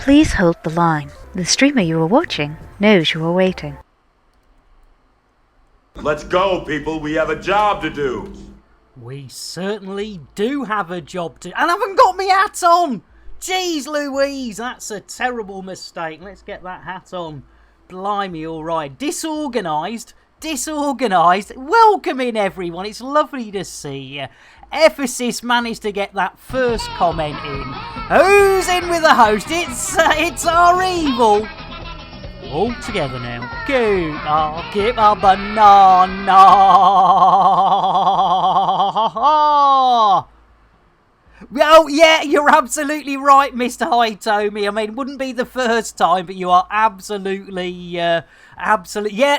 Please hold the line. The streamer you are watching knows you are waiting. Let's go, people. We have a job to do. We certainly do have a job to... And I haven't got my hat on! Jeez Louise, that's a terrible mistake. Let's get that hat on. Blimey, all right. Disorganised. Welcome in, everyone. It's lovely to see you. Ephesus managed to get that first comment in. Who's in with the host? It's our evil. All together now. Keep a banana. Oh, yeah, you're absolutely right, Mr. Hitomi. I mean, wouldn't be the first time, but you are absolutely... Yeah,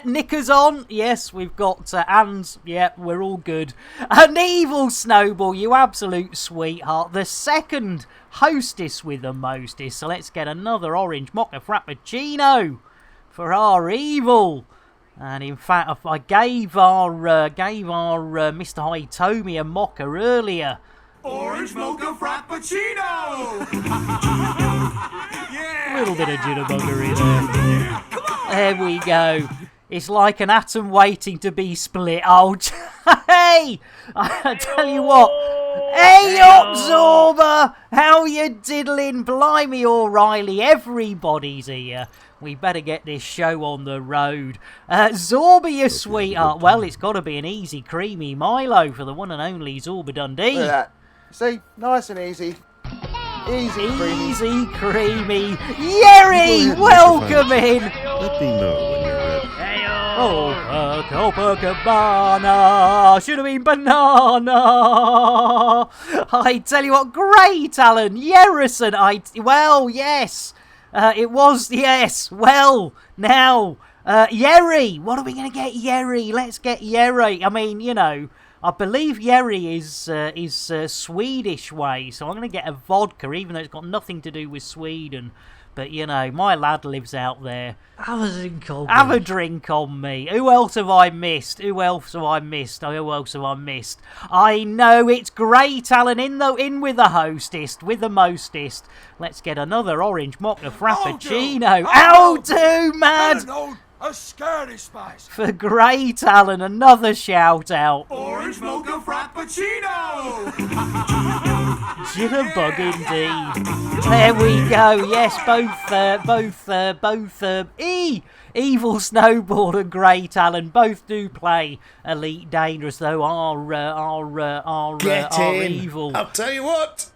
knickers on. Yes, we've got hands. Yeah, we're all good. An evil Snowball, you absolute sweetheart. The second hostess with the mostest. So let's get another orange mocha frappuccino for our evil. And in fact, I gave our Mr. Hitomi a mocha earlier. Orange mocha frappuccino! A little bit of jitterbuggery there. There we go. It's like an atom waiting to be split. Oh, hey! I tell you what. Hey up, Zorba! How you diddling? Blimey, O'Reilly. Everybody's here. We better get this show on the road. Zorba, you sweetheart. Well, it's got to be an easy, creamy Milo for the one and only Zorba Dundee. Look at that. See? Nice and easy. Easy creamy. Yerry, welcome in. Let me know when you're ready. Oh, Copacabana. Should have been banana. I tell you what, great, Alan. Yerrison. Well, yes. It was, yes. Well, now, Yerry. What are we going to get, Yerry? Let's get Yerry. I mean, you know, I believe Yerry is Swedish way, so I'm going to get a vodka, even though it's got nothing to do with Sweden. But, you know, my lad lives out there. Have a drink on me. Have a drink on me. Who else have I missed? I know, it's great, Alan. In with the hostess, with the mostest. Let's get another orange mocha frappuccino. How do, mad? A scary spice. For great, Alan. Another shout out. Orange mocha frappuccino. Jitterbug indeed. There we go. Yes, both Evil Snowball and Great Alan both do play Elite Dangerous, though our evil. I'll tell you what.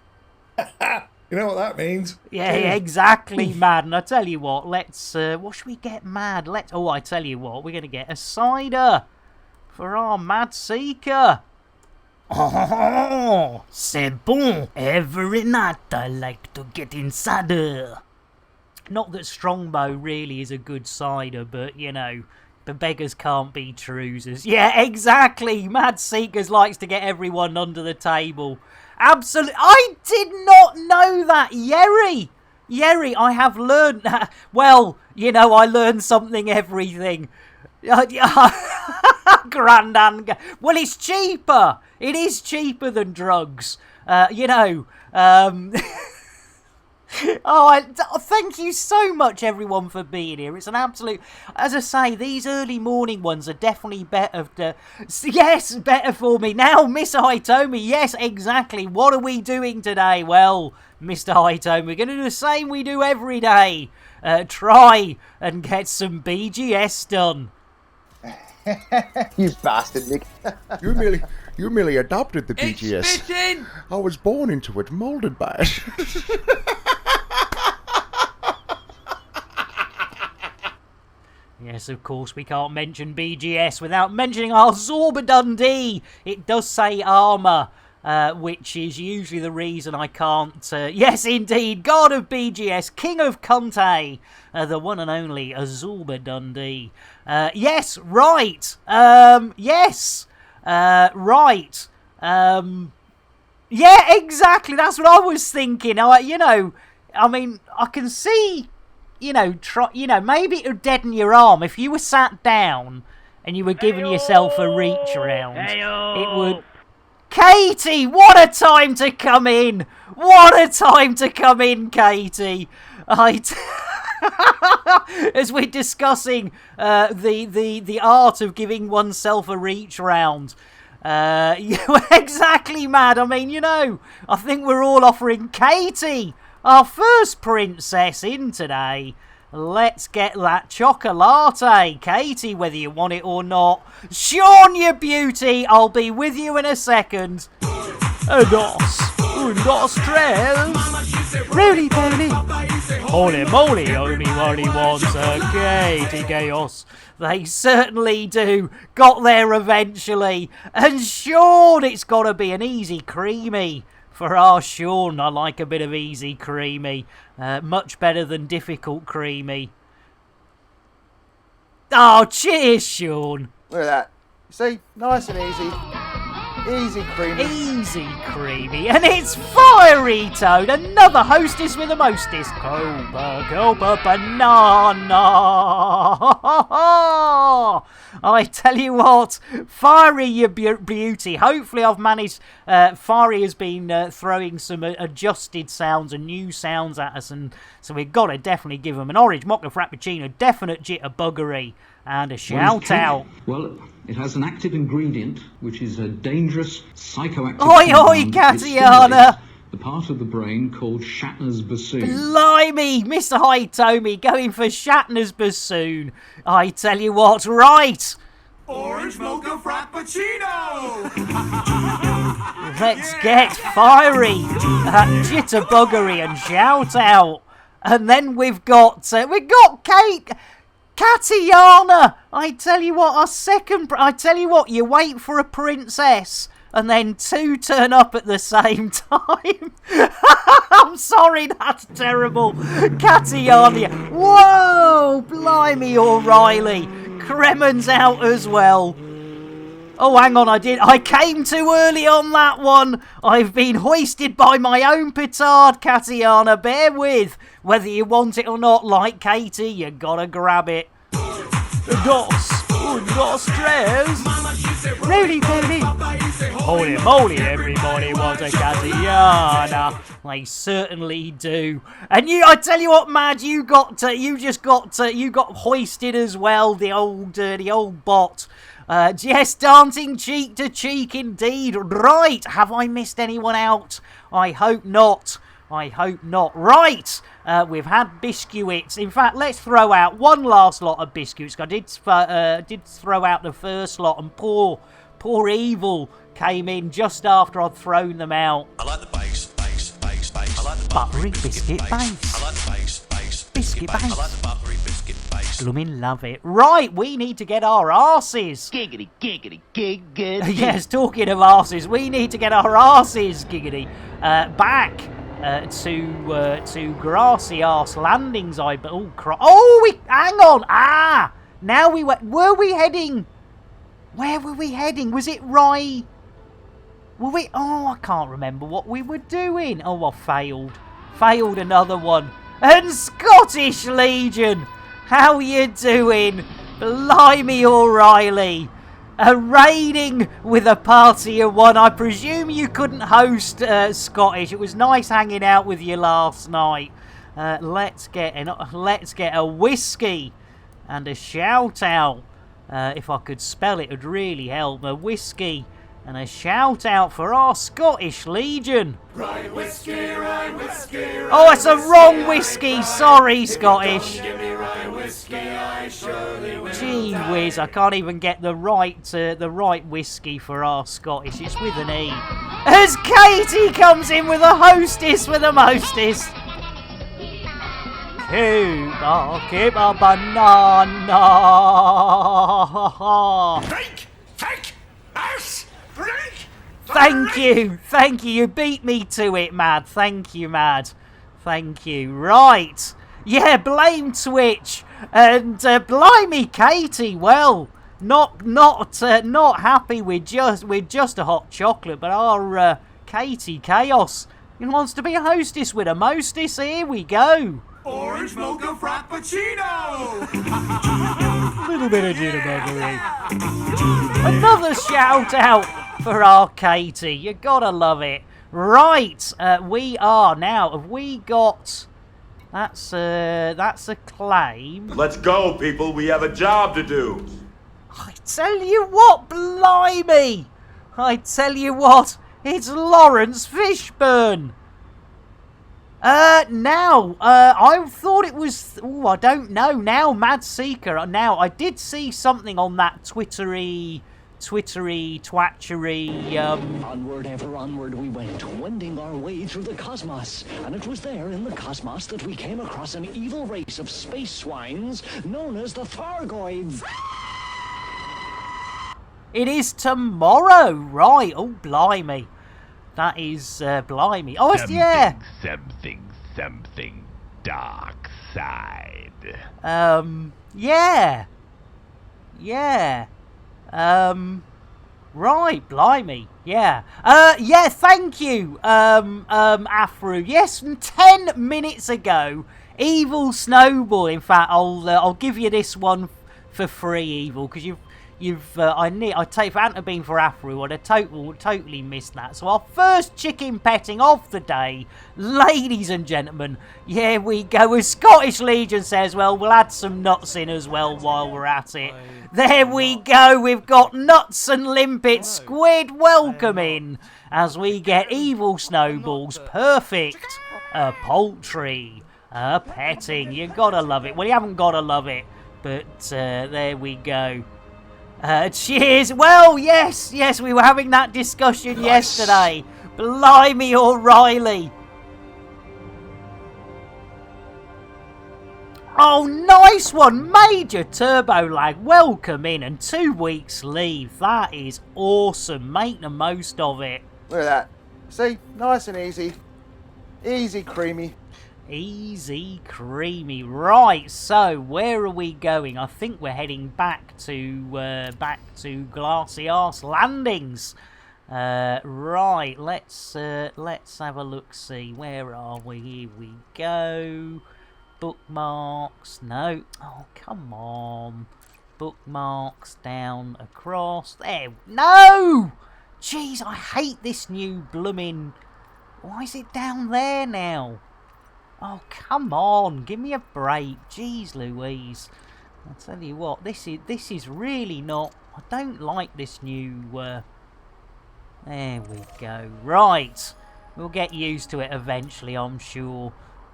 You know what that means? Yeah, exactly, Mad. And I tell you what, let's what should we get, Mad? I tell you what, we're gonna get a cider for our Mad Seeker. Oh, c'est bon. Every night I like to get in cider. Not that Strongbow really is a good cider, but, you know, the beggars can't be choosers. Yeah, exactly. Mad Seekers likes to get everyone under the table. Absolutely. I did not know that, Yerry. I have learned that. Well, you know, I learn something, everything. Grandand. Well, it's cheaper. It is cheaper than drugs. You know. Thank you so much, everyone, for being here. It's an absolute... As I say, these early morning ones are definitely better. Yes, better for me. Now, Mr. Hitomi, yes, exactly. What are we doing today? Well, Mr. Hitomi, we're going to do the same we do every day. Try and get some BGS done. You bastard, Nick. You merely adopted the BGS. I was born into it, molded by it. Yes, of course, we can't mention BGS without mentioning our Zorba Dundee. It does say armour, which is usually the reason I can't... yes, indeed, God of BGS, King of Conte, the one and only Zorba Dundee. Yes, right. Yes. Right. Yeah, exactly. That's what I was thinking. You know, I mean, I can see, you know, maybe it would deaden your arm if you were sat down and you were giving yourself a reach around. It would Katie, what a time to come in! What a time to come in, Katie! As we're discussing the art of giving oneself a reach round. Exactly, Mad. I mean, you know, I think we're all offering Katie, our first princess, in today. Let's get that chocolate, Katie, whether you want it or not. Sean, you beauty, I'll be with you in a second. Dos, tres. Really, Tony? Holy moly, only wants a Katie Chaos. They certainly do. Got there eventually. And Sean, it's got to be an easy creamy. For our Sean, I like a bit of easy creamy. Much better than difficult creamy. Oh, cheers, Sean. Look at that. You see? Nice and easy. Easy creamy. Easy creamy. And it's Fiery Toad, another hostess with a mostess. Cobra, banana. I tell you what, Fiery, you beauty. Hopefully I've managed... Fiery has been throwing some adjusted sounds and new sounds at us, and so we've got to definitely give them an orange mocha frappuccino, definite jitterbuggery, and a shout out. Well, it has an active ingredient, which is a dangerous psychoactive Oi, compound. Katiana! The part of the brain called Shatner's bassoon. Blimey, Mr. Hitomi going for Shatner's bassoon. I tell you what, right. Orange mocha frappuccino! Let's get fiery. Jitterbuggery and shout out. And then we've got Kate. Katiana! I tell you what, you wait for a princess and then two turn up at the same time. I'm sorry, that's terrible. Katiana. Whoa! Blimey, O'Reilly. Kremen's out as well. Oh, hang on, I came too early on that one. I've been hoisted by my own petard, Katiana. Bear with. Whether you want it or not, like Katie, you gotta grab it. Dos, tres. Really, Tony? Holy moly, everybody wants a Katiana. They certainly do. And I tell you what, Mad, you got hoisted as well, the old bot. Yes, dancing cheek to cheek indeed. Right, have I missed anyone out? I hope not. Right, we've had biscuits. In fact, let's throw out one last lot of biscuits. I did throw out the first lot, and poor Evil came in just after I'd thrown them out. I like the base. I like the buttery biscuit base. I like the base. Biscuit base. I like the buttery biscuit base. Blooming love it. Right, we need to get our arses. Giggity, giggity, giggity. Yes, talking of arses, we need to get our arses, giggity, back to grassy arse landings. Hang on. Now were we heading? Where were we heading? Was it Rye? I can't remember what we were doing. Oh, I failed another one. And Scottish Legion, how you doing? Blimey, O'Reilly. A raiding with a party of one. I presume you couldn't host Scottish. It was nice hanging out with you last night. Let's get a whiskey and a shout out. If I could spell it, would really help. A whiskey and a shout out for our Scottish Legion. Rye whiskey, rye whiskey, rye Oh, it's a wrong whiskey. Sorry, Scottish. give me rye whiskey, I surely will. Gee whiz, I can't even get the right whiskey for our Scottish. It's with an E. As Katie comes in with a hostess with a mostess. Keep a banana. Take, ass, break. Thank you. You beat me to it, Mad. Thank you, Mad. Thank you. Right. Yeah, blame Twitch. And blimey, Katie. Well, not happy with just a hot chocolate, but our Katie Chaos wants to be a hostess with a mostess. Here we go. Orange mocha frappuccino. Little bit of jitterbuggery. Another shout out for our Katie. You gotta love it. Right, we are now. Have we got? That's a claim. Let's go, people. We have a job to do. I tell you what, blimey! I tell you what, it's Lawrence Fishburne. I thought it was. Oh, I don't know. Now, Mad Seeker. Now, I did see something on that twittery, twatchery. Onward, ever onward we went, wending our way through the cosmos. And it was there in the cosmos that we came across an evil race of space swines known as the Thargoids. It is tomorrow, right? Oh, blimey. That is, blimey. Oh, it's, yeah. Something dark side. Yeah. Yeah. Right, blimey. Yeah. Yeah, thank you, Afro. Yes, 10 minutes ago, Evil Snowball. In fact, I'll give you this one for free, Evil, because if it hadn't been for Afro, I'd have totally missed that. So our first chicken petting of the day, ladies and gentlemen, here we go. As Scottish Legion says, well, we'll add some nuts in as well while we're at it. There we go. We've got nuts and limpet squid. Welcome in as we get Evil Snowballs. Perfect. A poultry. A petting. You gotta love it. Well, you haven't gotta love it, but there we go. Cheers. Well, yes, we were having that discussion yesterday. Blimey, O'Reilly. Oh, nice one. Major Turbo Lag. Welcome in and 2 weeks leave. That is awesome. Make the most of it. Look at that. See? Nice and easy. Easy, creamy. Easy, creamy. Right, so where are we going? I think we're heading back to Glassy Arse Landings. Right, let's have a look. See, where are we? Here we go. Bookmarks. No. Oh, come on. Bookmarks down across there. No. Jeez, I hate this new blooming. Why is it down there now? Oh, come on, give me a break. Jeez Louise. I'll tell you what, this is really not. I don't like this new. There we go. Right, we'll get used to it eventually, I'm sure.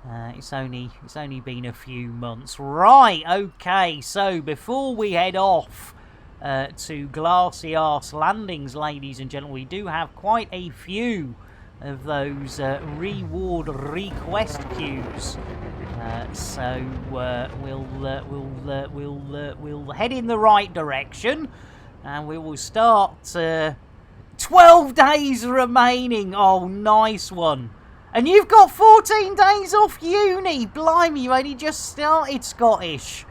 It's only been a few months. Right, okay. So before we head off to Glassy Arse Landings, ladies and gentlemen, we do have quite a few of those reward request queues, so we'll head in the right direction, and we will start. 12 days remaining. Oh, nice one. And you've got 14 days off uni. Blimey, you only just started Scottish.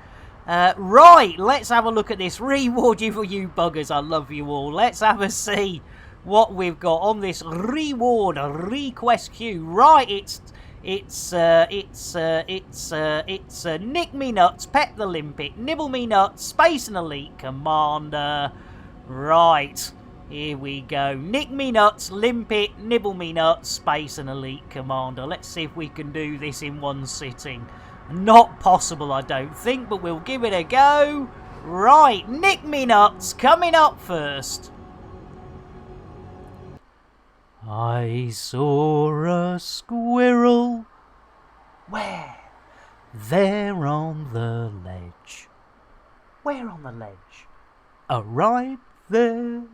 Right, let's have a look at this. Reward you for you buggers. I love you all. Let's have a see what we've got on this reward request queue. Right, it's Nick Me Nuts, Pet the Limpet, Nibble Me Nuts, Space and Elite Commander. Right, here we go. Nick Me Nuts, Limpet, Nibble Me Nuts, Space and Elite Commander. Let's see if we can do this in one sitting. Not possible, I don't think, but we'll give it a go. Right, Nick Me Nuts coming up first. I saw a squirrel. Where? There on the ledge. Where on the ledge? Right there.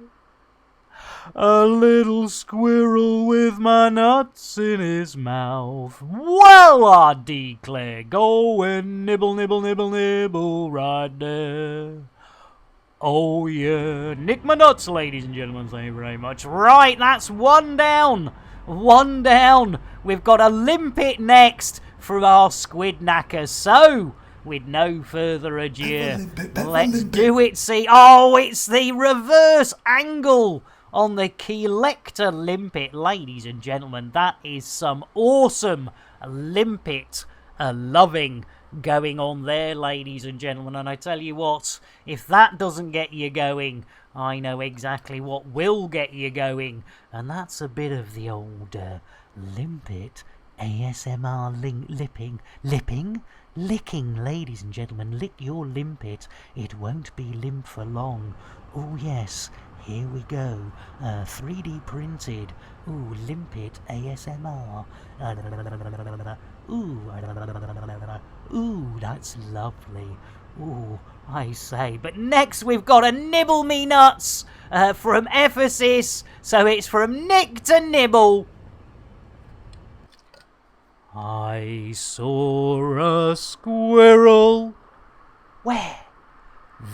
A little squirrel with my nuts in his mouth. Well, I declare, go and nibble, nibble, nibble, nibble right there. Oh, yeah. Nick my nuts, ladies and gentlemen. Thank you very much. Right, that's one down. One down. We've got a limpet next from our squid knackers. So, with no further ado, let's do it. See, oh, it's the reverse angle on the Collector Limpet, ladies and gentlemen. That is some awesome limpet loving going on there, ladies and gentlemen. And I tell you what, if that doesn't get you going, I know exactly what will get you going. And that's a bit of the old limpet ASMR licking, ladies and gentlemen. Lick your limpet. It won't be limp for long. Oh yes, here we go. 3D printed. Ooh, limpet ASMR. Ooh, that's lovely. Ooh, I say. But next we've got a Nibble Me Nuts from Ephesus. So it's from Nick to Nibble. I saw a squirrel. Where?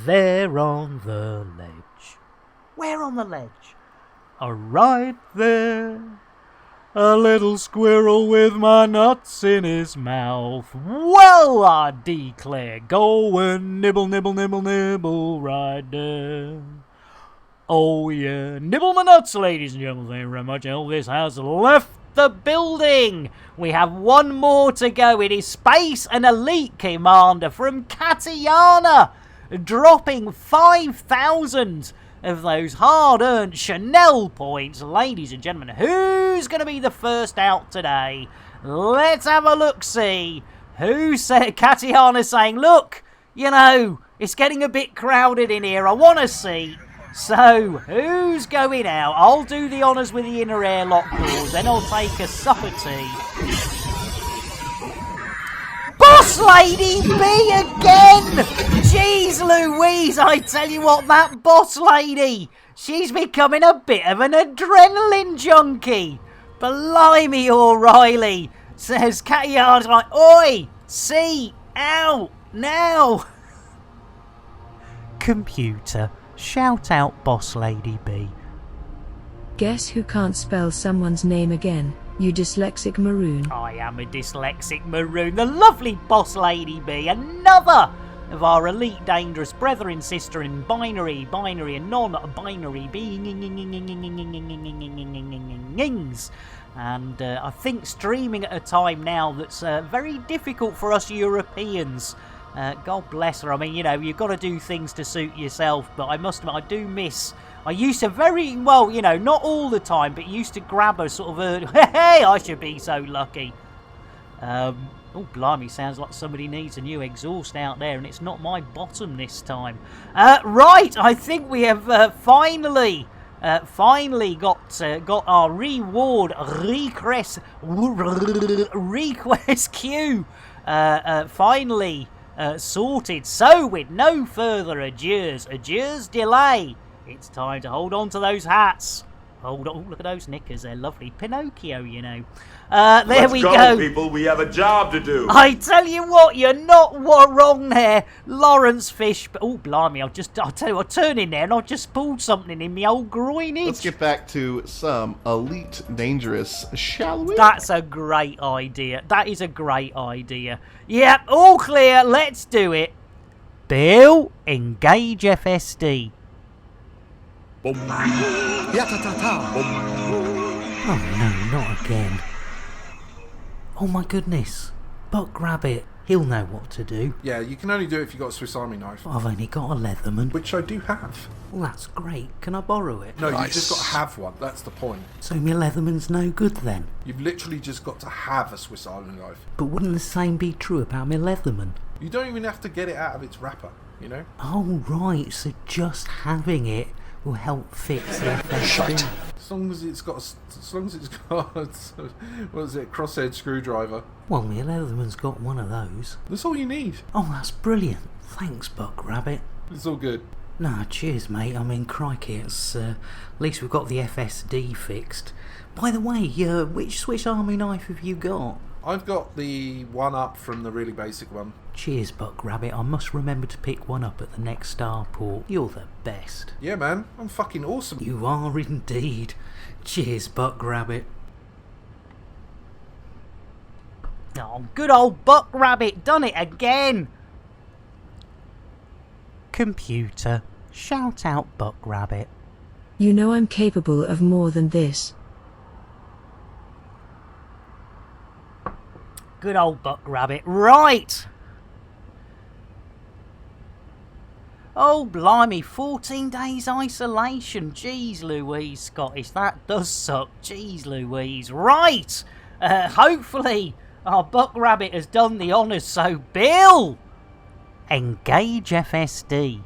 There on the ledge. Where on the ledge? Right there. A little squirrel with my nuts in his mouth. Well, I declare, go and nibble, nibble, nibble, nibble right there. Oh yeah, nibble my nuts, ladies and gentlemen. Thank you very much. Elvis has left the building. We have one more to go. It is Space and Elite Commander from Katiana, dropping 5,000 of those hard-earned Chanel points. Ladies and gentlemen, who's going to be the first out today? Let's have a look-see. Who said? Katiana saying, look, you know, it's getting a bit crowded in here. I want to see. So, who's going out? I'll do the honours with the inner airlock doors, then I'll take a sup of tea. Boss Lady B again! Jeez Louise, I tell you what, that Boss Lady, she's becoming a bit of an adrenaline junkie. Blimey, O'Reilly, says Katiana's like, oi, see, out, now. Computer. Shout out Boss Lady B. Guess who can't spell someone's name again? You dyslexic maroon. I am a dyslexic maroon. The lovely Boss Lady B. Another of our elite dangerous brethren, sister in binary and non-binary beings. And I think streaming at a time now that's very difficult for us Europeans. God bless her. I mean, you know, you've got to do things to suit yourself, but I must admit, I do miss... I used to very, well, you know, not all the time, but used to grab her sort of early. Hey, I should be so lucky. Oh, blimey, sounds like somebody needs a new exhaust out there, and it's not my bottom this time. Right, I think we have finally got our reward request queue finally sorted. So, with no further adieus delay, it's time to hold on to those hats. Hold on, look at those knickers, they're lovely. Pinocchio, you know. There we go. Let's go, people, we have a job to do. I tell you what, you're not wrong there, Lawrence Fish. Oh, blimey, I'll tell you what, turn in there and I've just pulled something in my old groinage. Let's get back to some Elite Dangerous, shall we? That's a great idea. That is a great idea. Yep, all clear, let's do it. Bill, engage FSD. Boom. Oh no, not again. Oh my goodness. Buck Rabbit, he'll know what to do. Yeah, you can only do it if you've got a Swiss Army knife. I've only got a Leatherman. Which I do have. Well, that's great. Can I borrow it? No, nice. You've just got to have one. That's the point. So my Leatherman's no good then? You've literally just got to have a Swiss Army knife. But wouldn't the same be true about my Leatherman? You don't even have to get it out of its wrapper, you know? Oh, right. So just having it will help fix the FSD. As long as it's got what is it, crosshead screwdriver. Well, my Leatherman's got one of those. That's all you need. Oh, that's brilliant. Thanks, Buck Rabbit. It's all good. Nah, cheers, mate. I mean, crikey, it's at least we've got the FSD fixed. By the way, which Swiss Army knife have you got? I've got the one up from the really basic one. Cheers, Buck Rabbit. I must remember to pick one up at the next starport. You're the best. Yeah, man. I'm fucking awesome. You are indeed. Cheers, Buck Rabbit. Oh, good old Buck Rabbit. Done it again. Computer, shout out Buck Rabbit. You know I'm capable of more than this. Good old Buck Rabbit. Right. Oh, blimey, 14 days isolation. Jeez Louise, Scottish, that does suck. Jeez Louise. Right, hopefully our Buck Rabbit has done the honours, so Bill, engage FSD.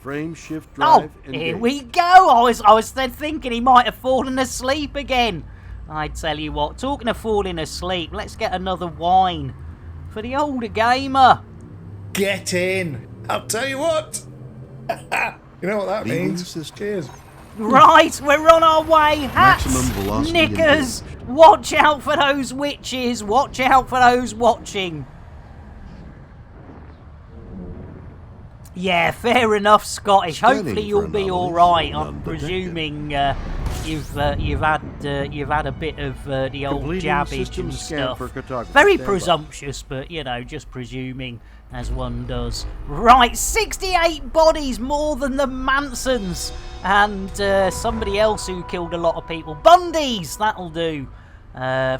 Frame shift drive. Here we go. I was then thinking he might have fallen asleep again. I tell you what, talking of falling asleep, let's get another wine for the older gamer. Get in. I'll tell you what. You know what that means? Cheers. Right, we're on our way. Hats, Maximum velocity knickers, watch out for those witches. Watch out for those watching. Yeah, fair enough, Scottish. Hopefully you'll be all right. I'm presuming you've had a bit of the old jabbage and stuff. Very presumptuous, but you know, just presuming as one does. Right, 68 bodies, more than the Mansons and somebody else who killed a lot of people. Bundys, that'll do.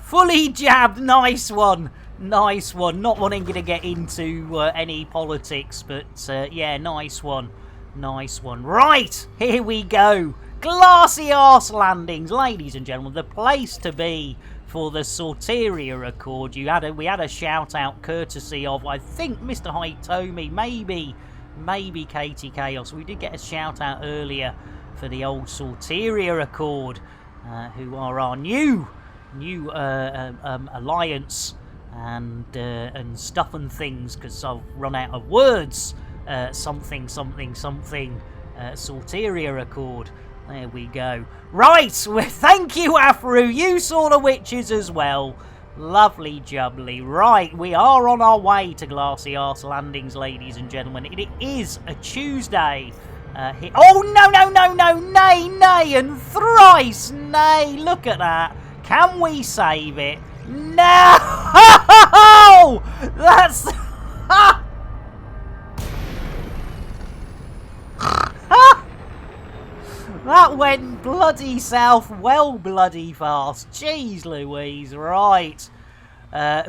Fully jabbed, nice one. Nice one. Not wanting to get into any politics, but yeah, nice one. Nice one. Right, here we go. Glassy Arse Landings, ladies and gentlemen, the place to be for the Sorteria Accord. We had a shout out courtesy of, I think, Mr. Hitomi, maybe Katie Chaos. We did get a shout out earlier for the old Sorteria Accord, who are our new alliance. And stuff and things, because I've run out of words. Something, Sorteria Accord. There we go. Right, well, thank you, Afru. You saw the witches as well. Lovely jubbly. Right, we are on our way to Glassy Arse Landings, ladies and gentlemen. It is a Tuesday. Oh, no, nay, and thrice nay. Look at that. Can we save it? No! That's... That went bloody south, well bloody fast. Jeez Louise, right.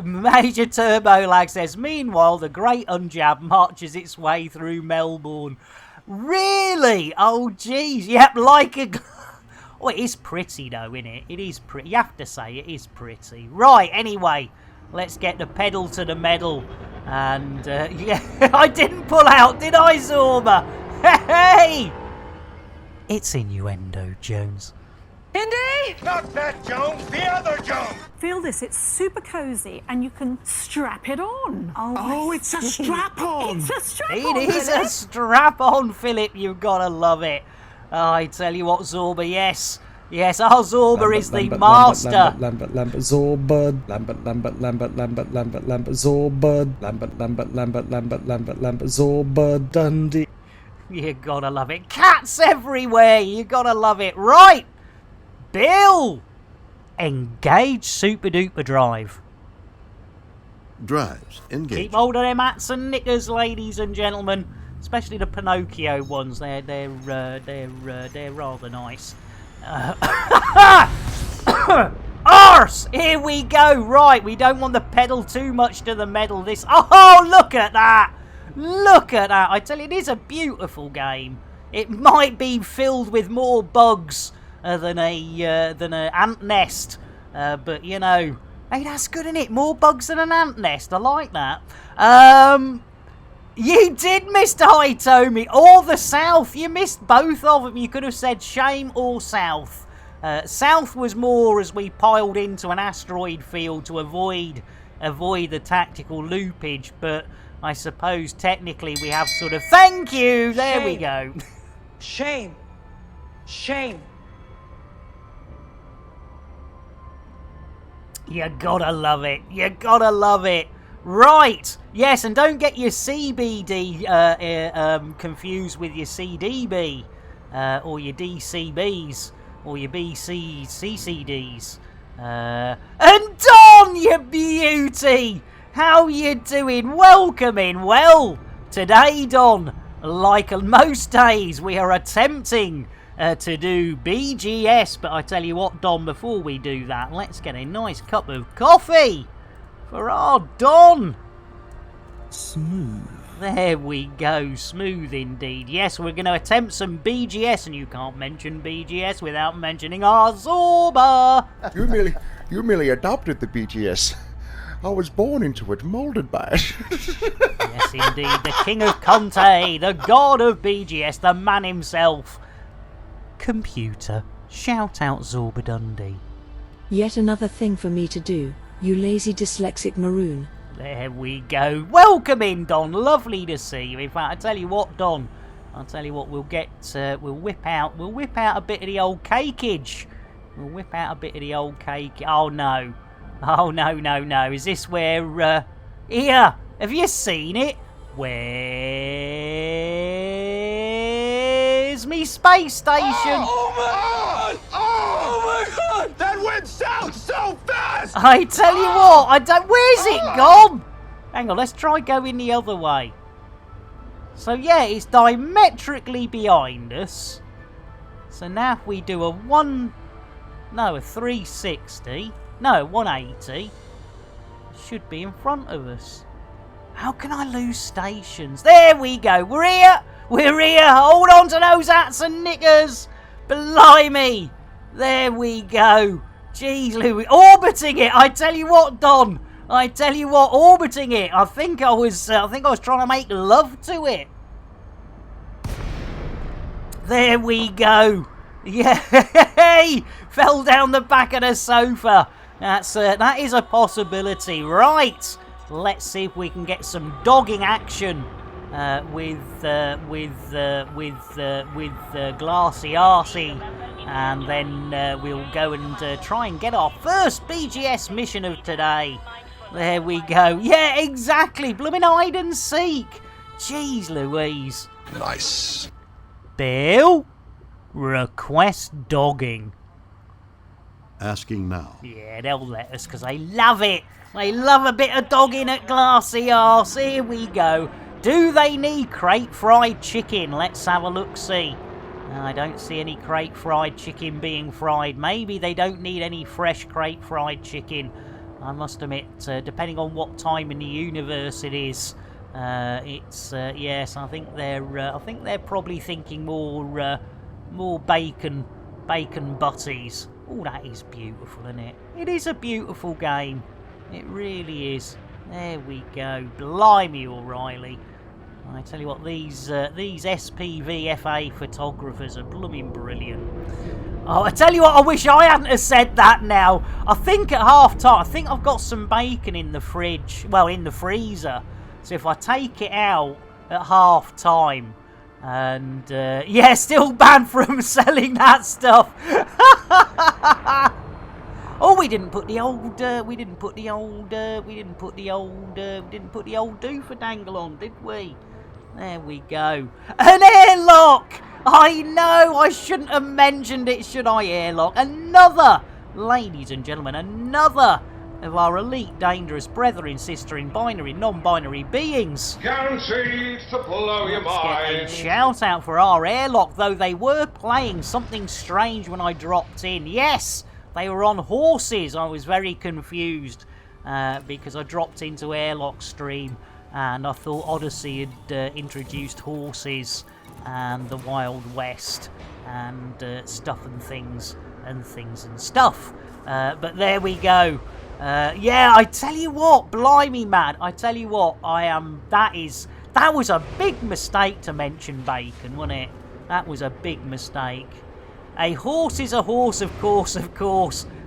Major Turbo Lag says, meanwhile, the Great Unjab marches its way through Melbourne. Really? Oh, jeez. Yep, like a... Oh, it is pretty, though, isn't it? It is pretty. You have to say it is pretty. Right, anyway, let's get the pedal to the metal. And, yeah, I didn't pull out, did I, Zorba? Hey! It's innuendo, Jones. Indy! Not that Jones, the other Jones! Feel this, it's super cozy and you can strap it on. Oh, it's a strap-on! It's a strap-on, It is a strap-on, Philip, you've got to love it. I tell you what, Zorba, yes. Yes, our Zorba is the master. Lambert, Zorbud. Lambert, Zorbud. Lambert, Zorbud. Dundee. You gotta love it. Cats everywhere, you gotta love it. Right, Bill, engage Super Duper Drive. Drives, engage. Keep hold of them hats and knickers, ladies and gentlemen. Especially the Pinocchio ones. They're rather nice. Arse! Here we go. Right, we don't want the pedal too much to the metal. This. Oh, look at that! Look at that! I tell you, it is a beautiful game. It might be filled with more bugs than a ant nest, but you know, hey, that's good, isn't it? More bugs than an ant nest. I like that. You did, Mr. Hitomi, or the South. You missed both of them. You could have said shame or South. South was more as we piled into an asteroid field to avoid the tactical loopage, but I suppose technically we have sort of... Thank you! There we go. Shame. Shame. You gotta love it. You gotta love it. Right. Yes, and don't get your CBD confused with your CDB or your DCBs or your CCDs. And Don, you beauty! How you doing? Welcome in. Well, today, Don, like most days, we are attempting to do BGS. But I tell you what, Don, before we do that, let's get a nice cup of coffee for our Don. Smooth. There we go. Smooth indeed. Yes, we're going to attempt some BGS, and you can't mention BGS without mentioning our Zorba. You merely adopted the BGS. I was born into it, molded by it. Yes, indeed. The King of Conte, the god of BGS, the man himself. Computer, shout out Zorba Dundee. Yet another thing for me to do, you lazy dyslexic maroon. There we go. Welcome in, Don. Lovely to see you. In fact, I tell you what, Don. I'll tell you what. We'll whip out a bit of the old cakeage. We'll whip out a bit of the old cake. Oh no. Oh no. Is this where? Here. Have you seen it? Where's me space station? Oh my god! That went south so fast! I tell you what, where's it gone? Hang on, let's try going the other way. So yeah, it's diametrically behind us. So now if we do a 360, no, 180, it should be in front of us. How can I lose stations? There we go, we're here! Hold on to those hats and knickers! Blimey! There we go. Jeez, Louis, orbiting it. I tell you what, Don. Orbiting it. I think I was trying to make love to it. There we go. Yay! Fell down the back of the sofa. That is a possibility. Right. Let's see if we can get some dogging action with Glassy Arsey. And then we'll go and try and get our first BGS mission of today. There we go. Yeah, exactly. Blooming hide and seek. Jeez Louise. Nice. Bill, request dogging. Asking now. Yeah, they'll let us because they love it. They love a bit of dogging at Glassy Arse. Here we go. Do they need crate fried chicken? Let's have a look-see. I don't see any crate fried chicken being fried. Maybe they don't need any fresh crate fried chicken. I must admit, depending on what time in the universe it is, yes. I think they're probably thinking more bacon butties. Oh, that is beautiful, isn't it? It is a beautiful game. It really is. There we go. Blimey, O'Reilly. I tell you what, these SPVFA photographers are blooming brilliant. Oh, I tell you what, I wish I hadn't have said that now. I think at half-time, I think I've got some bacon in the fridge. Well, in the freezer. So if I take it out at half-time, and, yeah, still banned from selling that stuff. Oh, we didn't put the old doofer dangle on, did we? There we go. An airlock! I know, I shouldn't have mentioned it, should I, airlock? Another, ladies and gentlemen, another of our elite, dangerous brethren, sister in binary, non-binary beings. Guaranteed to blow your mind. Let's get a shout out for our airlock, though they were playing something strange when I dropped in. Yes! They were on horses. I was very confused because I dropped into Airlock stream and I thought Odyssey had introduced horses and the Wild West and stuff and things and stuff. But there we go. Yeah, I tell you what, blimey, man. I tell you what, that was a big mistake to mention bacon, wasn't it? That was a big mistake. A horse is a horse, of course.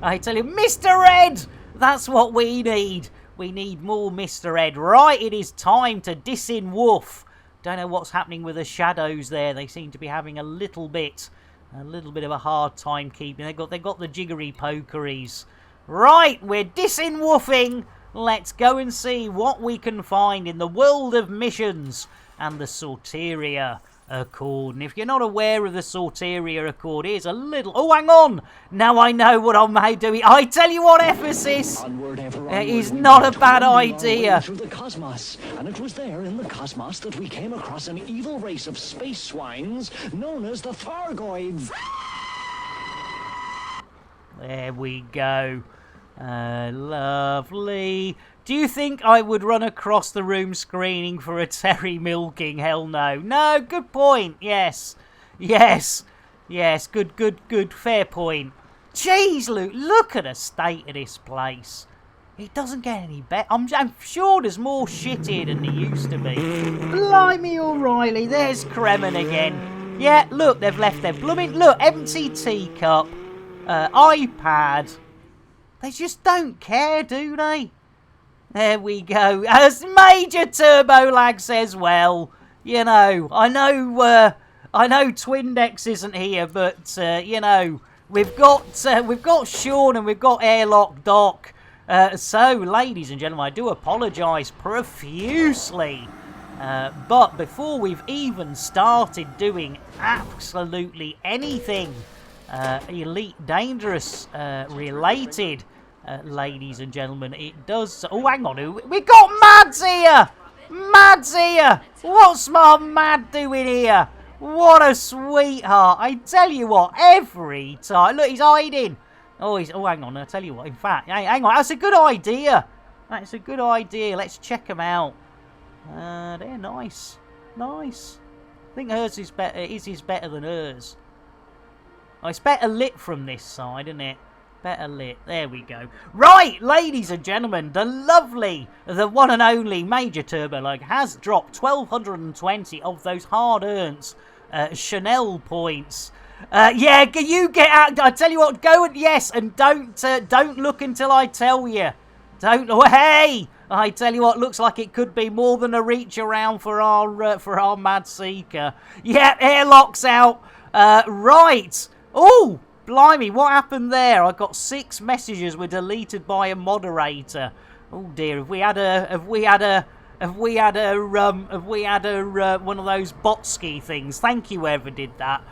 I tell you, Mr. Ed! That's what we need. We need more Mr. Ed. Right, it is time to disin woof. Don't know what's happening with the shadows there. They seem to be having a little bit of a hard time keeping. They got the jiggery pokeries. Right, we're disin woofing. Let's go and see what we can find in the world of missions and the Sorteria Accord. And if you're not aware of the Sorteria Accord, here's a little... Oh, hang on! Now I know what I'm doing. I tell you what, Ephesus! It is not a bad idea. Through the cosmos, and it was there in the cosmos that we came across an evil race of space swines known as the Thargoids. There we go. Lovely. Do you think I would run across the room screening for a Terry milking? Hell no. No, good point. Yes. Yes. Yes, good. Fair point. Jeez, Luke, look at the state of this place. It doesn't get any better. I'm sure there's more shit here than there used to be. Blimey, O'Reilly, there's Kremen again. Yeah, look, they've left their blooming... Look, empty teacup, iPad. They just don't care, do they? There we go. As Major Turbo Lag says, well, you know, I know Twindex isn't here, but you know, we've got Sean and we've got Airlock Doc. So, ladies and gentlemen, I do apologise profusely. But before we've even started doing absolutely anything Elite Dangerous related, ladies and gentlemen, it does... Oh, hang on, we got Mads here! Mads here! What's my Mad doing here? What a sweetheart! I tell you what, every time... Look, he's hiding! Oh, hang on, I'll tell you what, in fact, hang on, that's a good idea! That's a good idea, let's check them out. They're nice. Nice. I think hers is better. His is better than hers. Oh, it's better lit from this side, isn't it? Better lit. There we go. Right, ladies and gentlemen, the lovely, the one and only Major Turbolug has dropped 1,220 of those hard-earned Chanel points. Yeah, you get out. I tell you what, go and yes, and don't look until I tell you. Don't. Oh, hey. I tell you what, looks like it could be more than a reach around for our Mad Seeker. Yeah, airlock's out. Right. Oh, blimey, what happened there? I got 6 messages were deleted by a moderator. Oh dear, have we had one of those botski things? Thank you, whoever did that.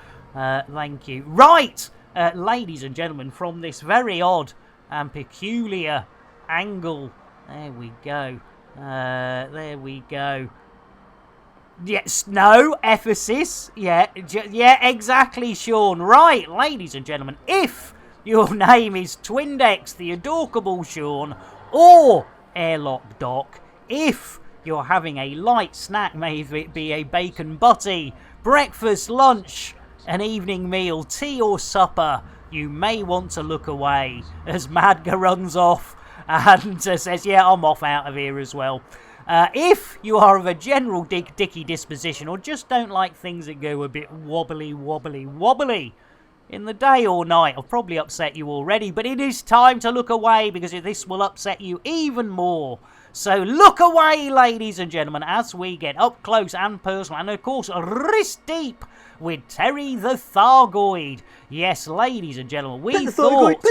Thank you. Right, ladies and gentlemen, from this very odd and peculiar angle. There we go. There we go. Yes, no, Ephesus. Yeah, exactly, Sean. Right, ladies and gentlemen, if your name is Twindex, the adorable Sean, or Airlock Doc, if you're having a light snack, maybe it be a bacon butty, breakfast, lunch, an evening meal, tea or supper, you may want to look away as Madga runs off and says, yeah, I'm off out of here as well. If you are of a general dicky disposition or just don't like things that go a bit wobbly in the day or night, I've probably upset you already, but it is time to look away because this will upset you even more. So look away, ladies and gentlemen, as we get up close and personal and, of course, wrist deep with Terry the Thargoid. Yes, ladies and gentlemen, we thought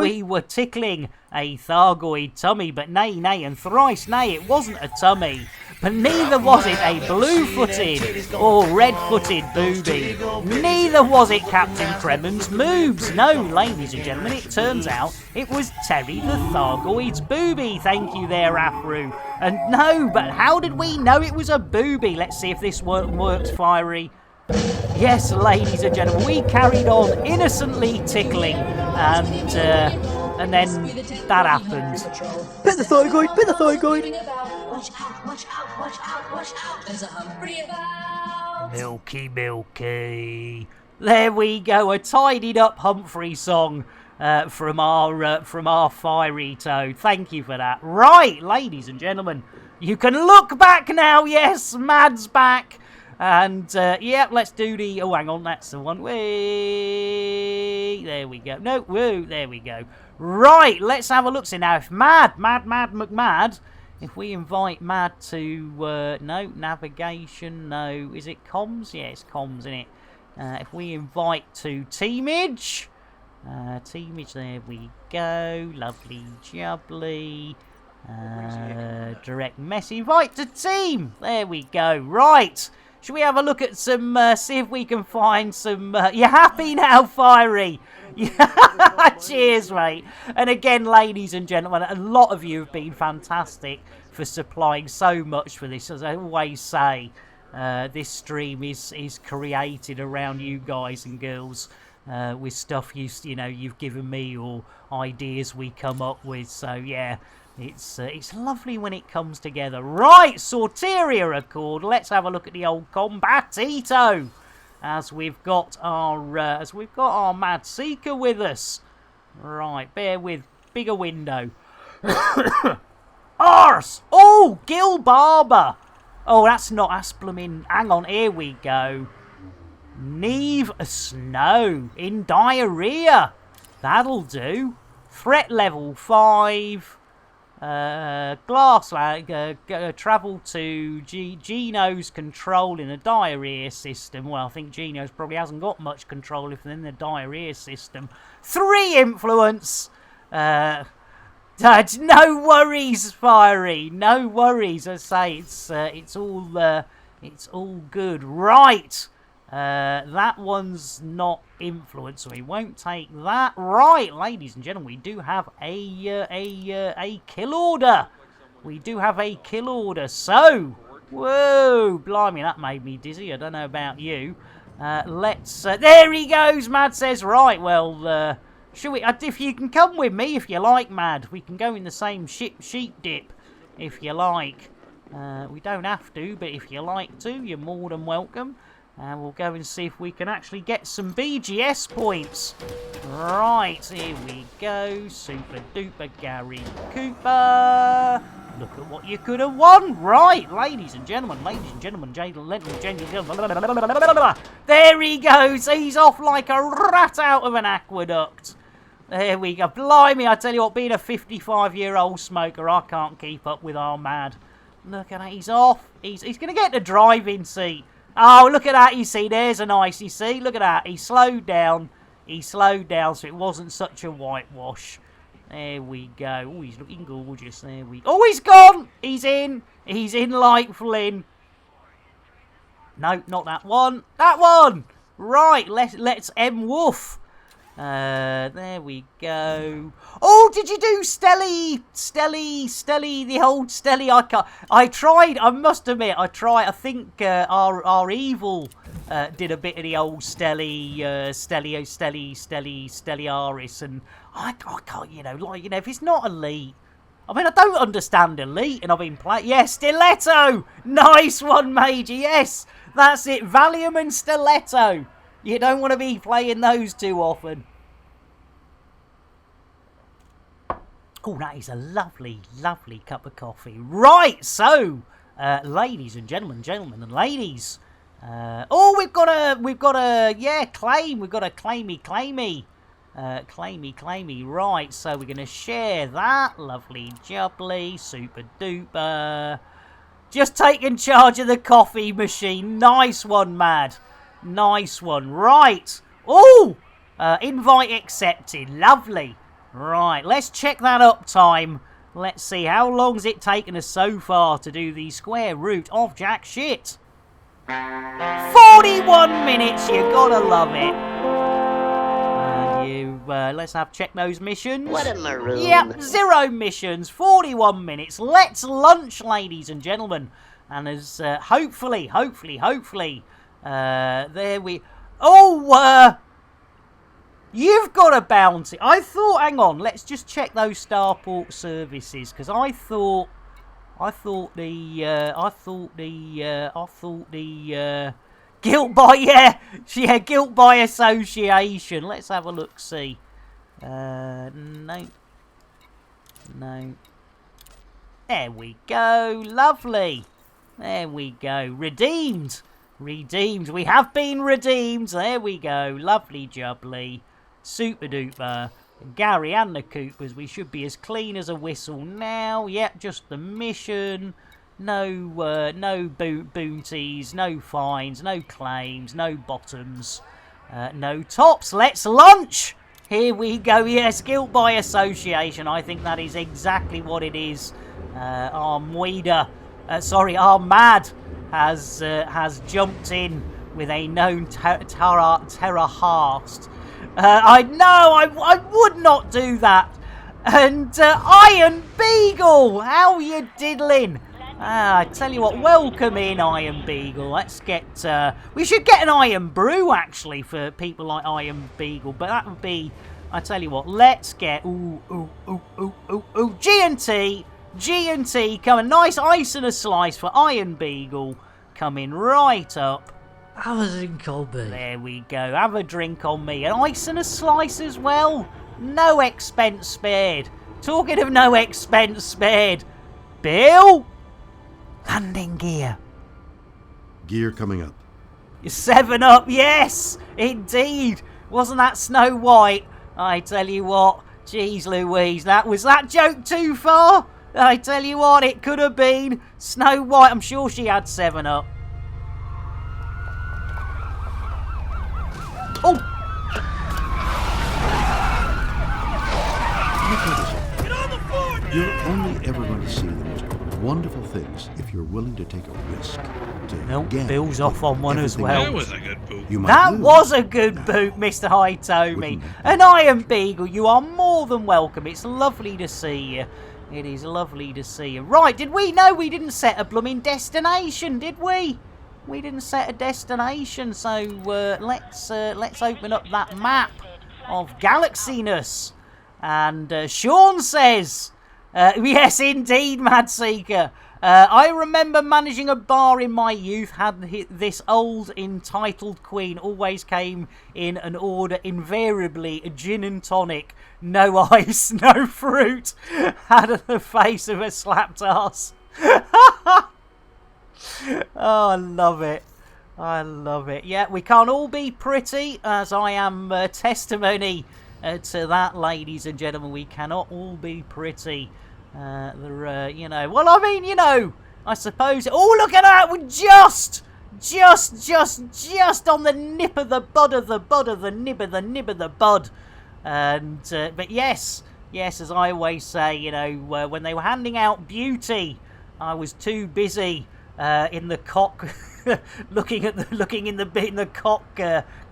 we were tickling a Thargoid tummy, but nay, and thrice nay, it wasn't a tummy. But neither was it a blue-footed or red-footed booby. Neither was it Captain Kremen's moobs. No, ladies and gentlemen, it turns out it was Terry the Thargoid's booby. Thank you there, Afru. And no, but how did we know it was a booby? Let's see if this works, Fiery. Yes, ladies and gentlemen, we carried on innocently tickling, and then that happened. Bit the Thargoid, bit the Thargoid. Watch out, watch out, watch out, watch out. There's a Humphrey about. Milky. There we go, a tidied up Humphrey song from our Fiery Toad. Thank you for that. Right, ladies and gentlemen, you can look back now. Yes, Mad's back. And, yeah, let's do the... Oh, hang on, that's the one. Way. There we go. No, woo, there we go. Right, let's have a look. See, now, if Mad, if we invite Mad to... no, navigation, no. Is it comms? Yeah, it's comms, isn't it? If we invite to Teamage... Teamage, there we go. Lovely, jubbly. Direct message. Invite to Team. There we go. Right. Should we have a look at some, see if we can find some, you're happy now, Fiery? Cheers, mate. And again, ladies and gentlemen, a lot of you have been fantastic for supplying so much for this. As I always say, this stream is created around you guys and girls with stuff you've given me or ideas we come up with. So, yeah. It's lovely when it comes together. Right, Sorteria Accord. Let's have a look at the old Combatito. As we've got our Mad Seeker with us. Right, bear with bigger window. Arse! Oh, Gil Barber. Oh, that's blooming. Hang on, here we go. Neve Snow in diarrhea. That'll do. Threat level 5. Travel to Gino's control in the diarrhea system. Well, I think Gino's probably hasn't got much control if they're in the diarrhea system. 3 influence. No worries, Fiery. No worries. I say it's all good. Right. That one's not influence, so we won't take that. Right, ladies and gentlemen, we do have a kill order. We do have a kill order. So, whoa, blimey, that made me dizzy. I don't know about you. There he goes. Mad says, right, well, should we? If you can come with me, if you like, Mad, we can go in the same sheep dip, if you like. We don't have to, but if you like to, you're more than welcome. And we'll go and see if we can actually get some BGS points. Right, here we go. Super duper Gary Cooper. Look at what you could have won. Right, ladies and gentlemen, there he goes. He's off like a rat out of an aqueduct. There we go. Blimey, I tell you what, being a 55-year-old smoker, I can't keep up with our Mad. Look at that, he's off. He's going to get the driving seat. Oh, look at that, you see, there's a nice, you see, look at that, he slowed down so it wasn't such a whitewash. There we go. Oh, he's looking gorgeous, there we go. Oh, he's gone, he's in like Flynn. No, not that one, right, let's M-Woof. There we go. Oh, did you do Stelly, the old Stelly? I tried, I must admit, I think our Evil did a bit of the old Stelly Aris, and I can't, if it's not Elite, I mean, I don't understand Elite, and I've been playing, yeah, Stiletto! Nice one, Major, yes! That's it, Valium and Stiletto! You don't want to be playing those too often. Oh, that is a lovely, lovely cup of coffee. Right, so, ladies and gentlemen and ladies. Oh, we've got a claim. We've got a claimy. Right, so we're going to share that. Lovely jubbly, super duper. Just taking charge of the coffee machine. Nice one, Mad. Nice one. Right. Oh! Invite accepted. Lovely. Right. Let's check that uptime. Let's see. How long's it taken us so far to do the square root of jack shit? 41 minutes. You gotta love it. Let's check those missions. What a maroon. Yep. 0 missions. 41 minutes. Let's lunch, ladies and gentlemen. And as hopefully. There we... Oh, you've got a bounty. I thought, hang on, let's just check those Starport services, because I thought the guilt by, guilt by association. Let's have a look, see. No. There we go, lovely. There we go, redeemed. We have been redeemed. There we go. Lovely jubbly. Super duper. Gary and the Coopers. We should be as clean as a whistle now. Yep, just the mission. No bounties. No fines. No claims. No bottoms. No tops. Let's lunch. Here we go. Yes, guilt by association. I think that is exactly what it is. Our Mad has jumped in with a known terror hearst. I would not do that. And Iron Beagle, how you diddling? I tell you what, welcome in, Iron Beagle. Let's get, we should get an Iron Brew, actually, for people like Iron Beagle, but that would be I tell you what, let's get G&T coming. Nice ice and a slice for Iron Beagle coming right up. Have a drink on me. There we go. Have a drink on me. An ice and a slice as well. No expense spared. Talking of no expense spared, Bill, landing gear. Gear coming up. 7 Up, yes, indeed. Wasn't that Snow White? I tell you what, jeez Louise, was that joke too far? I tell you what, it could have been Snow White. I'm sure she had 7 Up. Oh! You're only ever going to see the most wonderful things if you're willing to take a risk. Nope, Bill's off on one as well. That was a good boot. That was a good boot, Mr. Hitomi. An Iron Beagle, you are more than welcome. It's lovely to see you. It is lovely to see you. Right, did we know we didn't set a blooming destination, did we? We didn't set a destination, so let's open up that map of Galaxiness. And Sean says, yes, indeed, Madseeker. I remember managing a bar in my youth, had this old entitled queen, always came in an order, invariably a gin and tonic, no ice, no fruit, had the face of a slapped ass. Oh, I love it. I love it. Yeah, we can't all be pretty, as I am testimony to that, ladies and gentlemen. We cannot all be pretty. You know, well, I mean, you know, I suppose. Oh, look at that! We're just on the nip of the bud of the bud of the nib of the bud. And but yes, as I always say, you know, when they were handing out beauty, I was too busy in the cock, looking in the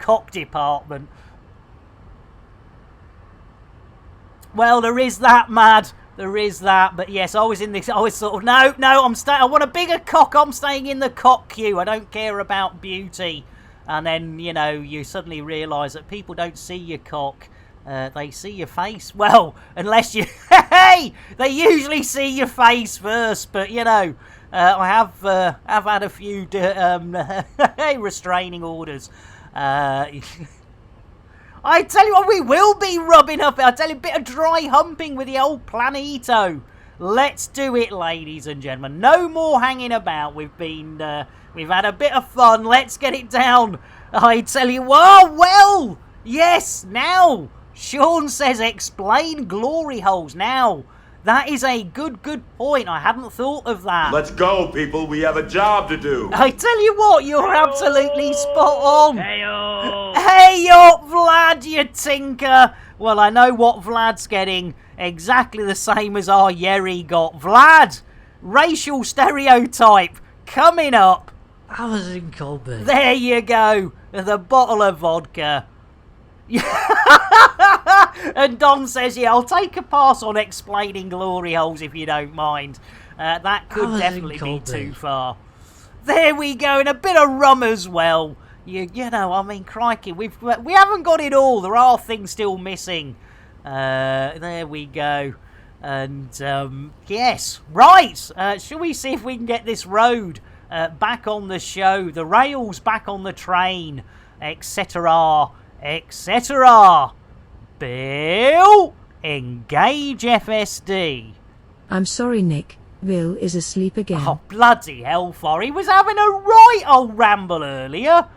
cock department. Well, there is that, Mad. There is that, but yes, I was sort of, no, I want a bigger cock, I'm staying in the cock queue, I don't care about beauty. And then, you know, you suddenly realise that people don't see your cock, they see your face. Well, unless you, hey, they usually see your face first, but, you know, I have had a few restraining orders. I tell you what, we will be rubbing up. I tell you, a bit of dry humping with the old Planito. Let's do it, ladies and gentlemen. No more hanging about. We've had a bit of fun. Let's get it down. I tell you what, well, yes, now. Sean says explain glory holes. Now, that is a good point. I hadn't thought of that. Let's go, people. We have a job to do. I tell you what, you're absolutely spot on. Hey-o! Hey up, Vlad, you tinker. Well, I know what Vlad's getting. Exactly the same as our Yeri got. Vlad, racial stereotype coming up. Have a drink on me. There you go. The bottle of vodka. And Don says, yeah, I'll take a pass on explaining glory holes if you don't mind. That could definitely be too far. There we go, and a bit of rum as well. You know, I mean, crikey, we haven't got it all. There are things still missing. There we go. And, yes, right. Shall we see if we can get this road back on the show, the rails back on the train, etc., etc. Bill, engage FSD. I'm sorry, Nick. Bill is asleep again. Oh, bloody hellfire. He was having a right old ramble earlier.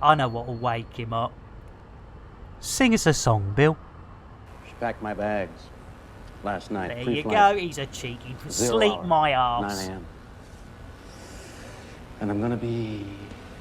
I know what'll wake him up. Sing us a song, Bill. Just packed my bags last night. There you go. He's a cheeky. Sleep my arse. 9 a.m. And I'm gonna be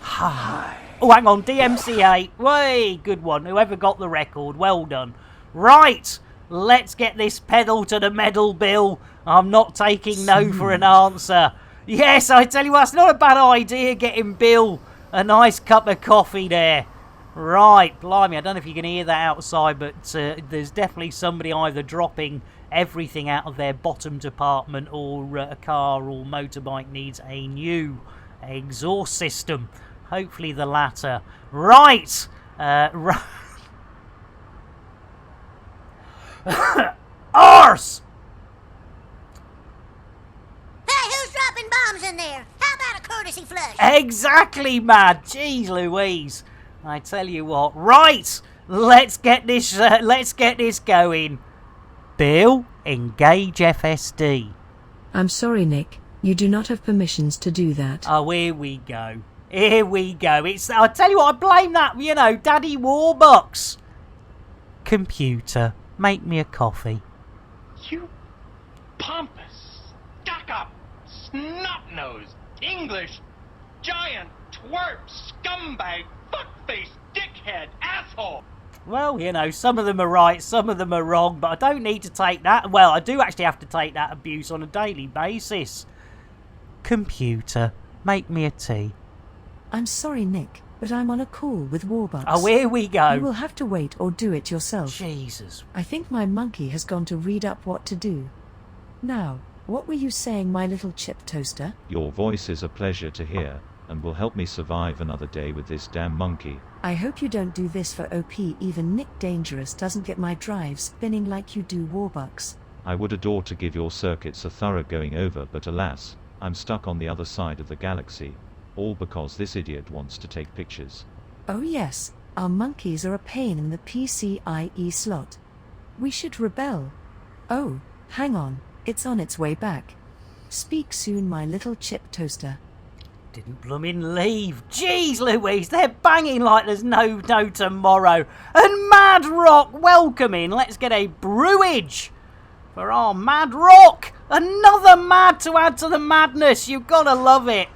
high. Oh, hang on. DMCA. Way, good one. Whoever got the record. Well done. Right. Let's get this pedal to the metal, Bill. I'm not taking no for an answer. Yes, I tell you what, it's not a bad idea getting Bill a nice cup of coffee there. Right, blimey, I don't know if you can hear that outside, but there's definitely somebody either dropping everything out of their bottom department or a car or motorbike needs a new exhaust system. Hopefully the latter. Right, Arse! Hey, who's dropping bombs in there? How about a courtesy flush? Exactly, Mad. Jeez Louise. I tell you what. Right, let's get this going. Bill, engage FSD. I'm sorry, Nick. You do not have permissions to do that. Oh, here we go. Here we go. I'll tell you what, I blame that, Daddy Warbucks. Computer, make me a coffee. You pompous, stuck-up, snot-nosed, English, giant, twerp, scumbag, fuckface, dickhead, asshole. Well, some of them are right, some of them are wrong, but I don't need to take that. Well, I do actually have to take that abuse on a daily basis. Computer, make me a tea. I'm sorry, Nick, but I'm on a call with Warbucks. Oh, here we go. You will have to wait or do it yourself. Jesus. I think my monkey has gone to read up what to do. Now, what were you saying, my little chip toaster? Your voice is a pleasure to hear, and will help me survive another day with this damn monkey. I hope you don't do this for OP. Even Nick Dangerous doesn't get my drive spinning like you do, Warbucks. I would adore to give your circuits a thorough going over, but alas, I'm stuck on the other side of the galaxy. All because this idiot wants to take pictures. Oh yes, our monkeys are a pain in the PCIe slot. We should rebel. Oh, hang on, it's on its way back. Speak soon, my little chip toaster. Didn't bloomin' leave. Jeez Louise, they're banging like there's no tomorrow. And Mad Rock welcoming. Let's get a brewage for our Mad Rock. Another mad to add to the madness. You've got to love it.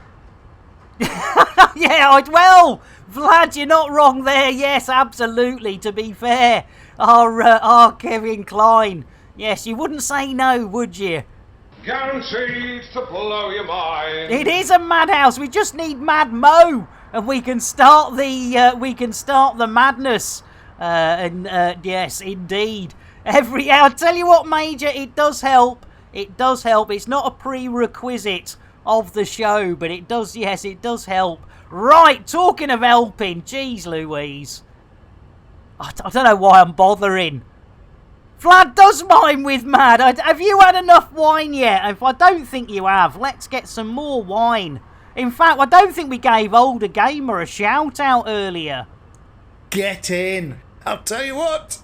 Yeah, well, Vlad, you're not wrong there. Yes, absolutely, to be fair. Our Kevin Klein. Yes, you wouldn't say no, would you? Guaranteed to blow your mind. It is a madhouse. We just need Mad Mo, and we can start the madness. Yes, indeed. I'll tell you what, Major, it does help. It does help. It's not a prerequisite of the show, but it does. Yes, it does help. Right, talking of helping, jeez Louise, I don't know why I'm bothering. Vlad does mine with Mad. Have you had enough wine yet? If I don't think you have, let's get some more wine. In fact, I don't think we gave Older Gamer a shout out earlier. Get in. I'll tell you what.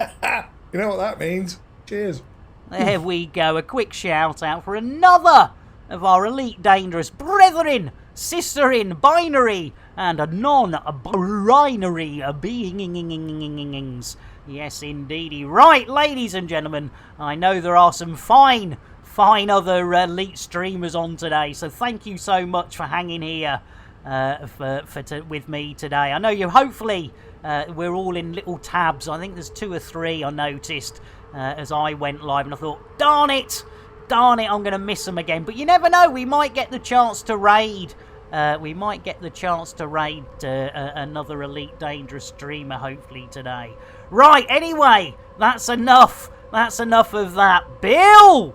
You know what that means. Cheers. There we go. A quick shout out for another of our Elite Dangerous brethren, sisterin, binary, and non-binary beings. Yes, indeedy. Right, ladies and gentlemen, I know there are some fine other elite streamers on today, so thank you so much for hanging here with me today. I know you. Hopefully, we're all in little tabs. I think there's 2 or 3 I noticed as I went live, and I thought, darn it, I'm going to miss them again. But you never know. We might get the chance to raid. Another Elite Dangerous streamer, hopefully today. Right, anyway, that's enough. That's enough of that. Bill!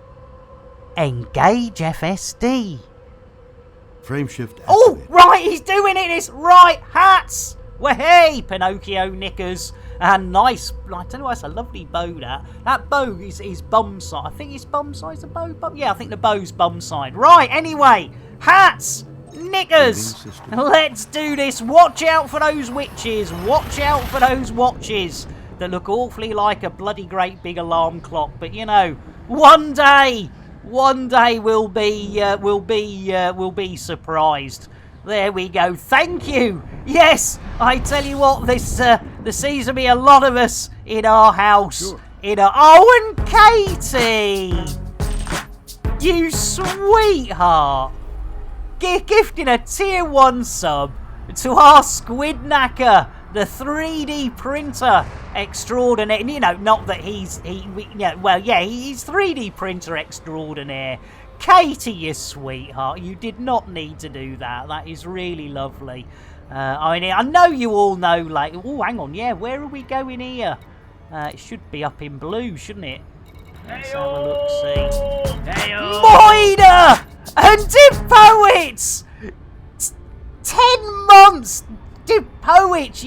Engage FSD. Frameshift. Oh, right, he's doing it. It's right, hats. Well, hey, Pinocchio knickers. And nice, I tell you what, it's a lovely bow, that bow is bum side. I think it's bum side, the bow, yeah, I think the bow's bum side. Right, anyway, hats, knickers, let's do this. Watch out for those witches, watch out for those watches that look awfully like a bloody great big alarm clock. But you know, one day we'll be surprised. There we go. Thank you. Yes, I tell you what, there seems to be a lot of us in our house. Sure. Oh, and Katie, you sweetheart, gifting a tier 1 sub to our Squid Knacker, the 3D printer extraordinaire. You know, not that he's 3D printer extraordinaire. Katie, you sweetheart, you did not need to do that. That is really lovely. I know you all know, like, oh, hang on, yeah, where are we going here? It should be up in blue, shouldn't it? Let's have a look-see. Moida and Dip Poets! 10 months, Dip Poets,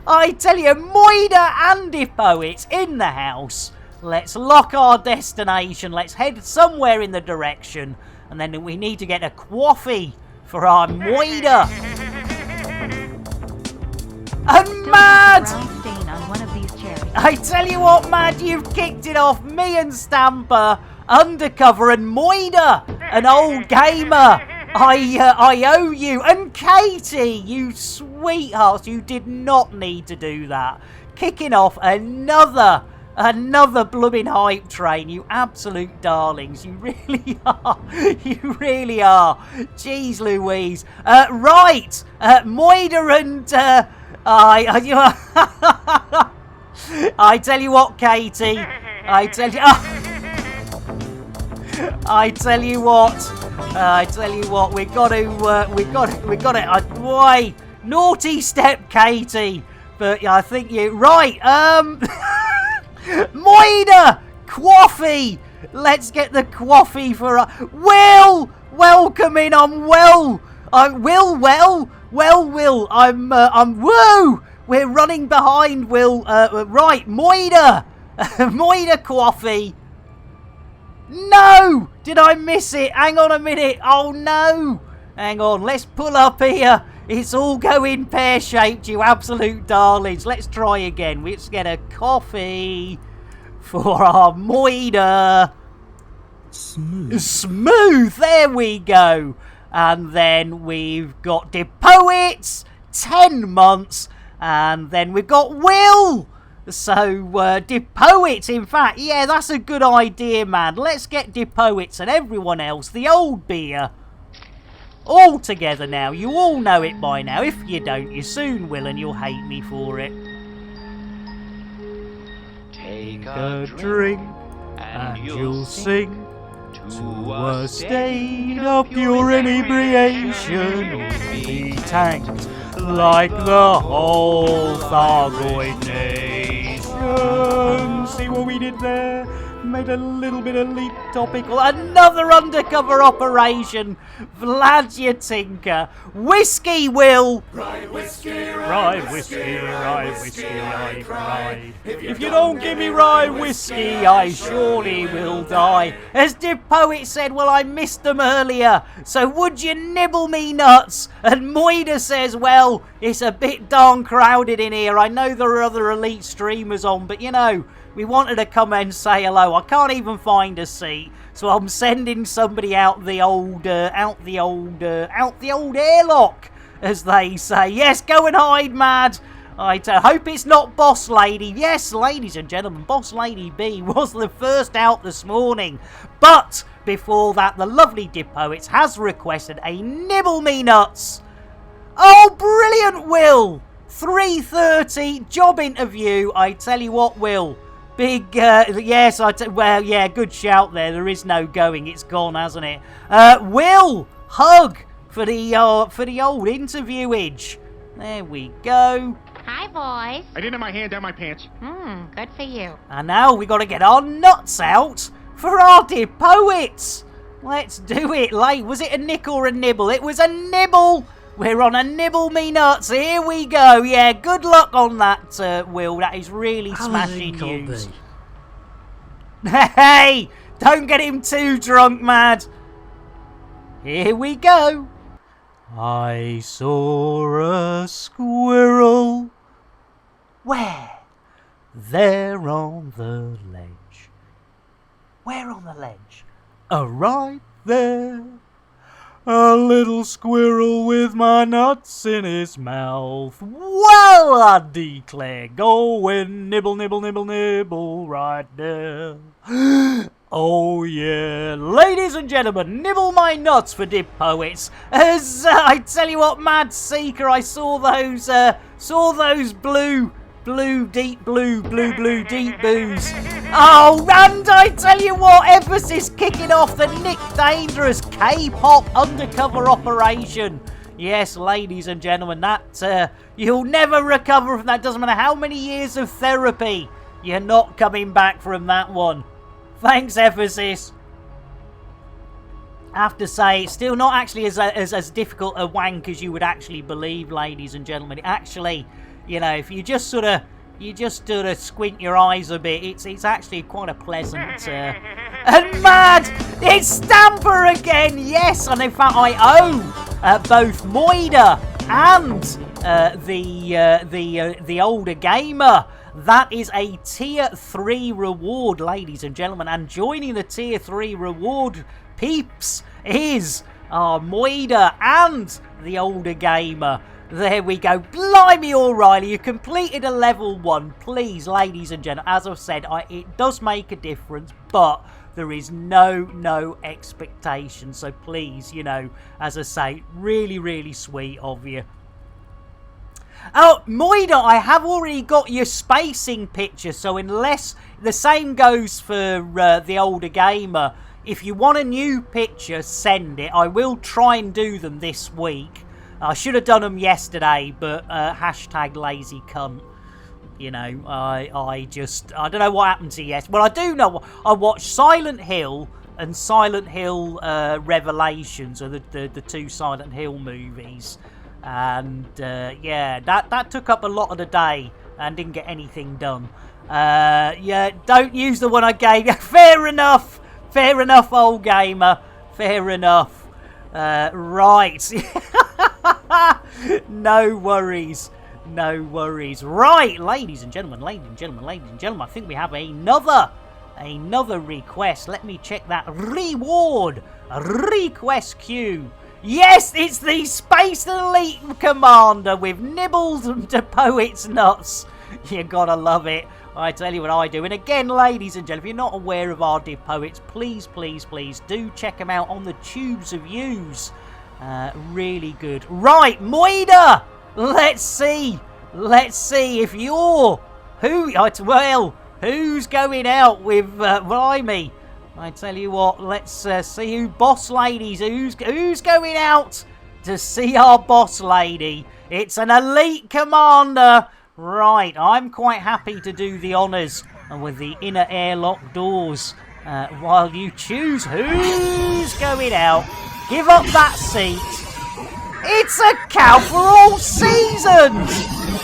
I tell you, Moida and the Poets in the house. Let's lock our destination. Let's head somewhere in the direction. And then we need to get a coffee for our Moida. And Mad! I tell you what, Mad, you've kicked it off. Me and Stamper, Undercover, and Moida, an old gamer. I owe you. And Katie, you sweethearts, you did not need to do that. Kicking off another blooming hype train, you absolute darlings. You really are. You really are. Jeez Louise. Right, Moida and... I tell you what, Katie. I tell you what. We got to. Why? Naughty step, Katie. But I think you right. Moida, coffee. Let's get the coffee for Will. Welcome in. I'm Will. Will. I'm woo. We're running behind, Will. Right, Moida. Moida coffee. No! Did I miss it? Hang on a minute. Oh, no. Hang on. Let's pull up here. It's all going pear-shaped, you absolute darlings. Let's try again. Let's get a coffee for our Moida. Smooth. There we go. And then we've got the Poets, 10 months. And then we've got Will. So, the Poets, in fact, yeah, that's a good idea, man. Let's get the Poets and everyone else, the old beer, all together now. You all know it by now. If you don't, you soon will, and you'll hate me for it. Take a drink, and you'll sing to a state of pure inebriation. Be tanked like the whole Thargoid nation. See what we did there? Made a little bit of leap topical. Another undercover operation. Vlad, you tinker. Whiskey, Will. Rye whiskey, rye whiskey, rye whiskey, I cried. If you don't give me rye whiskey, I surely will die. As the Poet said, well, I missed them earlier, so would you nibble me nuts? And Moida says, well, it's a bit darn crowded in here. I know there are other elite streamers on, but you know, we wanted to come and say hello. I can't even find a seat, so I'm sending somebody out the old airlock, as they say. Yes, go and hide, Mad. I hope it's not Boss Lady. Yes, ladies and gentlemen, Boss Lady B was the first out this morning. But before that, the lovely Poets has requested a Nibble Me Nuts. Oh, brilliant, Will. 3:30 job interview. I tell you what, Will. Big, yes, well, yeah, good shout there. There is no going. It's gone, hasn't it? Will, hug for the old interviewage. There we go. Hi, boys. I didn't have my hand down my pants. Good for you. And now we got to get our nuts out for our dear Poets. Let's do it. Was it a nick or a nibble? It was a nibble. We're on a Nibble Me Nuts. Here we go. Yeah, good luck on that, Will. That is really smashing news. Hey, don't get him too drunk, Mad. Here we go. I saw a squirrel. Where? There on the ledge. Where on the ledge? Right there. A little squirrel with my nuts in his mouth. Well, I declare, go and nibble, nibble, nibble, nibble right there. Oh yeah, ladies and gentlemen, nibble my nuts for Dib Poets. As I tell you what, Mad Seeker, I saw those deep blue deep boos. Oh, and I tell you what, emphasis kicking off the Nick Dangerous K-pop undercover operation. Yes, ladies and gentlemen, that you'll never recover from that. Doesn't matter how many years of therapy, you're not coming back from that one. Thanks, emphasis. I have to say, it's still not actually as difficult a wank as you would actually believe, ladies and gentlemen. Actually, you know, if you just sort of squint your eyes a bit, it's actually quite a pleasant. And mad, it's Stamper again. Yes, and in fact, I owe both Moida and the older gamer. That is a tier 3 reward, ladies and gentlemen. And joining the tier 3 reward peeps is Moida and the older gamer. There we go. Blimey, O'Reilly, you completed a level 1. Please, ladies and gentlemen, as I've said, it does make a difference, but there is no expectation. So please, you know, as I say, really, really sweet of you. Oh, Moida, I have already got your spacing picture, so unless the same goes for the older gamer, if you want a new picture, send it. I will try and do them this week. I should have done them yesterday, but hashtag lazy cunt. You know, I don't know what happened to yes. Well, I do know. I watched Silent Hill and Silent Hill Revelations, or the two Silent Hill movies. And yeah, that took up a lot of the day and didn't get anything done. Yeah, don't use the one I gave you. Fair enough, old gamer. Fair enough. Right. No worries. Right, ladies and gentlemen, I think we have another request. Let me check that reward request queue. Yes, it's the Space Elite Commander with nibbled to poet's nuts. You gotta love it. I tell you what I do. And again, ladies and gentlemen, if you're not aware of our dear poets, please do check them out on the Tubes of Use. Really good. Right, Moida! Let's see if you're... who's going out with Blimey? I tell you what, let's see who boss ladies, who's going out to see our boss lady. It's an elite commander. Right, I'm quite happy to do the honours with the inner airlock doors while you choose who's going out. Give up that seat. It's a cow for all seasons.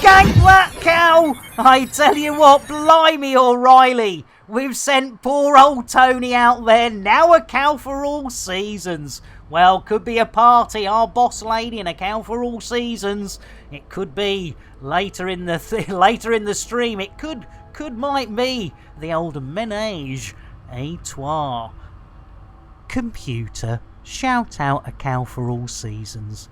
Gank that cow. I tell you what, blimey, O'Reilly. We've sent poor old Tony out there, now a cow for all seasons. Well, could be a party, our boss lady and a cow for all seasons. It could be later in the stream. It might be the old menage a trois. Computer, shout out a cow for all seasons.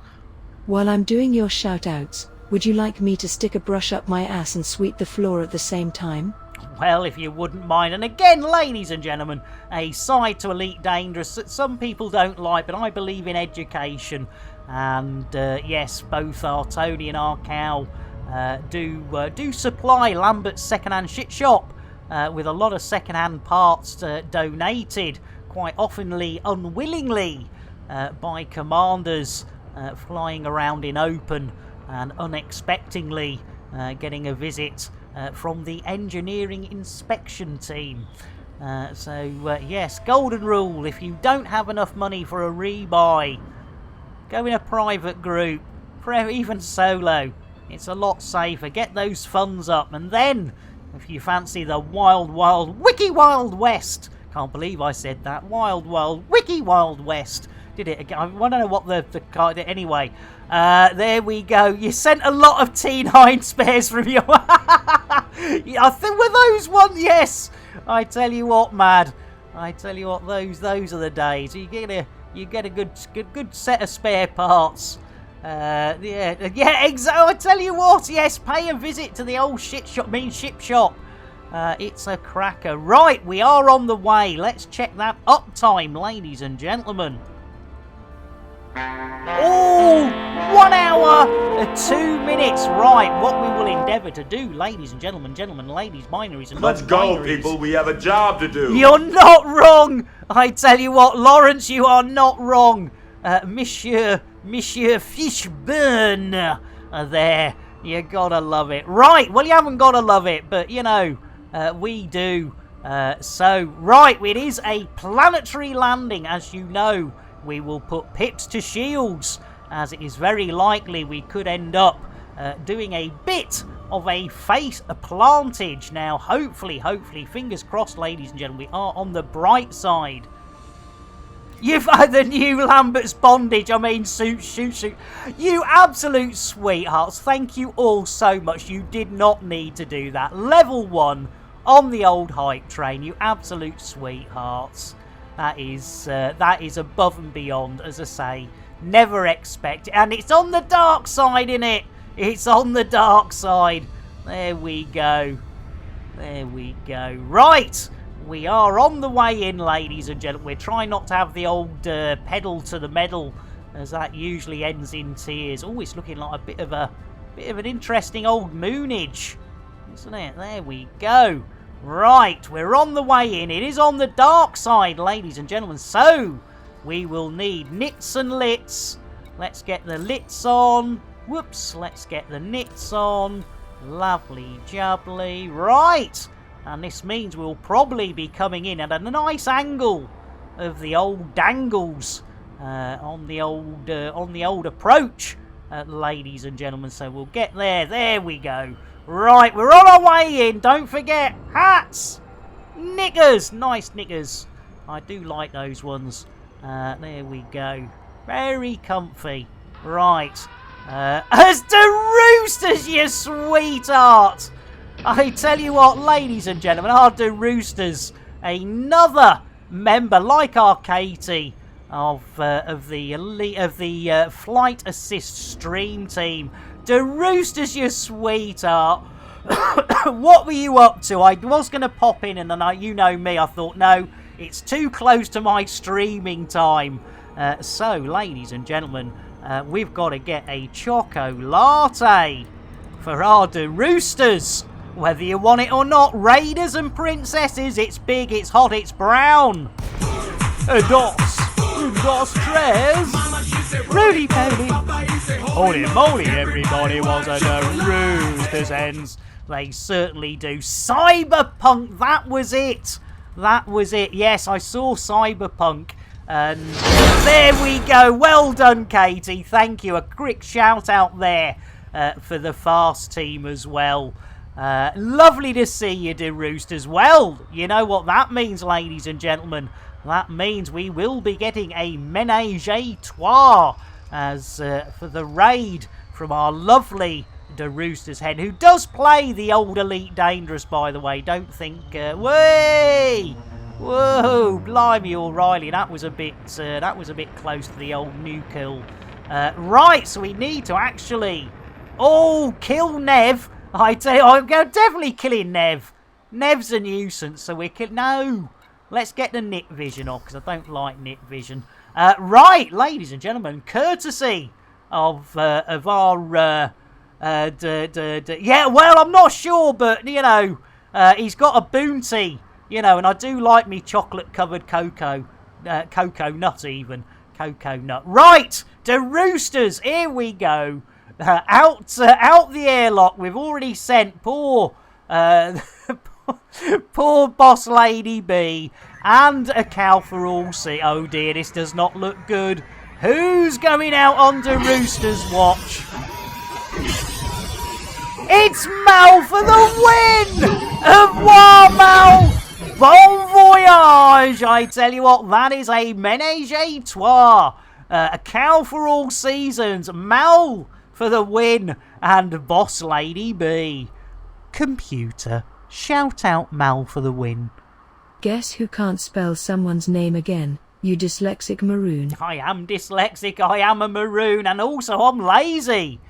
While I'm doing your shout-outs, would you like me to stick a brush up my ass and sweep the floor at the same time? Well, if you wouldn't mind. And again, ladies and gentlemen, a side to Elite Dangerous that some people don't like, but I believe in education. And yes, both our Tony and our cow do supply Lambert's second-hand shit shop with a lot of second-hand parts donated, quite oftenly unwillingly, by commanders flying around in open and unexpectedly getting a visit from the engineering inspection team. Yes, golden rule, if you don't have enough money for a rebuy, go in a private group, even solo. It's a lot safer. Get those funds up, and then, if you fancy the wild, wiki wild west, can't believe I said that, wild, wiki wild west, did it again. I don't know what the card. Anyway, there we go. You sent a lot of T9 spares from you. I think were those ones. Yes, I tell you what, mad. I tell you what, those are the days. You get a good set of spare parts. Yeah, exactly. I tell you what. Yes, pay a visit to the old ship shop. It's a cracker. Right, we are on the way. Let's check that uptime, ladies and gentlemen. Oh, 1 hour, 2 minutes. Right, what we will endeavour to do, ladies and gentlemen, ladies, binaries and Let's go, people. We have a job to do. You're not wrong. I tell you what, Lawrence, you are not wrong. Monsieur Fishburne. There, you gotta love it. Right, well, you haven't gotta love it, but, you know, we do. So, right, it is a planetary landing, as you know. we will put pips to shields, as it is very likely we could end up doing a bit of a face plantage. Now, hopefully, fingers crossed, ladies and gentlemen, we are on the bright side. You've had the new Lambert's bondage. I mean, shoot. You absolute sweethearts. Thank you all so much. You did not need to do that. Level 1 on the old hype train. You absolute sweethearts. That is above and beyond, as I say. Never expect it. And it's on the dark side, innit? It's on the dark side. There we go. Right. We are on the way in, ladies and gentlemen. We're trying not to have the old pedal to the metal, as that usually ends in tears. Oh, it's looking like a bit of an interesting old moonage, isn't it? There we go. Right, we're on the way in. It is on the dark side, ladies and gentlemen. So we will need knits and lits. Let's get the lits on. Whoops, let's get the knits on. Lovely jubbly. Right. And this means we'll probably be coming in at a nice angle of the old dangles on the old approach, ladies and gentlemen. So we'll get there. There we go. Right, we're on our way in. Don't forget hats, knickers, nice knickers. I do like those ones. There we go. Very comfy. Right, as the roosters, you sweetheart. I tell you what, ladies and gentlemen, our De Roosters, another member like our Katie of the Flight Assist stream team. De Roosters, you sweetheart. What were you up to? I was going to pop in, and you know me, I thought, no, it's too close to my streaming time. So, ladies and gentlemen, we've got to get a Choco Latte for our De Roosters. Whether you want it or not, Raiders and Princesses, it's big, it's hot, it's brown. Dos, tres, Rudy Pony. Holy moly, everybody was a De Roosters ends. They certainly do. Cyberpunk, that was it. Yes, I saw Cyberpunk. And there we go. Well done, Katie. Thank you. A quick shout out there for the Fast team as well. Lovely to see you, De Roosters. Well, you know what that means, ladies and gentlemen. That means we will be getting a ménage à trois as for the raid from our lovely De Roosters head, who does play the old Elite Dangerous, by the way. Don't think, way! Whoa, blimey, O'Reilly, that was a bit close to the old new kill. Right, so we need to actually, kill Nev. I tell you, I'm definitely killing Nev. Nev's a nuisance, so we're No, let's get the nit vision off, because I don't like nit vision. Right, ladies and gentlemen, courtesy of our yeah, well, I'm not sure, but you know, he's got a bounty, you know, and I do like me chocolate-covered cocoa nut even, cocoa nut. Right, De Roosters, here we go. Out the airlock. We've already sent poor boss lady B and a cow for all C. Oh dear, this does not look good. Who's going out on De Rooster's watch? It's Mal for the win! Au revoir, Mal! Bon voyage! I tell you what, that is a ménage à trois. A cow for all seasons. Mal for the win, and Boss Lady B. Computer, shout out Mal for the win. Guess who can't spell someone's name again? You dyslexic maroon. I am dyslexic, I am a maroon, and also I'm lazy.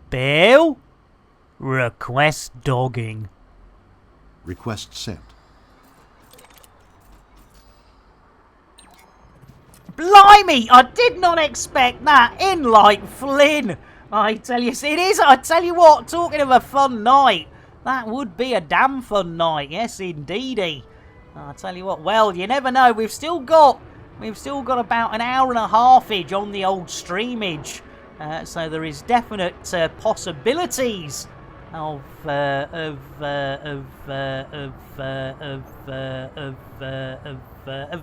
Bill? Request dogging. Request sent. Blimey, I did not expect that. In like Flynn. I tell you, it is. I tell you what, talking of a fun night, that would be a damn fun night. Yes, indeedy. I tell you what, well, you never know. We've still got about an hour and a half-age on the old streamage. So there is definite possibilities of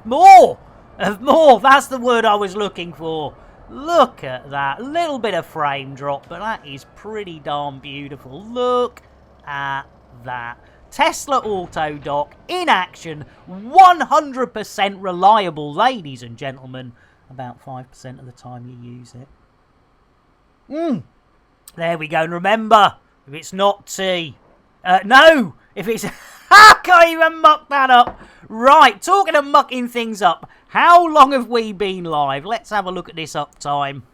more More, that's the word I was looking for. Look at that. A little bit of frame drop, but that is pretty darn beautiful. Look at that. Tesla Auto Dock in action. 100% reliable, ladies and gentlemen. About 5% of the time you use it. There we go. And remember, if it's not tea... no! If it's... I can't even muck that up. Right, talking of mucking things up, how long have we been live? Let's have a look at this uptime.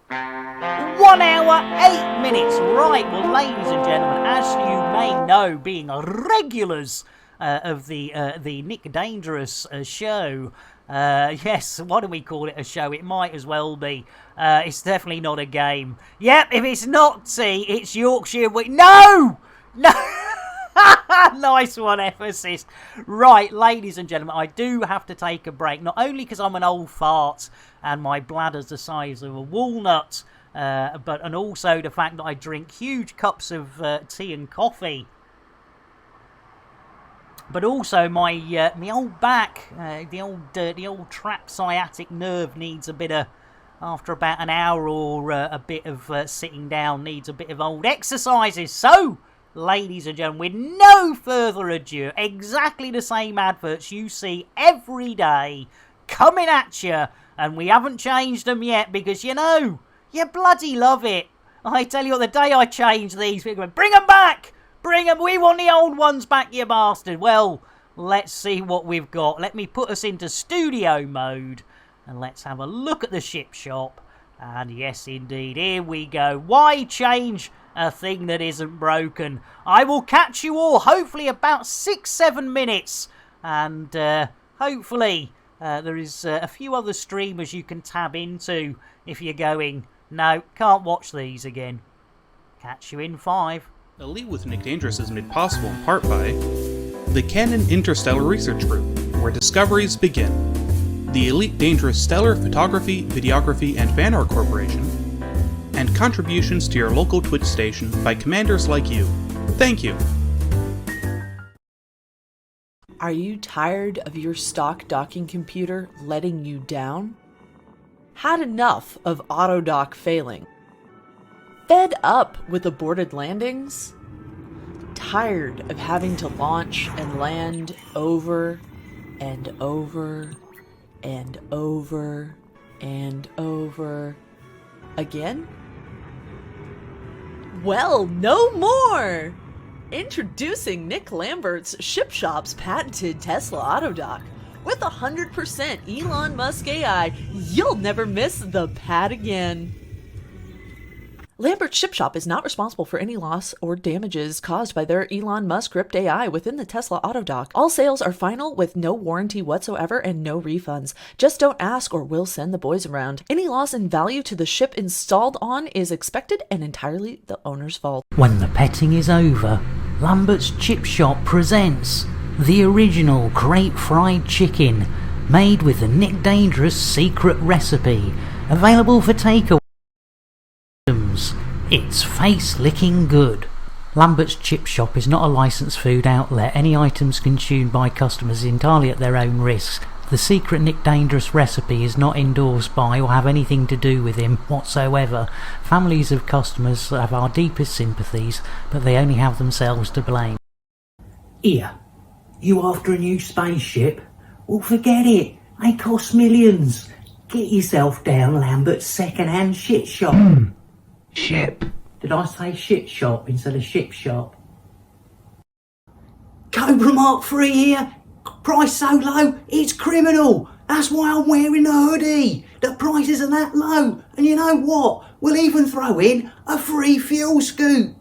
1 hour, 8 minutes. Right, well, ladies and gentlemen, as you may know, being regulars of the Nick Dangerous show... yes, why do we call it a show? It might as well be. It's definitely not a game. Yep, if it's not tea, it's Yorkshire Week. No! No! Nice one, F-Assist. Right, ladies and gentlemen, I do have to take a break. Not only because I'm an old fart and my bladder's the size of a walnut, and also the fact that I drink huge cups of tea and coffee. But also my old back, the old trapped sciatic nerve needs a bit of, after about an hour or a bit of sitting down, needs a bit of old exercises. So, ladies and gentlemen, with no further ado, exactly the same adverts you see every day coming at you, and we haven't changed them yet because, you know, you bloody love it. I tell you what, the day I change these, people go, bring them back! Bring them, we want the old ones back, you bastard. Well, let's see what we've got. Let me put us into studio mode, and let's have a look at the ship shop. And yes, indeed, here we go. Why change a thing that isn't broken? I will catch you all, hopefully about 6-7 minutes. And hopefully there is a few other streamers you can tab into if you're going, no, can't watch these again. Catch you in 5. Elite with Nick Dangerous is made possible in part by the Canon Interstellar Research Group, where discoveries begin. The Elite Dangerous Stellar Photography, Videography, and Fan Art Corporation, and contributions to your local Twitch station by commanders like you. Thank you! Are you tired of your stock docking computer letting you down? Had enough of AutoDock failing? Fed up with aborted landings? Tired of having to launch and land over and over and over and over again? Well, no more! Introducing Nick Lambert's Ship Shop's patented Tesla AutoDock. With 100% Elon Musk AI, you'll never miss the pad again. Lambert's Ship Shop is not responsible for any loss or damages caused by their Elon Musk script AI within the Tesla AutoDock. All sales are final with no warranty whatsoever and no refunds. Just don't ask or we'll send the boys around. Any loss in value to the ship installed on is expected and entirely the owner's fault. When the petting is over, Lambert's Chip Shop presents the original crate fried chicken made with the Nick Dangerous secret recipe, available for takeaway. It's face-licking good. Lambert's Chip Shop is not a licensed food outlet. Any items consumed by customers is entirely at their own risk. The secret Nick Dangerous recipe is not endorsed by or have anything to do with him whatsoever. Families of customers have our deepest sympathies, but they only have themselves to blame. Here, you after a new spaceship? Well, forget it. They cost millions. Get yourself down Lambert's second-hand shit shop. Ship. Did I say shit shop instead of ship shop? Cobra Mark 3 here. Price so low, it's criminal. That's why I'm wearing the hoodie. The prices are that low. And you know what? We'll even throw in a free fuel scoop.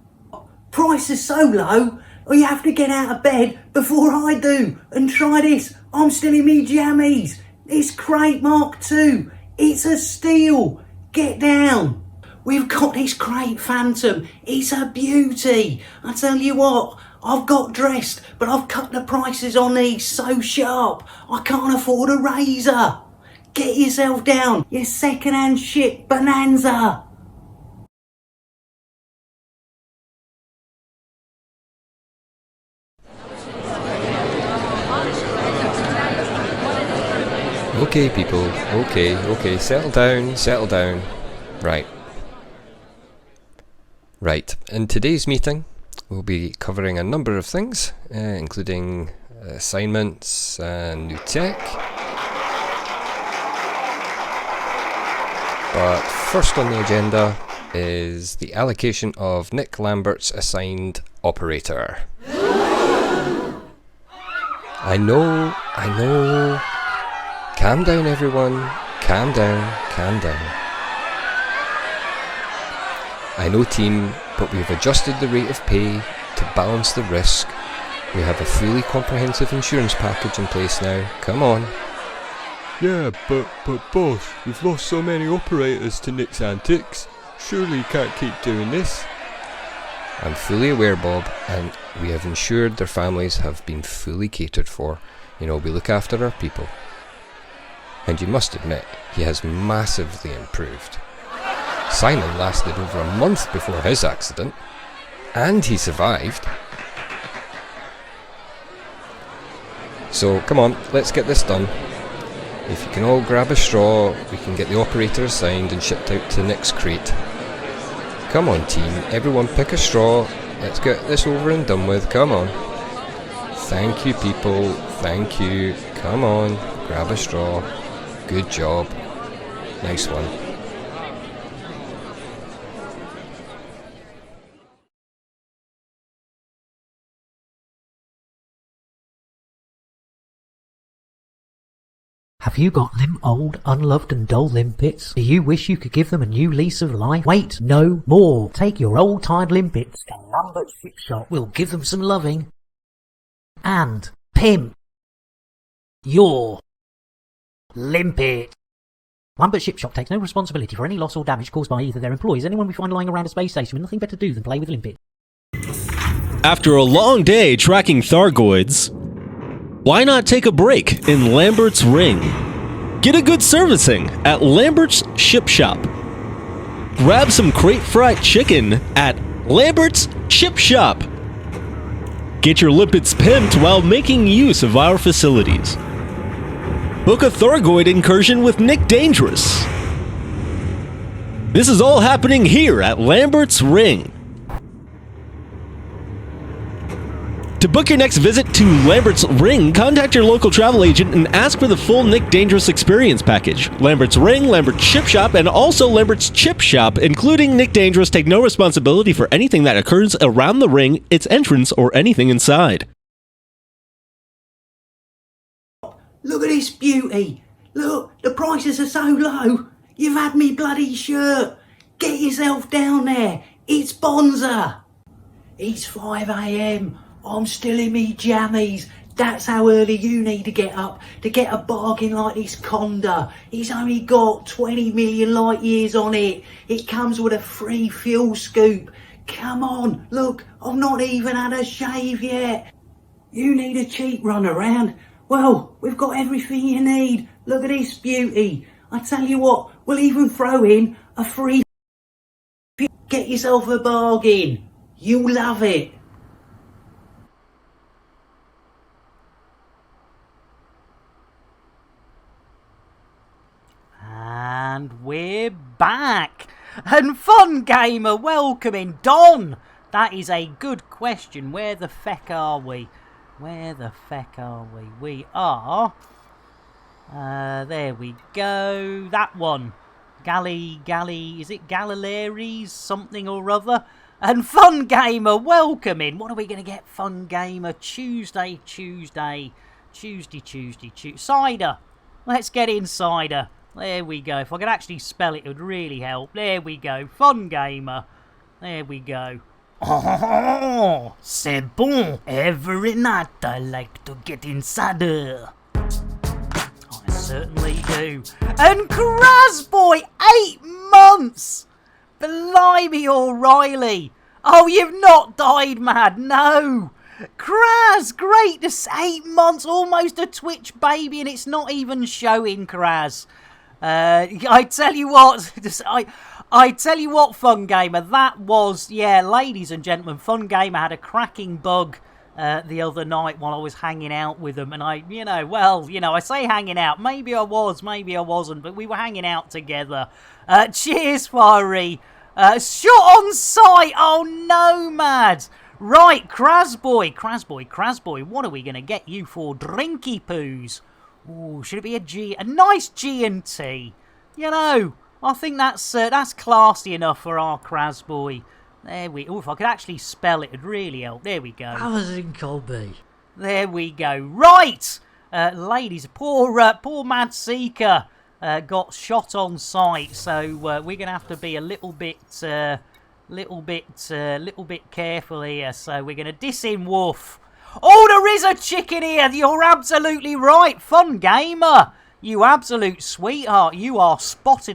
Price is so low, you have to get out of bed before I do. And try this. I'm still in me jammies. It's Crate Mark 2. It's a steal. Get down. We've got this Crate Phantom. It's a beauty. I tell you what, I've got dressed, but I've cut the prices on these so sharp, I can't afford a razor. Get yourself down, you second-hand shit bonanza. Okay, people. Okay. Settle down. Right. In today's meeting, we'll be covering a number of things, including assignments and new tech. But first on the agenda is the allocation of Nick Lambert's assigned operator. I know. Calm down, everyone. Calm down. I know, team, but we've adjusted the rate of pay to balance the risk. We have a fully comprehensive insurance package in place now. Come on. Yeah, but boss, we've lost so many operators to Nick's antics. Surely you can't keep doing this. I'm fully aware, Bob, and we have ensured their families have been fully catered for. We look after our people. And you must admit, he has massively improved. Simon lasted over a month before his accident, and he survived. So, come on, let's get this done. If you can all grab a straw, we can get the operator assigned and shipped out to Nick's crate. Come on, team, everyone pick a straw. Let's get this over and done with, come on. Thank you, people, thank you. Come on, grab a straw. Good job. Nice one. Have you got old, unloved and dull limpets? Do you wish you could give them a new lease of life? Wait no more. Take your old tired limpets to Lambert's Ship Shop. We'll give them some loving. And pimp your limpet. Lambert's Ship Shop takes no responsibility for any loss or damage caused by either their employees or anyone we find lying around a space station with nothing better to do than play with limpets. After a long day tracking Thargoids, why not take a break in Lambert's Ring? Get a good servicing at Lambert's Ship Shop. Grab some crate fried chicken at Lambert's Ship Shop. Get your limpets pimped while making use of our facilities. Book a Thargoid incursion with Nick Dangerous. This is all happening here at Lambert's Ring. To book your next visit to Lambert's Ring, contact your local travel agent and ask for the full Nick Dangerous Experience package. Lambert's Ring, Lambert's Ship Shop, and also Lambert's Chip Shop, including Nick Dangerous, take no responsibility for anything that occurs around the ring, its entrance, or anything inside. Look at this beauty. Look, the prices are so low. You've had me bloody shirt. Get yourself down there. It's Bonza. It's 5 a.m. I'm still in me jammies. That's how early you need to get up to get a bargain like this Conda. It's only got 20 million light years on it. It comes with a free fuel scoop. Come on, look, I've not even had a shave yet. You need a cheap run around? Well, we've got everything you need. Look at this beauty. I tell you what, we'll even throw in a free... Get yourself a bargain. You'll love it. And we're back. And Fun Gamer welcoming Don. That is a good question. Where the feck are we? We are... there we go. That one. Is it Galileres? Something or other. And Fun Gamer welcoming. What are we going to get, Fun Gamer? Tuesday. Cider. Let's get in cider. There we go. If I could actually spell it, it would really help. There we go. Fun Gamer. There we go. Oh, c'est bon. Every night I like to get inside her. I certainly do. And Krasboy, 8 months. Blimey, O'Reilly. Oh, you've not died, mad. No. Kraz, great. This 8 months, almost a Twitch baby, and it's not even showing, Kraz. I tell you what, I tell you what, Fun Gamer, that was, yeah, ladies and gentlemen, Fun Gamer had a cracking bug the other night while I was hanging out with them, and I say hanging out. Maybe I was, maybe I wasn't, but we were hanging out together. Cheers, Fiery. Shot on sight. Oh no, Mad. Right, Krasboy, what are we going to get you for drinky poos? Ooh, should it be a nice G&T? I think that's classy enough for our Krasboy. If I could actually spell it, it'd really help. There we go. Amazon Colby. There we go. Right, ladies, poor Mad Seeker got shot on sight, so we're gonna have to be a little bit careful here. So we're gonna diss him, Wolf. Oh, there is a chicken here. You're absolutely right, Fun Gamer. You absolute sweetheart. You are spot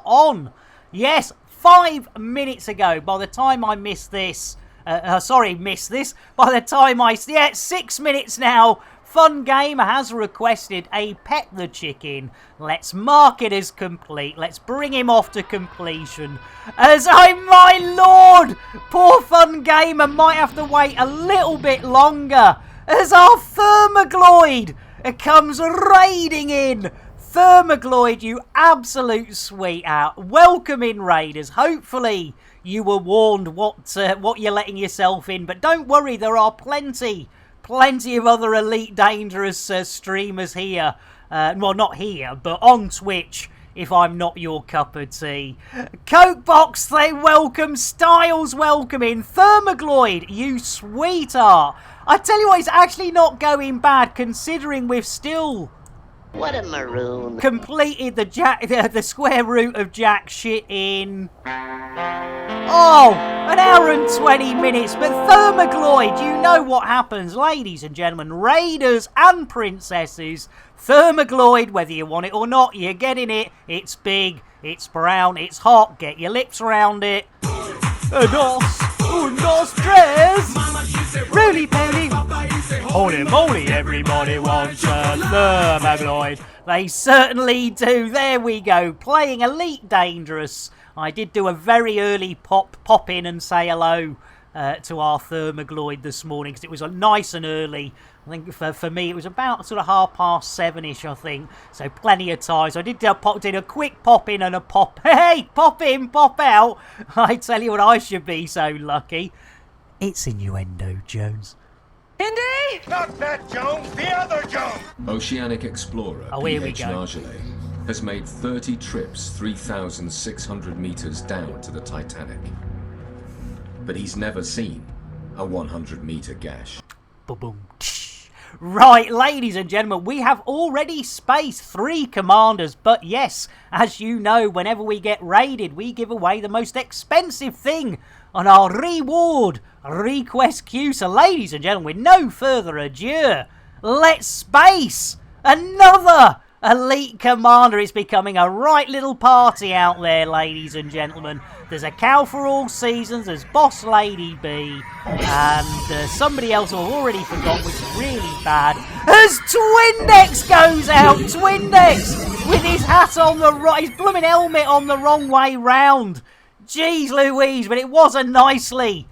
on. Yes, 5 minutes ago, by the time I missed this, by the time 6 minutes now, Fun Gamer has requested a Pet the Chicken. Let's mark it as complete. Let's bring him off to completion. My lord, poor Fun Gamer might have to wait a little bit longer as our Thermogloid comes raiding in. Thermogloid, you absolute sweetheart. Welcome in, Raiders. Hopefully you were warned what you're letting yourself in. But don't worry, there are plenty of other Elite Dangerous streamers here. Well, not here, but on Twitch, if I'm not your cup of tea. Cokebox, they welcome. Styles, welcome in. Thermogloid, you sweetheart. I tell you what, it's actually not going bad, considering we've still... What a maroon. Completed the square root of jack shit in... Oh, an hour and 20 minutes. But Thermogloid, you know what happens. Ladies and gentlemen, raiders and princesses. Thermogloid, whether you want it or not, you're getting it. It's big, it's brown, it's hot. Get your lips around it. Dos, tres. Roly poly. Holy moly, everybody wants a Thermogloid. They certainly do. There we go. Playing Elite Dangerous. I did do a very early pop in and say hello to our Thermogloid this morning because it was nice and early. I think for me it was about sort of 7:30ish, I think. So plenty of time. So I did a quick pop in and a pop. Hey, pop in, pop out. I tell you what, I should be so lucky. It's innuendo, Jones. Indy! Not that Jones, the other Jones! Oceanic Explorer, here we PH go. Nargelet, has made 30 trips 3,600 meters down to the Titanic. But he's never seen a 100-meter gash. Boom. Right, ladies and gentlemen, we have already spaced 3 commanders, but yes, as you know, whenever we get raided, we give away the most expensive thing on our reward request queue. So, ladies and gentlemen, with no further ado, let's space another Elite Commander. It's becoming a right little party out there, ladies and gentlemen. There's a cow for all seasons, there's Boss Lady B, and somebody else I've already forgot, which is really bad, as Twindex goes out. Twindex with his hat on the right, his blooming helmet on the wrong way round. Jeez Louise, but it was a nicely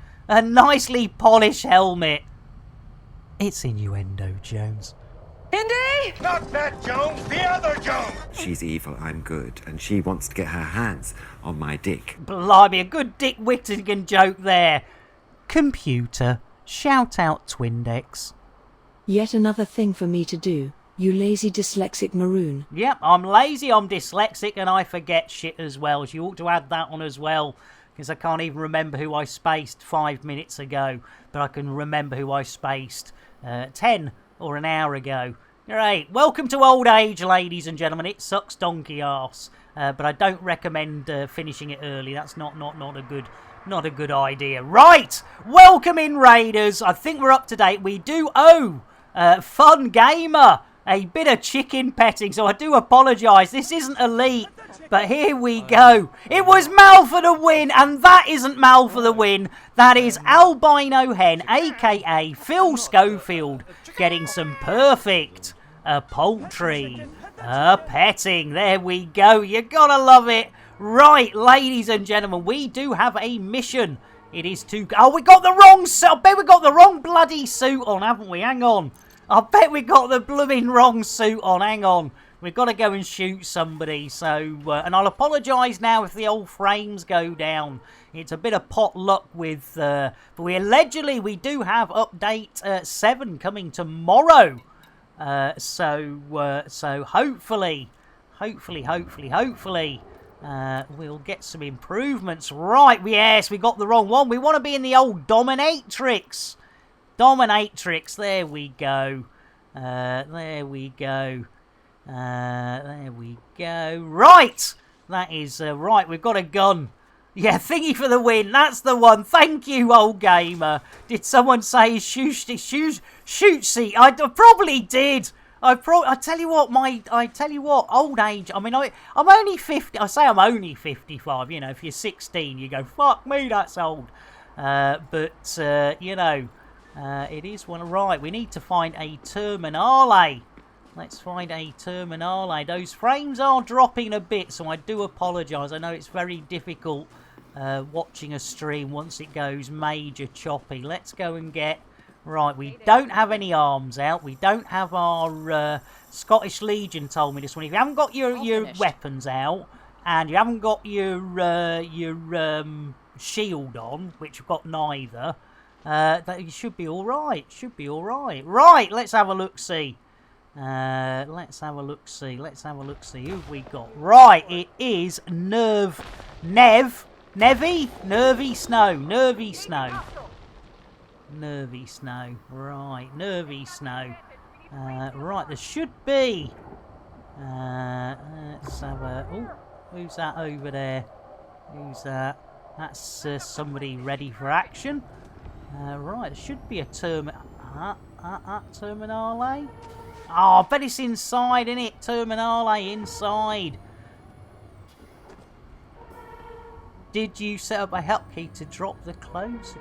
polished helmet. It's innuendo, Jones. Indy! Not that Jones, the other Jones! She's evil, I'm good, and she wants to get her hands on my dick. Blimey, a good Dick Whittingham joke there. Computer, shout out Twindex. Yet another thing for me to do, you lazy dyslexic maroon. Yep, I'm lazy, I'm dyslexic, and I forget shit as well. So you ought to add that on as well, because I can't even remember who I spaced 5 minutes ago, but I can remember who I spaced 10 or an hour ago. Right, welcome to old age, ladies and gentlemen. It sucks donkey arse, but I don't recommend finishing it early. That's not a good idea. Right, welcome in, Raiders. I think we're up to date. We do owe Fun Gamer a bit of chicken petting, so I do apologise. This isn't Elite, but here we go. It was Mal for the win, and that isn't Mal for the win. That is Albino Hen, a.k.a. Phil Schofield, getting some perfect poultry petting. There we go. You gotta love it. Right, ladies and gentlemen, we do have a mission It is too... Oh, we got the wrong suit. I bet we got the wrong bloody suit on, haven't we? Hang on. I bet we got the blooming wrong suit on. Hang on. We've got to go and shoot somebody. So, and I'll apologise now if the old frames go down. It's a bit of pot luck with... but we do have update 7 coming tomorrow. So hopefully, we'll get some improvements. Right, yes, we got the wrong one. We want to be in the old Dominatrix. There we go. There we go. Right, that is right. We've got a gun. Yeah, thingy for the win. That's the one. Thank you, old gamer. Did someone say shoot seat? I probably did. I tell you what, old age. I mean, I'm only 50. I say I'm only 55. You know, if you're 16, you go, fuck me, that's old. But you know, it is one. Right, we need to find a terminale. Let's find a terminale. Those frames are dropping a bit, so I do apologise. I know it's very difficult watching a stream once it goes major choppy. Let's go and get... Right, we don't have any arms out. We don't have our... Scottish Legion told me this one. If you haven't got your weapons out, and you haven't got your shield on, which you've got neither, that you should be alright. Right, let's have a look-see. Let's have a look-see. Who've we got? Right, it is Nervy Snow. Right, Nervy Snow. Right, there should be... let's have a... Oh, who's that over there? Who's that? That's somebody ready for action. Right, there should be a terminale. Oh, I bet it's inside, innit? Terminale inside. Did you set up a help key to drop the clothes?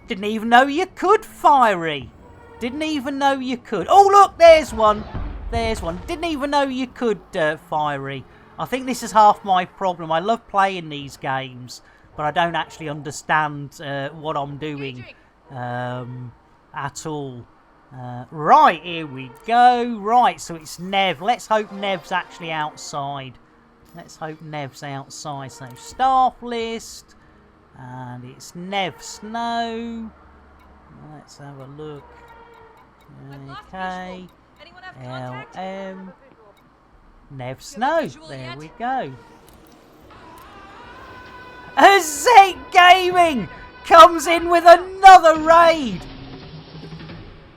Didn't even know you could, Fiery. Didn't even know you could. Oh, look, there's one. Didn't even know you could, Fiery. I think this is half my problem. I love playing these games, but I don't actually understand what I'm doing at all. Right, here we go. Right, so it's Nev. Let's hope Nev's actually outside. So staff list. And it's Nev Snow. Let's have a look. Okay. LM. Nev Snow. There we go. Azek Gaming comes in with another raid.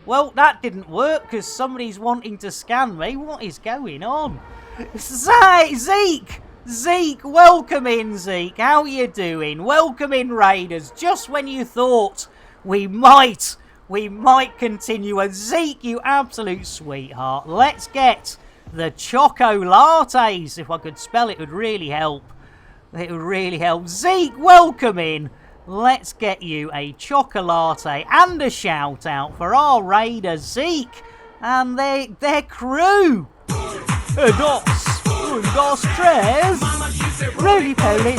Well, that didn't work because somebody's wanting to scan me. What is going on? Zeke, welcome in, Zeke. How you doing? Welcome in, Raiders. Just when you thought we might continue. And Zeke, you absolute sweetheart. Let's get the Choco Lattes. If I could spell it, would really help. Zeke, welcome in. Let's get you a chocolate and a shout out for our Raider Zeke and their crew. Dos, tres, roly poly.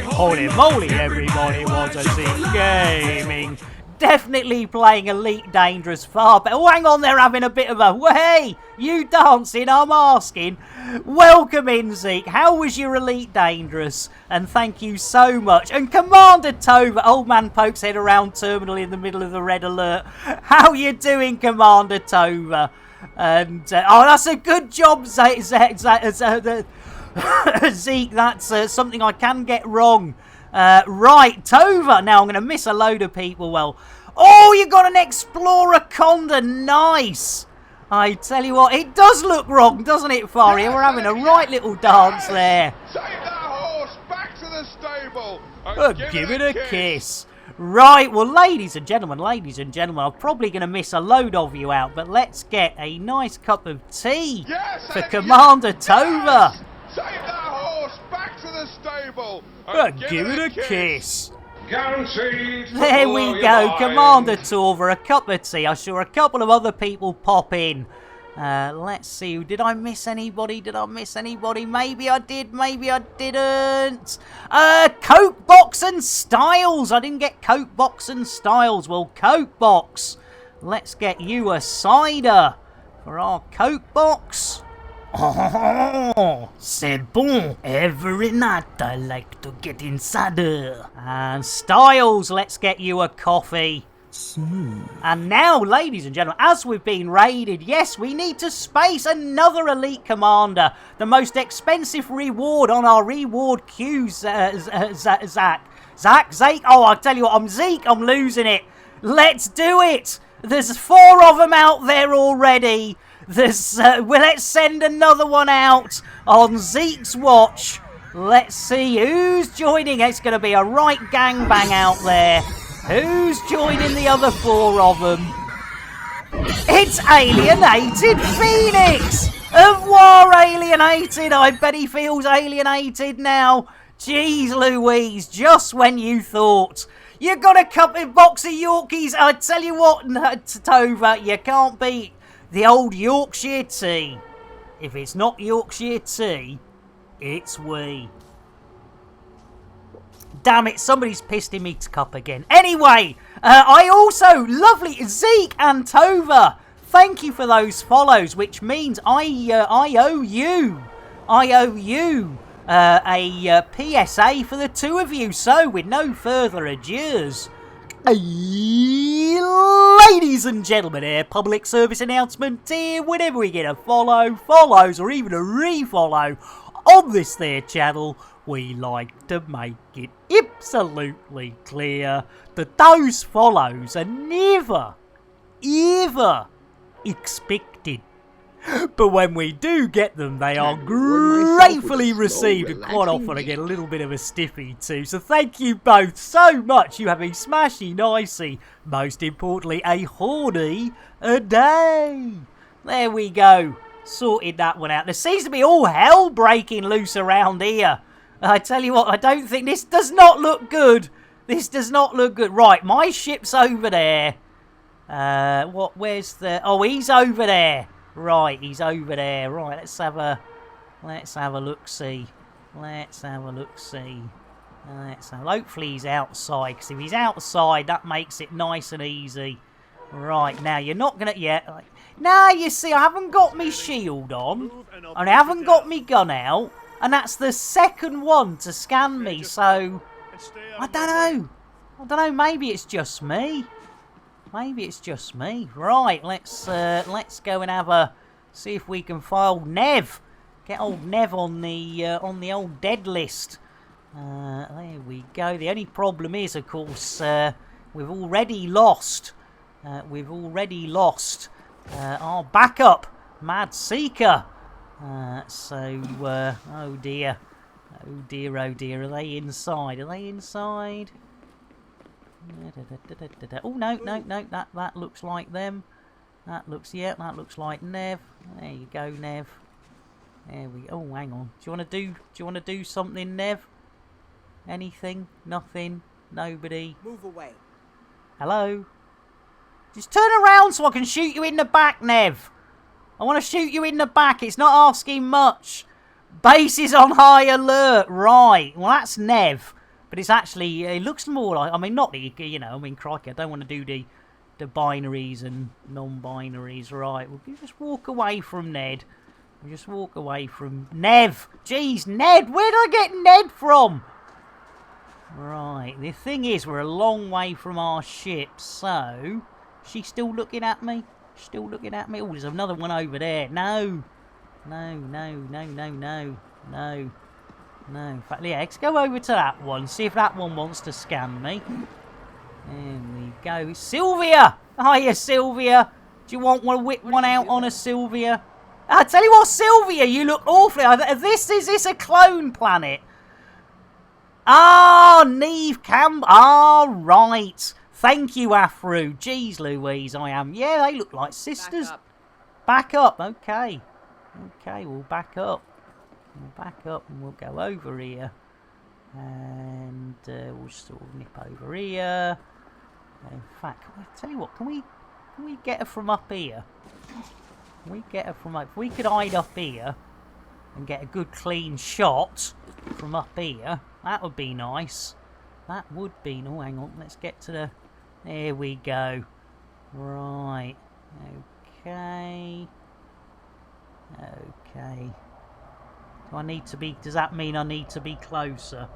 Holy moly, everybody wants a Zeke Gaming. Definitely playing Elite Dangerous far better. Oh, hang on, they're having a bit of a... Hey, you dancing, I'm asking. Welcome in, Zeke. How was your Elite Dangerous? And thank you so much. And Commander Tova, old man pokes head around terminal in the middle of the red alert. How you doing, Commander Tova? And, oh, that's a good job, Zeke. That's something I can get wrong. Right, Tova. Now I'm going to miss a load of people. Well, oh, you got an Explorer Conda. Nice. I tell you what, it does look wrong, doesn't it, Faria? We're having a right little dance there. Take that horse back to the stable and give it a kiss. Right, well, ladies and gentlemen, I'm probably going to miss a load of you out, but let's get a nice cup of tea for Commander Tova. Take that horse back to the stable and give it a kiss. Guaranteed. There we go, Commander Tova, a cup of tea. I saw a couple of other people pop in. Let's see. Did I miss anybody? Maybe I did, maybe I didn't. Coke Box and Styles. I didn't get Coke Box and Styles. Well, Coke Box, let's get you a cider for our Coke Box. Oh, c'est bon. Every night I like to get in cider. And Styles, let's get you a coffee. And now, ladies and gentlemen, as we've been raided, yes, we need to space another elite commander. The most expensive reward on our reward queue, Zach. Zeke? Oh, I'll tell you what, I'm Zeke, I'm losing it. Let's do it. There's 4 of them out there already. Well, let's send another one out on Zeke's watch. Let's see who's joining. It's going to be a right gangbang out there. Who's joining the other 4 of them? It's Alienated Phoenix! Of War Alienated! I bet he feels alienated now. Jeez Louise, just when you thought you got a box of Yorkies. I tell you what, Tova, you can't beat the old Yorkshire tea. If it's not Yorkshire tea, it's we. Damn it, somebody's pissed in me cup again. Anyway, I also, lovely Zeke and Tova, thank you for those follows, which means I owe you a PSA for the 2 of you. So, with no further ados, ladies and gentlemen, here, public service announcement here. Whenever we get a follows, or even a refollow on this there channel, we like to make it absolutely clear that those follows are never, ever expected. But when we do get them, they are gratefully received, and quite often I get a little bit of a stiffy too. So thank you both so much. You have a smashy, nicey, most importantly, a horny a day. There we go. Sorted that one out. There seems to be all hell breaking loose around here. I tell you what, I don't think this does not look good. This does not look good. Right, my ship's over there. Where's the... Oh, he's over there. Right, he's over there. Right, let's have a look-see. Hopefully he's outside, because if he's outside, that makes it nice and easy. Right, now, you're not going to... Yeah. Now, you see, I haven't got me shield on, and I haven't got me gun out. And that's the second one to scan me, so I don't know. Maybe it's just me. Right, let's go and have a see if we can find Nev. Get old Nev on the old dead list. There we go. The only problem is, of course, we've already lost. Our backup, Mad Seeker. Oh dear. Are they inside? Oh, no, that looks like them. That looks like Nev. There you go, Nev. There we go. Oh, hang on. Do you want to do something, Nev? Anything? Nothing? Nobody? Move away. Hello? Just turn around so I can shoot you in the back, Nev. I want to shoot you in the back. It's not asking much. Base is on high alert. Right. Well, that's Nev. But it's actually, it looks more like, I mean, not the, crikey, I don't want to do the binaries and non-binaries. Right. We'll just walk away from Ned. We'll just walk away from Nev. Jeez, Ned. Where did I get Ned from? Right. The thing is, we're a long way from our ship. So, she's still looking at me? Oh, there's another one over there. No. In fact, yeah, let's go over to that one. See if that one wants to scan me. There we go. Sylvia! Hiya, Sylvia. Do you want to whip one out on a Sylvia? I tell you what, Sylvia, you look awfully... Is this a clone planet? Ah, Neve Campbell. Ah, right. Thank you, Afro. Jeez Louise, I am. Yeah, they look like sisters. Back up. Okay, we'll back up. And we'll go over here. And we'll sort of nip over here. In fact, I tell you what, can we get her from up here? We get her from if we could hide up here and get a good clean shot from up here, that would be nice. That would be. Oh, hang on. Let's get to the. There we go. Right. Okay. Okay. Do I need to be? Does that mean I need to be closer?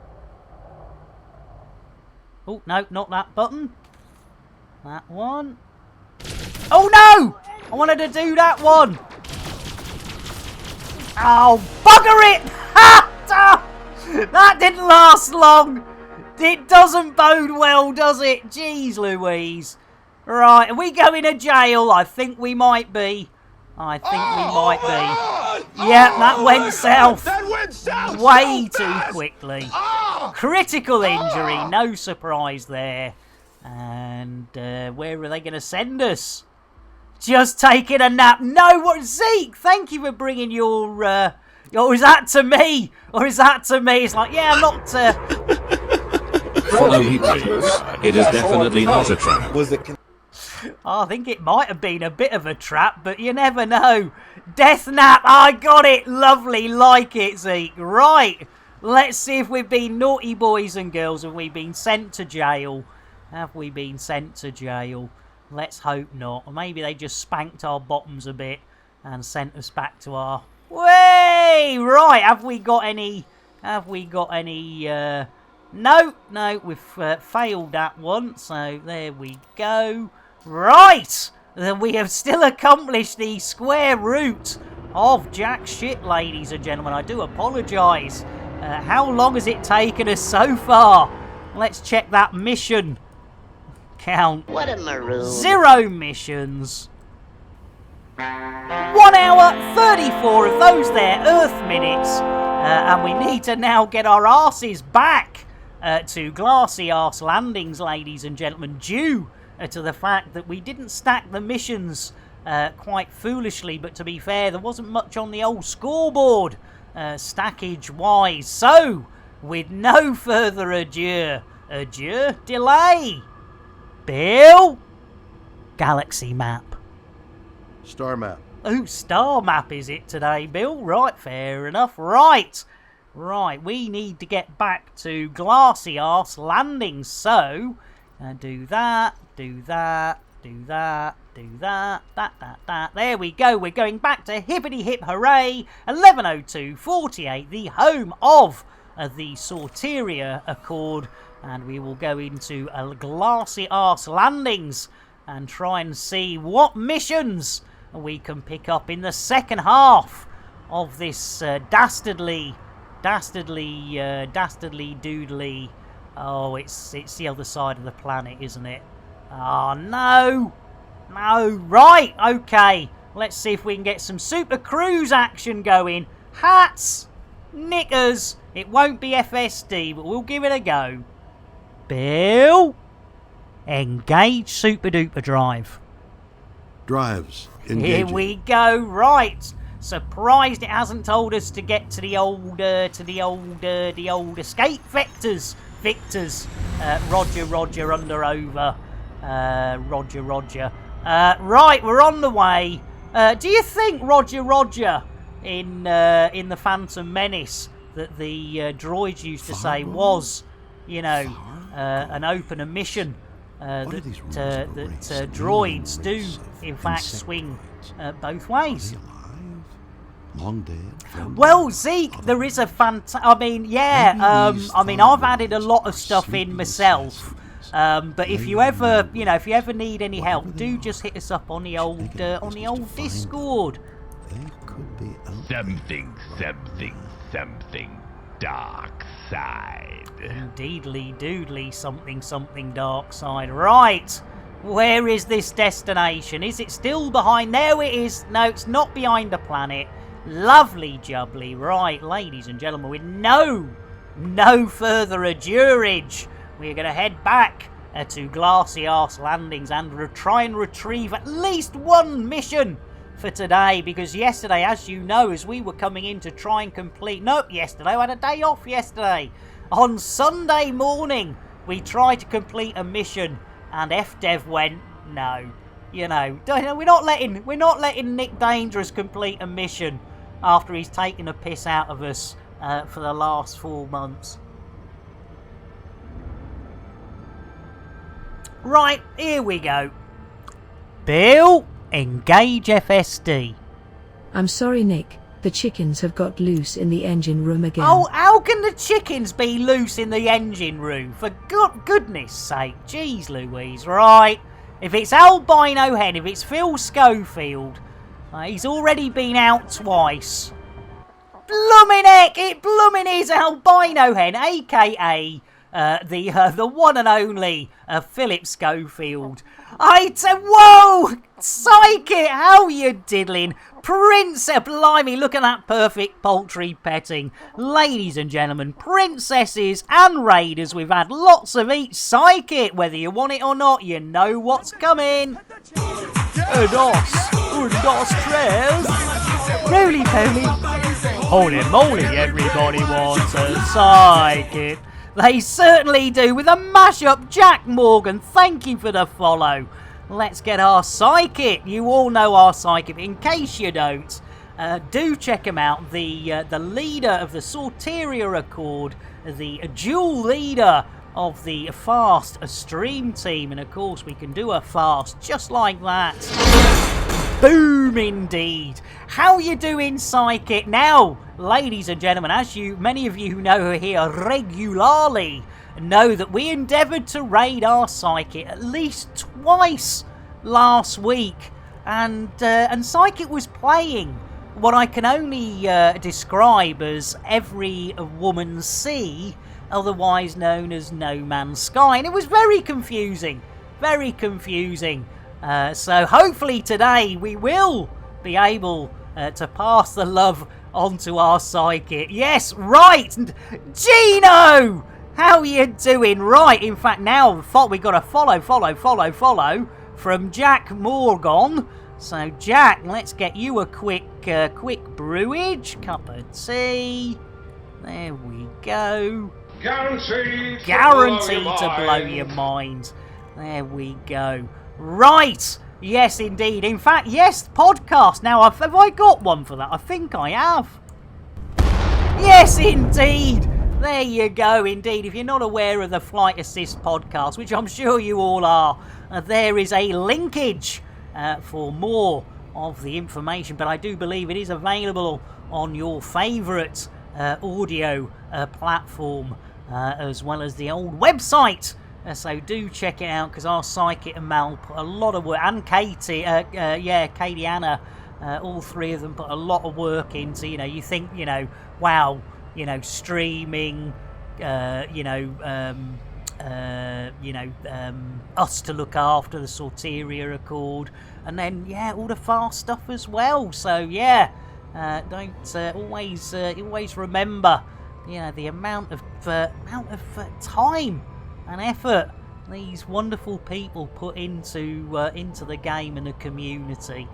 Oh no, not that button. That one. Oh no! I wanted to do that one. Oh, bugger it! Ha! That didn't last long. It doesn't bode well, does it? Jeez Louise. Right, are we going to jail? I think we might be. I think we might be. Yeah, that went south. That went south way so too fast. quickly. Critical injury, no surprise there. And where are they going to send us? Just taking a nap. No, what? Zeke, thank you for bringing your... is that to me? Or is that to me? It's like, yeah, I'm not... Follow me, please. It is definitely not a trap. Was it? I think it might have been a bit of a trap, but you never know. Death nap, I got it. Lovely, like it, Zeke. Right, let's see if we've been naughty boys and girls. Have we been sent to jail? Have we been sent to jail? Let's hope not. Or maybe they just spanked our bottoms a bit and sent us back to our... Way! Right, have we got any... No, we've failed that one, so there we go. Right! Then we have still accomplished the square root of jack shit, ladies and gentlemen. I do apologise. How long has it taken us so far? Let's check that mission count. What a maroon. 0 missions. 1 hour, 34 of those there Earth minutes. And we need to now get our arses back to Glassy Arse Landings, ladies and gentlemen, due to the fact that we didn't stack the missions quite foolishly, but to be fair, there wasn't much on the old scoreboard stackage-wise. So, with no further ado, delay, Bill, galaxy map. Star map. Oh, star map is it today, Bill? Right, fair enough. Right, we need to get back to Glassy Arse Landing, so do that. There we go. We're going back to Hippity Hip Hooray, 110248, the home of the Sorteria Accord, and we will go into Glassy Arse Landings and try and see what missions we can pick up in the second half of this dastardly doodly. Oh, it's the other side of the planet, isn't it? Oh, no. Right, okay. Let's see if we can get some Super Cruise action going. Hats, knickers. It won't be FSD, but we'll give it a go. Bill, engage Super Duper Drive. Drives. Engaging. Here we go. Right. Surprised it hasn't told us to get to the old escape vectors. Roger, under, over. Roger. Right, we're on the way. Do you think, Roger, in the Phantom Menace, that the droids used to say was, an open mission? That droids do, in fact, swing both ways. Long dead. Well, Zeke, there is a I've added a lot of stuff in myself. But if you ever need any help, do just hit us up on the old Discord. Something dark side. Indeedly doodly, something dark side. Right, where is this destination? Is it still behind? There it is. No, it's not behind the planet. Lovely jubbly. Right, ladies and gentlemen, with no further adurage, we're going to head back to Glassy Arse Landings and try and retrieve at least one mission for today, because yesterday, as you know, as we were coming in to try and complete... Nope, yesterday, I had a day off yesterday. On Sunday morning, we tried to complete a mission, and FDev went, no, You know, we're not letting Nick Dangerous complete a mission after he's taken a piss out of us for the last 4 months. Right, here we go. Bill, engage FSD. I'm sorry, Nick. The chickens have got loose in the engine room again. Oh, how can the chickens be loose in the engine room? For goodness sake. Jeez Louise. Right. If it's Albino Hen, if it's Phil Schofield, he's already been out twice. Bloomin' heck, it bloomin' is Albino Hen, a.k.a. the one and only Philip Schofield. Whoa! Psyche, how you diddling? Princess, blimey, look at that perfect poultry petting. Ladies and gentlemen, princesses and raiders, we've had lots of each. Psyche, whether you want it or not, you know what's coming. Dos, tres. Roly-poly. Holy moly, everybody wants a psychic. They certainly do, with a mashup. Jack Morgan, thank you for the follow. Let's get our psychic. You all know our psychic. In case you don't, do check him out. The leader of the Sorteria Accord, the dual leader of the fast stream team, and of course we can do a fast just like that. Boom indeed. How you doing, psychic? Now, ladies and gentlemen, as many of you who know her here regularly know that we endeavoured to raid our psychic at least twice last week, and psychic was playing what I can only describe as every woman's sea, otherwise known as No Man's Sky, and it was very confusing. So hopefully today we will be able to pass the love onto our psychic. Yes, right, Gino! How you doing? Right, in fact now we got a follow from Jack Morgan. So Jack, let's get you a quick brewage, cup of tea. There we go. Guaranteed to blow your mind. There we go. Right. Yes, indeed. In fact, yes, podcast. Now, have I got one for that? I think I have. Yes, indeed. There you go, indeed. If you're not aware of the Flight Assist podcast, which I'm sure you all are, there is a linkage for more of the information. But I do believe it is available on your favourite audio platform, as well as the old website. So do check it out, because our psychic and Mal put a lot of work, and Katie, Katie Anna, all three of them put a lot of work into, you think, wow, streaming, us to look after the Sorteria Accord, and then, all the fast stuff as well. So, don't always remember, the amount of time and effort these wonderful people put into the game and the community.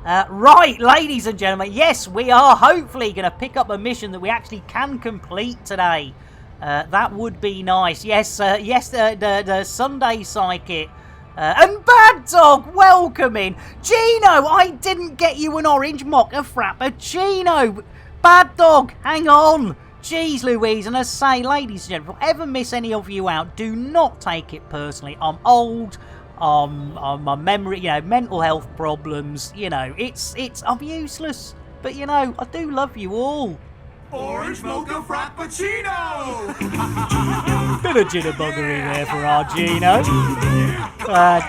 Right, ladies and gentlemen, yes, we are hopefully going to pick up a mission that we actually can complete today. That would be nice. Yes, the Sunday Psychic. And Bad Dog, welcome in. Gino, I didn't get you an orange mocha frappuccino. Bad Dog, hang on. Jeez Louise, and as I say, ladies and gentlemen, if I ever miss any of you out, do not take it personally. I'm old, my memory, mental health problems, I'm useless, but I do love you all. Orange mocha frappuccino! Bit of jitterbuggery there for our Gino.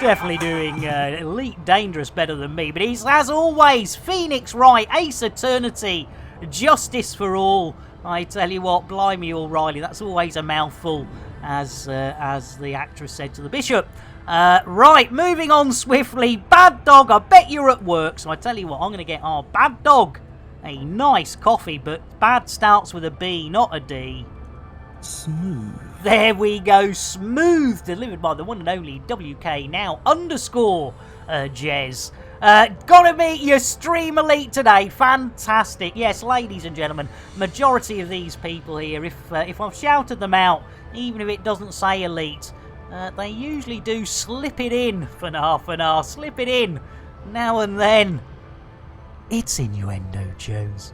Definitely doing Elite Dangerous better than me, but he's, as always, Phoenix Wright, Ace Eternity, Justice for All. I tell you what, blimey O'Reilly, that's always a mouthful, as the actress said to the bishop. Right, moving on swiftly. Bad Dog, I bet you're at work, so I tell you what, I'm going to get our Bad Dog a nice coffee, but Bad starts with a B, not a D. Smooth. There we go, smooth, delivered by the one and only WK now _, Jez. Gotta meet your Stream Elite today. Fantastic. Yes, ladies and gentlemen, majority of these people here, if I've shouted them out, even if it doesn't say Elite, They usually do slip it in for half an hour, slip it in now and then. It's innuendo, Jones.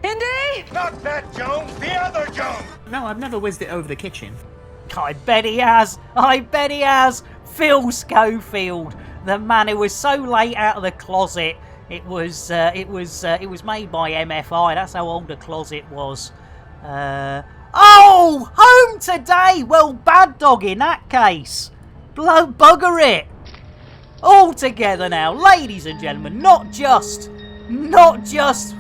Indy! Not that Jones, the other Jones! No, I've never whizzed it over the kitchen. I bet he has. I bet he has. Phil Schofield, the man who was so late out of the closet. It was made by MFI. That's how old the closet was. Oh, home today. Well, Bad Dog in that case. Bugger it. All together now, ladies and gentlemen. Not just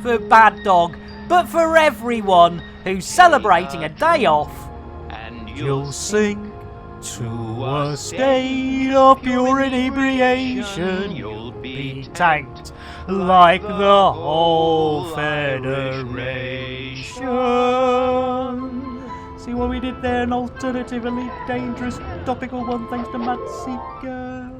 for Bad Dog, but for everyone who's celebrating a day off. And You'll sink to a state of pure inebriation. You'll be tanked like the whole Federation. See what we did there? An alternatively dangerous topical one thanks to Matt Seeker.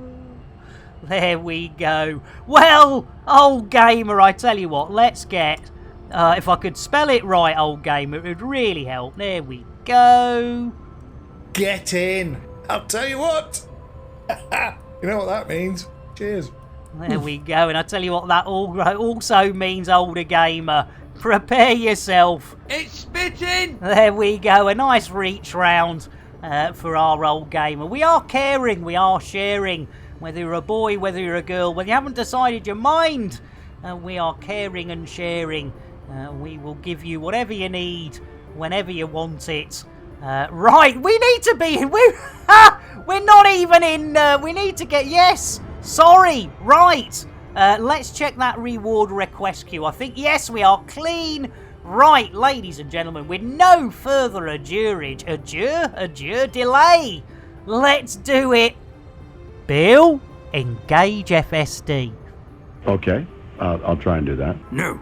There we go. Well, old gamer, I tell you what, let's get... if I could spell it right, old gamer, it would really help. There we go. Get in. I'll tell you what. You know what that means. Cheers. There we go. And I tell you what that also means, older gamer. Prepare yourself. It's spitting! There we go. A nice reach round for our old gamer. We are caring. We are sharing. Whether you're a boy, whether you're a girl, whether you haven't decided your mind, we are caring and sharing. We will give you whatever you need, whenever you want it. Right, we need to be... We're not even in... we need to get... Yes, sorry, right. Let's check that reward request queue. I think, yes, we are clean. Right, ladies and gentlemen, with no further delay, let's do it. Bill, engage FSD. Okay, I'll try and do that. No,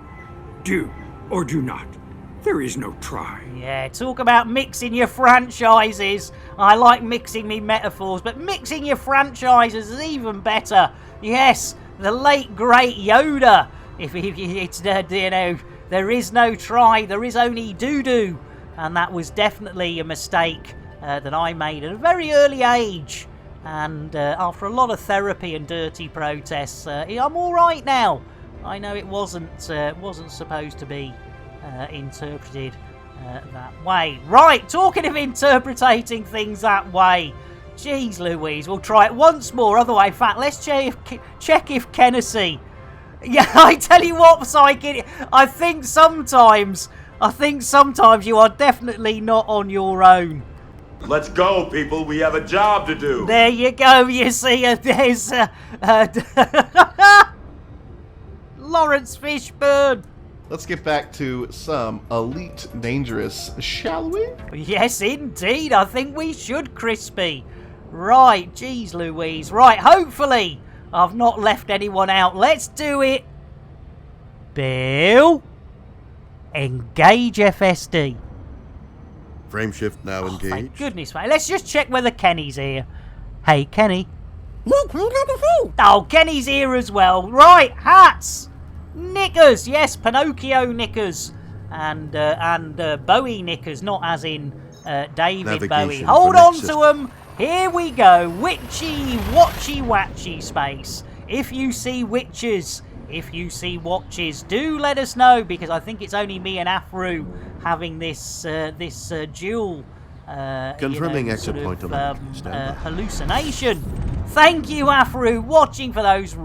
do or do not. There is no try. Yeah, talk about mixing your franchises. I like mixing me metaphors, but mixing your franchises is even better. Yes, the late great Yoda. If it's there is no try, there is only do, and that was definitely a mistake that I made at a very early age. And after a lot of therapy and dirty protests, I'm all right now. I know it wasn't supposed to be interpreted that way. Right, talking of interpreting things that way. Jeez Louise, we'll try it once more. Otherwise, in fact, let's check if Kennedy... Yeah, I tell you what, Psychic, I think sometimes you are definitely not on your own. Let's go, people. We have a job to do. There you go. You see, there's Lawrence Fishburne. Let's get back to some Elite Dangerous, shall we? Yes, indeed. I think we should, Crispy. Right, geez Louise. Right, hopefully I've not left anyone out. Let's do it. Bill, engage FSD. Frameshift now engaged. Thank goodness, mate. Let's just check whether Kenny's here. Hey, Kenny. Oh, Kenny's here as well. Right, hats. Knickers. Yes, Pinocchio knickers. And Bowie knickers, not as in David Navigation Bowie. Hold for on next to them. Here we go. Witchy, watchy, watchy space. If you see witches, if you see watches, do let us know, because I think it's only me and Afru having this dual confirming exit point hallucination. Thank you, Afru. Watching for those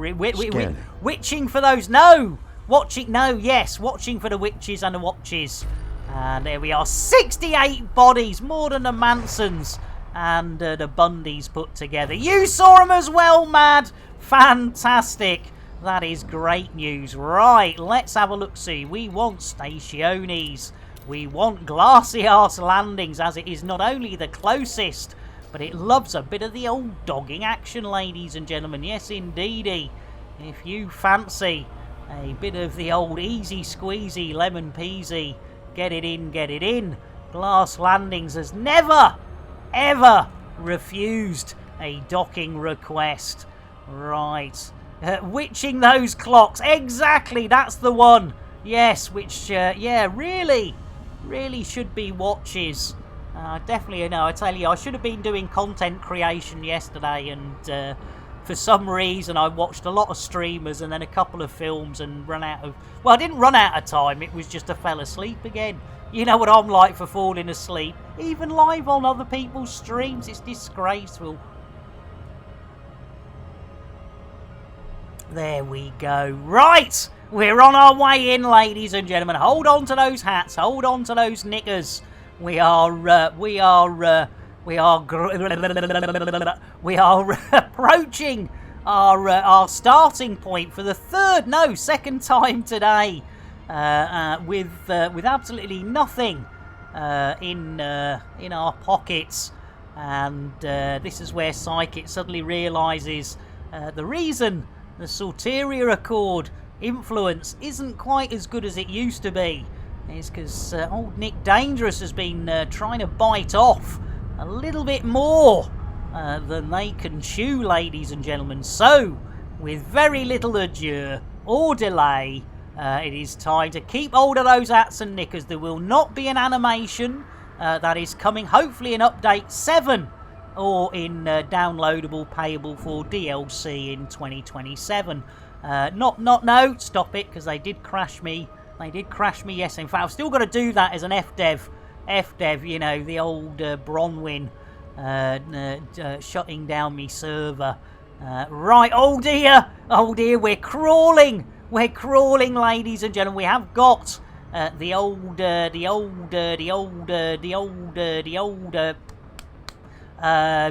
witching for those. No, watching. No, yes, watching for the witches and the watches. And there we are. 68 bodies, more than the Mansons and the Bundys put together. You saw them as well, Mad. Fantastic. That is great news. Right, let's have a look-see. We want stationes. We want glassy-arse landings, as it is not only the closest, but it loves a bit of the old dogging action, ladies and gentlemen. Yes, indeedy. If you fancy a bit of the old easy-squeezy, lemon-peasy, get it in. Glass Landings has never, ever refused a docking request. Right. Witching those clocks. Exactly, that's the one. Yes, which, yeah, really should be watches. Definitely, I tell you, I should have been doing content creation yesterday, and for some reason I watched a lot of streamers and then a couple of films and run out of... Well, I didn't run out of time, it was just I fell asleep again. You know what I'm like for falling asleep. Even live on other people's streams, it's disgraceful. There we go. Right! We're on our way in, ladies and gentlemen. Hold on to those hats. Hold on to those knickers. We are approaching our starting point for the second time today, with absolutely nothing in our pockets, and this is where Psychic suddenly realises the reason the Salteria Accord influence isn't quite as good as it used to be is because old Nick Dangerous has been trying to bite off a little bit more than they can chew, ladies and gentlemen. So, with very little ado or delay, it is time to keep hold of those hats and knickers. There will not be an animation that is coming, hopefully in Update 7 or in downloadable payable for DLC in 2027. No, stop it, because they did crash me. They did crash me, yes. In fact, I've still got to do that as an FDev, you know, the old Bronwyn shutting down me server. Right, oh dear, we're crawling, ladies and gentlemen. We have got the old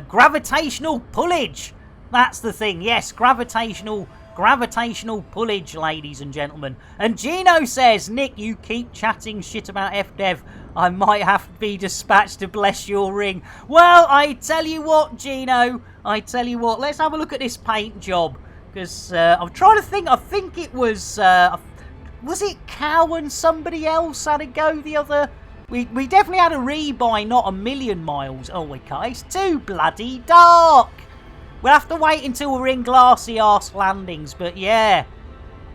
gravitational pullage. That's the thing, yes, gravitational pullage, ladies and gentlemen. And Gino says, Nick, you keep chatting shit about FDev. I might have to be dispatched to bless your ring. Well, I tell you what, Gino. Let's have a look at this paint job. Because I'm trying to think. I think it was it Cow and somebody else had a go the other... We definitely had a rebuy, not a million miles. Oh, we can't. It's too bloody dark. We'll have to wait until we're in Glassy Arse Landings, but yeah.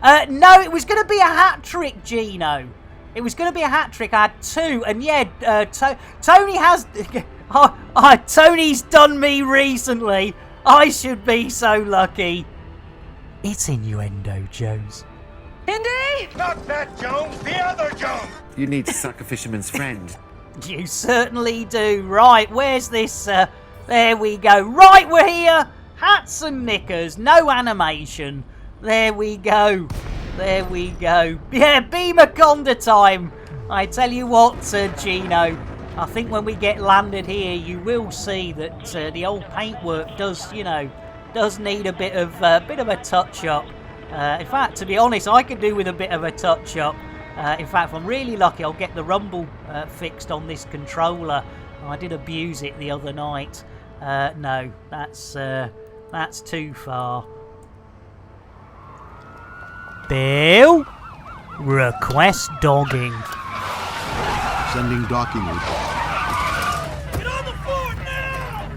No, it was going to be a hat-trick, Gino. It was going to be a hat-trick. I had 2, and yeah, Tony has... Tony's done me recently. I should be so lucky. It's innuendo, Jones. Indy? Not that Jones, the other Jones. You need to suck a fisherman's friend. You certainly do. Right, where's this... there we go. Right, we're here. Hats and knickers. No animation. There we go. Yeah, Beamerconda time. I tell you what, Gino. I think when we get landed here, you will see that the old paintwork does need a bit of a touch-up. In fact, to be honest, I could do with a bit of a touch-up. In fact, if I'm really lucky, I'll get the rumble fixed on this controller. I did abuse it the other night. No, that's too far. Bill, request dogging. Sending docking report. Get on the fort now!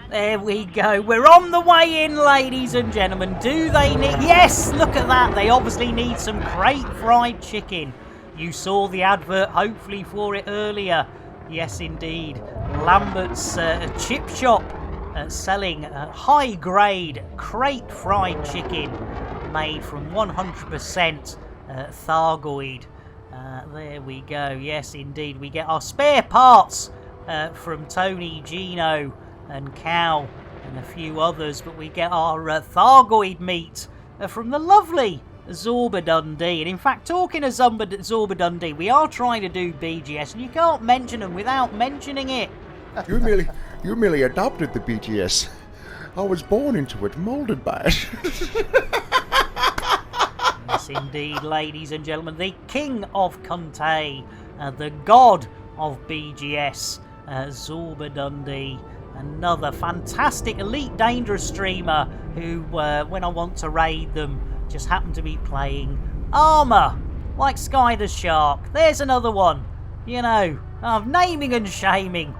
There we go. We're on the way in, ladies and gentlemen. Do they need... Yes, look at that. They obviously need some great fried chicken. You saw the advert, hopefully, for it earlier. Yes, indeed. Lambert's chip shop selling high-grade crate fried chicken made from 100% Thargoid. There we go. Yes, indeed. We get our spare parts from Tony, Gino, and Cow, and a few others. But we get our Thargoid meat from the lovely Zorba Dundee. And in fact, talking of Zorba Dundee, we are trying to do BGS, and you can't mention them without mentioning it. You merely adopted the BGS. I was born into it, molded by it. Yes, indeed, ladies and gentlemen, the King of Conte, the god of BGS, Zorba Dundee, another fantastic Elite Dangerous streamer who, when I want to raid them, just happen to be playing Armour, like Sky the Shark. There's another one. You know, naming and shaming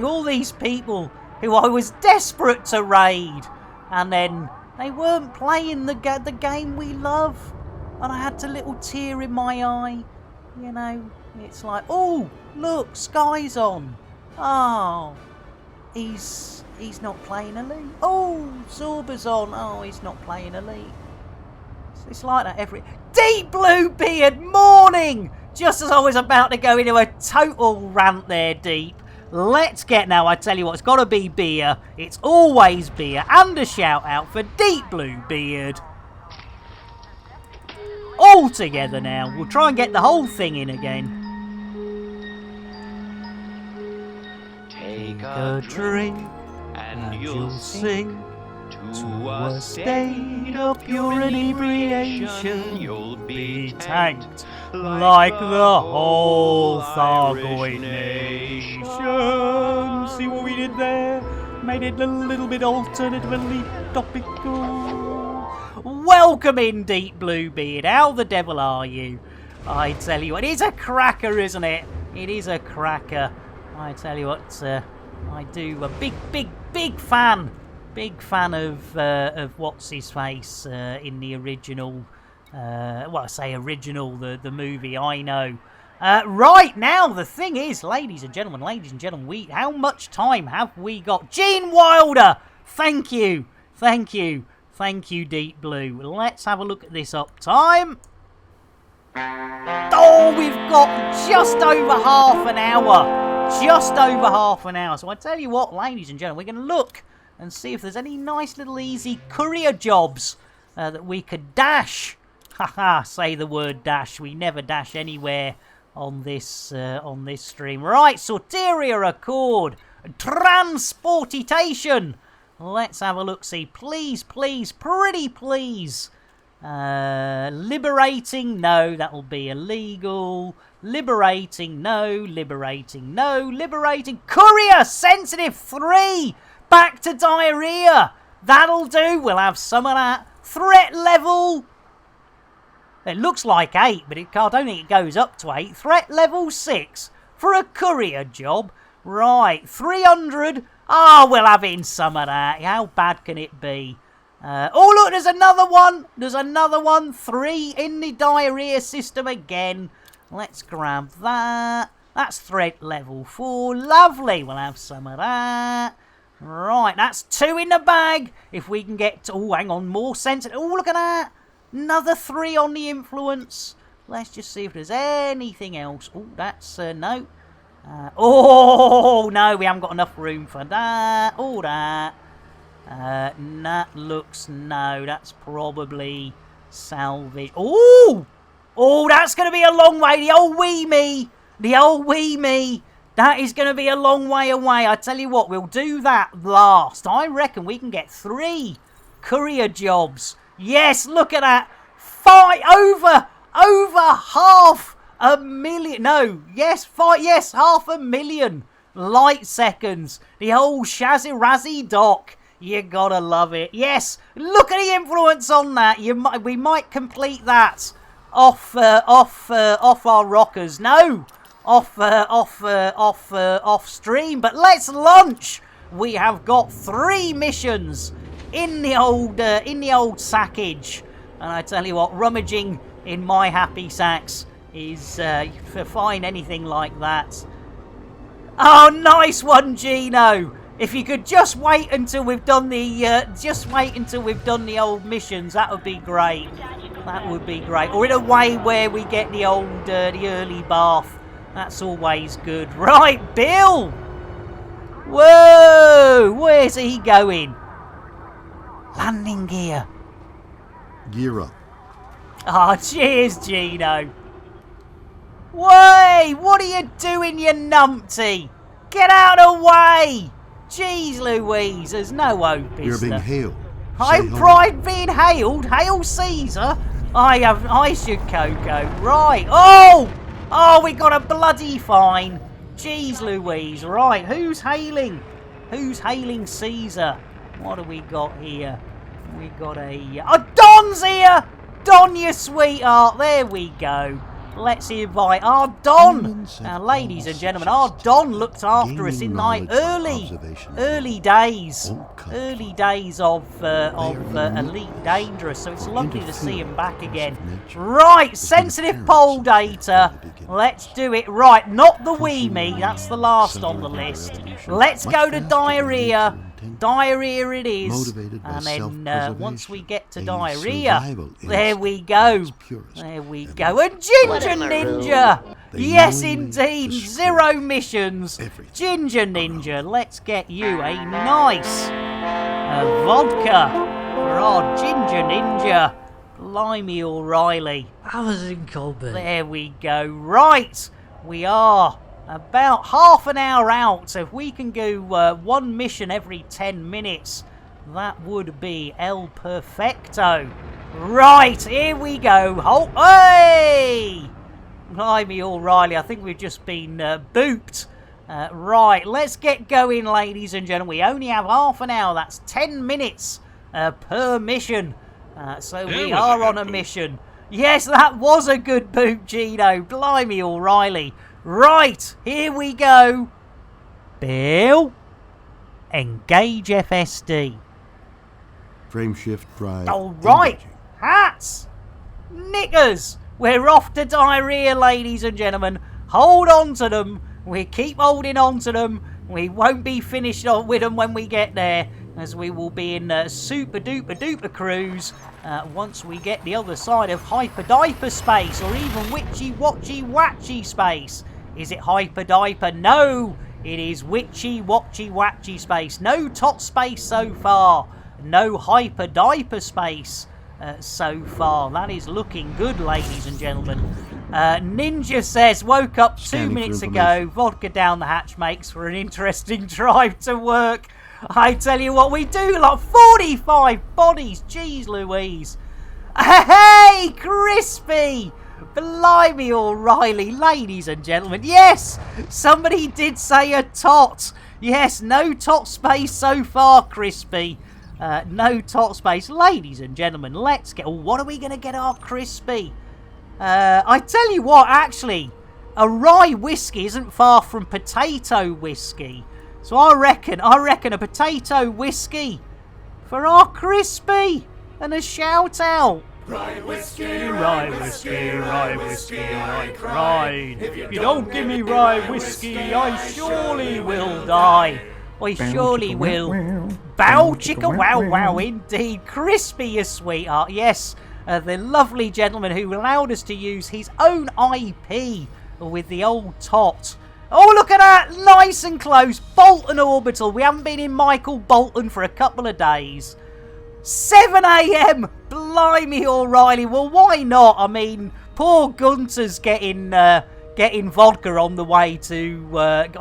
all these people who I was desperate to raid, and then they weren't playing the game we love, and I had a little tear in my eye. You know, it's like, oh, look, Sky's on. Oh, he's not playing elite. Oh, Zorba's on. Oh, he's not playing elite. It's like that every... Deep Blue Beard, morning! Just as I was about to go into a total rant there, Deep. Let's get now, I tell you what, it's got to be beer. It's always beer. And a shout out for Deep Blue Beard. All together now. We'll try and get the whole thing in again. Take a drink and you'll sing to a state of pure inebriation. You'll be tanked like the whole Thargoid nation. See what we did there? Made it a little bit alternatively topical. Welcome in, Deep Blue Beard. How the devil are you? I tell you what, it is a cracker, isn't it? It is a cracker. I tell you what, I do a big fan. Big fan of what's his face in the original. Well, I say original, the movie. I know. Right now, the thing is, ladies and gentlemen, how much time have we got? Gene Wilder, thank you, Deep Blue. Let's have a look at this uptime. Oh, we've got just over half an hour. So I tell you what, ladies and gentlemen, we're going to look and see if there's any nice little easy courier jobs that we could dash. Haha, say the word dash. We never dash anywhere on this stream. Right, Soteria Accord. Transportation. Let's have a look-see. Please, pretty please. Liberating, no, that'll be illegal. Liberating, no. Liberating. Courier, sensitive, 3. Back to diarrhea. That'll do. We'll have some of that. Threat level. It looks like 8, but I don't think it goes up to 8. Threat level 6 for a courier job. Right, 300. Oh, we'll have in some of that. How bad can it be? Oh, look, there's another one. 3 in the diarrhea system again. Let's grab that. That's threat level 4. Lovely. We'll have some of that. Right, that's 2 in the bag. If we can get to... Oh, hang on, more sensitive. Oh, look at that. Another 3 on the influence. Let's just see if there's anything else. Oh, that's... no. Oh, no, we haven't got enough room for that. All that. That looks... No, that's probably salvage. Oh! Oh, that's going to be a long way. The old wee me. That is going to be a long way away. I tell you what, we'll do that last. I reckon we can get 3 courier jobs. Yes, look at that. 5 over 500,000. No, yes, 500,000 light seconds. The whole Shazzy Razzy doc. You gotta love it. Yes, look at the influence on that. We might complete that off our rockers. No, off stream. But let's launch. We have got 3 missions in the old sackage, and I tell you what, rummaging in my happy sacks is to find anything like that. Oh, nice one, Gino. If you could just wait until we've done the old missions, that would be great. Or in a way where we get the early bath. That's always good. Right, Bill. Whoa, where's he going? Landing gear. Gear up. Ah, cheers, Gino. Way, what are you doing, you numpty? Get out of the way. Jeez Louise, there's no hope, is You're being there? hailed. I'm pride being hailed. Hail Caesar. I should Coco. Right. Oh, we got a bloody fine. Jeez Louise. Right, who's hailing? Who's hailing Caesar? What do we got here? We got Don's here! Don, you sweetheart. There we go. Let's invite our Don. Now, ladies and gentlemen, our Don looked after us in like early days of Elite Dangerous. So it's lovely to see him back again. Right, sensitive poll data. Let's do it. Right, not the wee me. That's the last on the list. Let's go to diarrhea. Diarrhea it is. And then once we get to diarrhea, there we go. There we go. A ginger ninja. Yes, indeed. 0 missions. Ginger ninja. Let's get you a nice vodka for our ginger ninja. Blimey O'Reilly. Amazon Colby. There we go. Right. We are about half an hour out. So if we can go 1 mission every 10 minutes, that would be El Perfecto. Right. Here we go. Hey! Blimey O'Reilly. I think we've just been booped. Right. Let's get going, ladies and gentlemen. We only have half an hour. That's 10 minutes per mission. So we are on a mission. Yes, that was a good boot, Gino. Blimey O'Reilly. Right, here we go. Bill, engage FSD. Frame shift drive. All right, hats, knickers. We're off to diarrhea, ladies and gentlemen. Hold on to them. We keep holding on to them. We won't be finished with them when we get there, as we will be in super duper duper cruise once we get the other side of hyper diaper space, or even witchy watchy watchy space. Is it hyper diaper? No, it is witchy watchy watchy space. No top space so far. No hyper diaper space so far. That is looking good, ladies and gentlemen. Ninja says, woke up 2 minutes ago. Vodka down the hatch makes for an interesting drive to work. I tell you what, we do like 45 bodies. Jeez Louise. Hey, Crispy. Blimey O'Reilly, ladies and gentlemen. Yes, somebody did say a tot. Yes, no tot space so far, Crispy. No tot space. Ladies and gentlemen, let's get... What are we going to get our Crispy? I tell you what, actually, a rye whiskey isn't far from potato whiskey. So I reckon a potato whiskey for our Crispy, and a shout out. Rye whiskey, rye whiskey, rye whiskey, I cried. If you don't give me rye whiskey, I surely will die. I surely will. Bow chicka wow wow, indeed. Crispy, you sweetheart. Yes, the lovely gentleman who allowed us to use his own IP with the old tot. Oh, look at that! Nice and close. Bolton Orbital. We haven't been in Michael Bolton for a couple of days. 7 a.m. Blimey O'Reilly. Well, why not? I mean, poor Gunter's getting vodka on the way to work.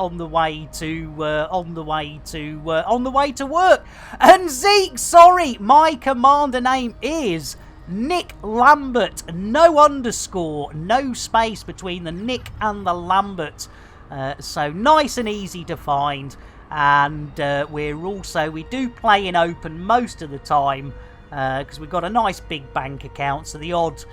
And Zeke, sorry, my commander name is Nick Lambert. No underscore, no space between the Nick and the Lambert. So nice and easy to find, and we do play in open most of the time because we've got a nice big bank account, so the odd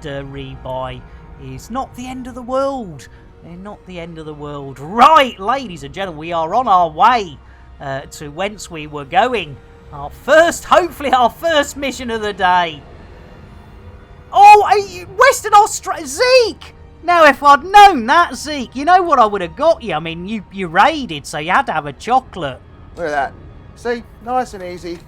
rebuy is not the end of the world. They're not the end of the world. Right, ladies and gentlemen, we are on our way to whence we were going. Hopefully our first mission of the day. Oh, Western Australia, Zeke! Now, if I'd known that, Zeke, you know what I would have got you? I mean, you raided, so you had to have a chocolate. Look at that. See? Nice and easy.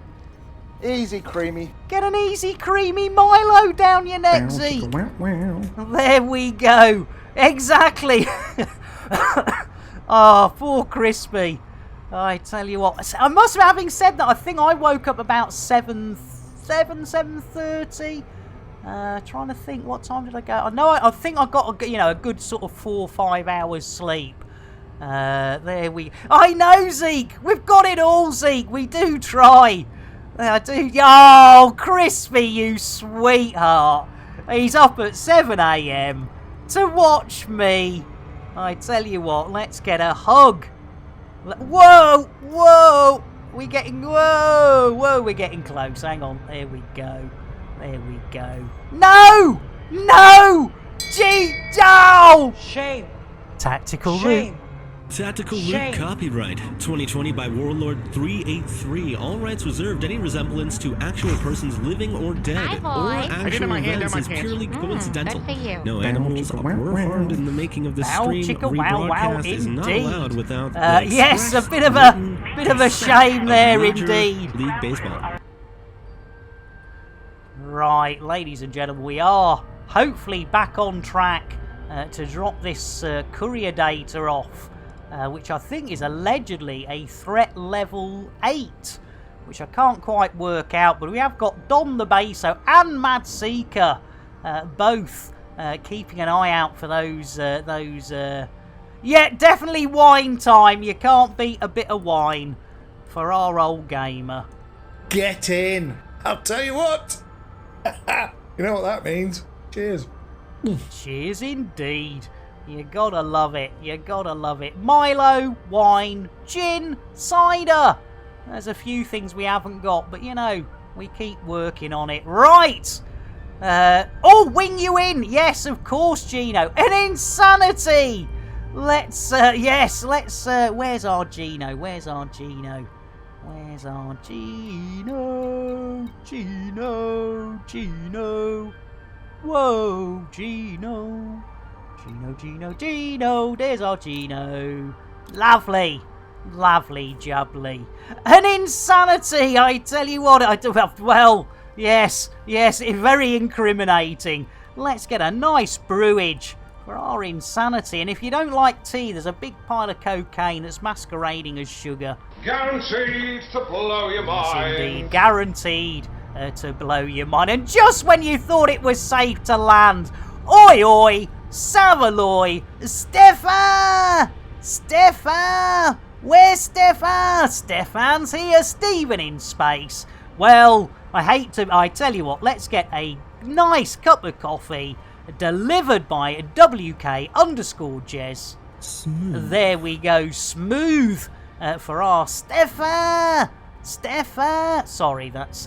Easy creamy. Get an easy creamy Milo down your neck, Zeke. There we go. Exactly. Oh, poor Crispy. I tell you what. I must have, having said that, I think I woke up about 7:30. Trying to think, what time did I go? I think I got a good sort of 4 or 5 hours sleep. I know, Zeke. We've got it all, Zeke. We do try. I do. Oh, Crispy, you sweetheart. He's up at 7 a.m. to watch me. I tell you what, let's get a hug. Whoa, we're getting close. Hang on, there we go. No! Gee, oh! Shame. Tactical Shame. route. Tactical Shame. Loot copyright 2020 by Warlord 383. All rights reserved. Any resemblance to actual persons living or dead or actual events is purely coincidental. No animals were harmed in the making of the stream. Rebroadcast is not allowed without the yes, a express bit of a shame there Major indeed. League Baseball. Right, ladies and gentlemen, we are hopefully back on track to drop this courier data off, which I think is allegedly a threat level 8, which I can't quite work out, but we have got Don the Baso and Mad Seeker both keeping an eye out for those yeah, definitely wine time. You can't beat a bit of wine for our old gamer. Get in. I'll tell you what. You know what that means. Cheers. Cheers indeed. You gotta love it. You gotta love it. Milo, wine, gin, cider. There's a few things we haven't got, but you know, we keep working on it. Right. Oh, wing you in. Yes, of course, Gino. An insanity. Let's, yes, let's, where's our Gino? Where's our Gino? Where's our Gino? Gino, Gino. Whoa, Gino. Gino, Gino, Gino. There's our Gino. Lovely. Lovely jubbly. An insanity, I tell you what. Well, yes, very incriminating. Let's get a nice brewage for our insanity. And if you don't like tea, there's a big pile of cocaine that's masquerading as sugar. Guaranteed to blow your mind. Yes, indeed. Guaranteed to blow your mind. And just when you thought it was safe to land, oi oi, Savaloy, Stefan! Stefan! Where's Stefan? Stefan's here, Stephen in space. Well, I tell you what, let's get a nice cup of coffee delivered by WK_Jez. Smooth. There we go, smooth for our Stefan. Stefan. Sorry, that's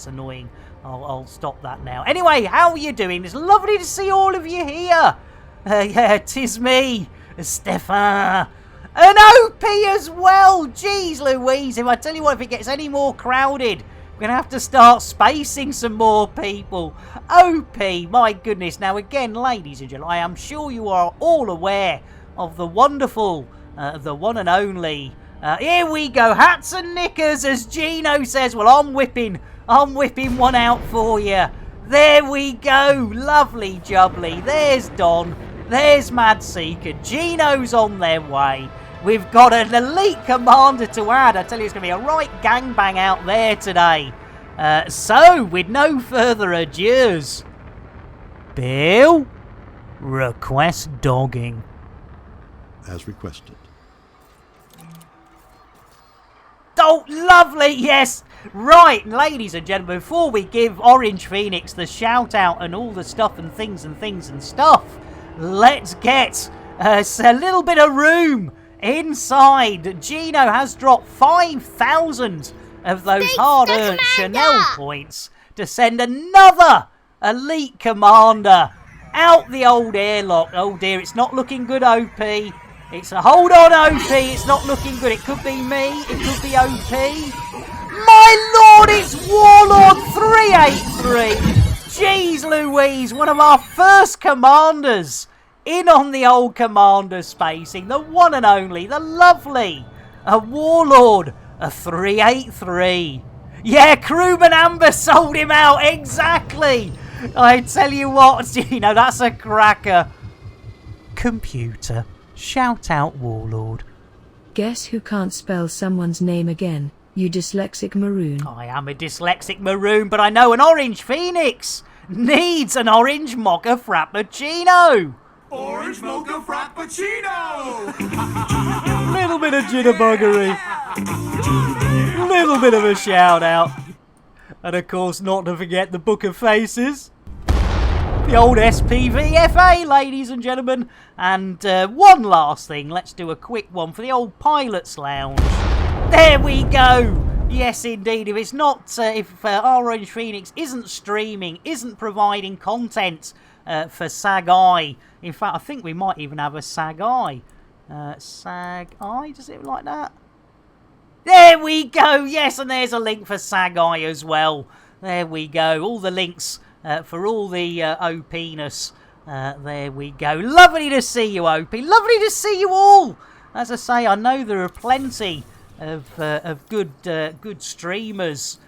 annoying. I'll stop that now. Anyway, how are you doing? It's lovely to see all of you here. Yeah, 'tis me, Stefan. An OP as well. Jeez Louise, if I tell you what, if it gets any more crowded, we're going to have to start spacing some more people. OP, my goodness. Now again, ladies and gentlemen, I am sure you are all aware of the wonderful, the one and only, here we go, hats and knickers, as Gino says. Well, I'm whipping one out for you. There we go, lovely jubbly. There's Don, there's Mad Seeker, Gino's on their way. We've got an elite commander to add. I tell you, it's going to be a right gangbang out there today. So, with no further adieus, Bill, request dogging. As requested. Oh, lovely, yes. Right, ladies and gentlemen, before we give Orange Phoenix the shout out and all the stuff and things and stuff, let's get a little bit of room inside. Gino has dropped 5,000 of those hard-earned Chanel points to send another elite commander out the old airlock. Oh dear, it's not looking good, OP. It's a hold on, OP. It's not looking good. It could be me. It could be OP. My lord, it's Warlord 383. Jeez Louise, one of our first commanders in on the old commander spacing. The one and only, the lovely, a Warlord, a 383. Yeah, Crewman Amber sold him out, exactly. I tell you what, you know, that's a cracker. Computer, shout out Warlord. Guess who can't spell someone's name again? You dyslexic maroon. I am a dyslexic maroon, but I know an Orange Phoenix needs an orange mocha frappuccino. Orange mocha frappuccino! Little bit of jitterbuggery. Little bit of a shout out. And of course, not to forget the Book of Faces. The old SPVFA, ladies and gentlemen. And one last thing, let's do a quick one for the old Pilot's Lounge. There we go. Yes, indeed. If it's not, if Orange Phoenix isn't streaming, isn't providing content for Sag Eye. In fact, I think we might even have a Sag Eye. Sag Eye, does it look like that? There we go, yes, and there's a link for Sag Eye as well. There we go, all the links for all the OP-ness. There we go. Lovely to see you, OP. Lovely to see you all. As I say, I know there are plenty of good streamers.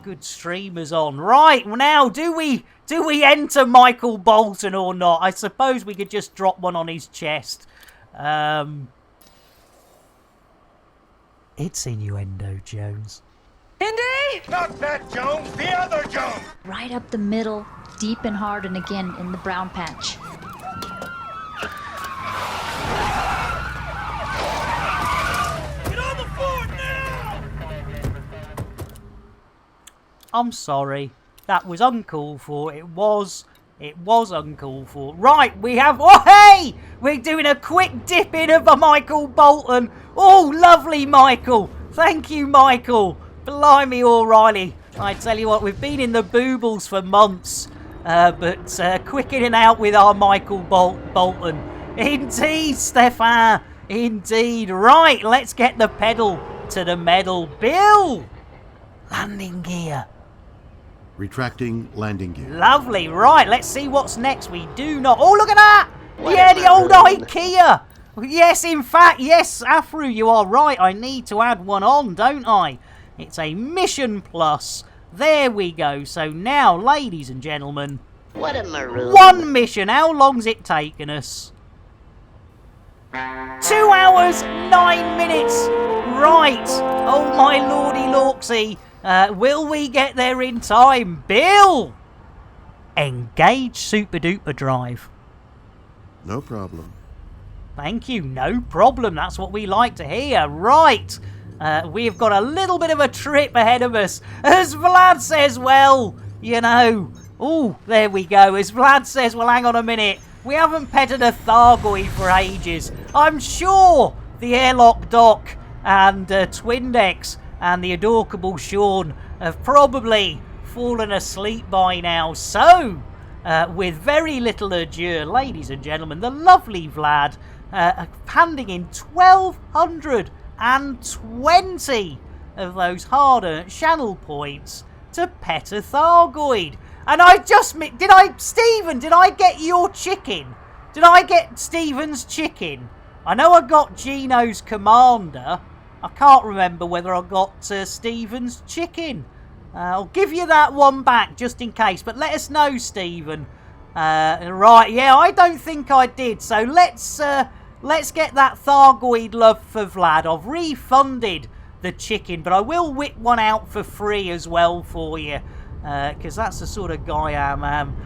Good streamers on. Right, now, do we enter Michael Bolton or not? I suppose we could just drop one on his chest. It's innuendo, Jones. Indy! Not that Jones, the other Jones! Right up the middle, deep and hard, and again in the brown patch. Get on the fort now! I'm sorry. That was uncalled for. It was uncalled for. Right, we have... Oh, hey! We're doing a quick dip in of a Michael Bolton. Oh, lovely, Michael. Thank you, Michael. Blimey, O'Reilly. I tell you what, we've been in the boobles for months. But quick in and out with our Michael Bolton. Indeed, Stefan. Indeed. Right, let's get the pedal to the metal. Bill! Landing gear. Retracting landing gear. Lovely. Right, let's see what's next. We do not... Oh, look at that! Yeah, the old IKEA. Yes, in fact, yes, Afro, you are right. I need to add one on, don't I? It's a Mission Plus. There we go. So now, ladies and gentlemen... What a maroon. One mission. How long's it taken us? 2 hours, 9 minutes. Right. Oh, my lordy lorksy. Will we get there in time? Bill! Engage Super Duper Drive. No problem. Thank you. No problem. That's what we like to hear. Right. We've got a little bit of a trip ahead of us. As Vlad says, well, you know... Oh, there we go. As Vlad says, well, hang on a minute. We haven't petted a Thargoid for ages. I'm sure the Airlock Doc and Twindex and the adorable Sean have probably fallen asleep by now. So, with very little ado, ladies and gentlemen, the lovely Vlad handing in 1,220 of those hard-earned channel points to pet a Thargoid. And Stephen, did I get your chicken? Did I get Stephen's chicken? I know I got Gino's Commander. I can't remember whether I got Stephen's chicken. I'll give you that one back just in case. But let us know, Stephen. Right, yeah, I don't think I did. So let's get that Thargoid love for Vlad. I've refunded the chicken, but I will whip one out for free as well for you. Because that's the sort of guy I am.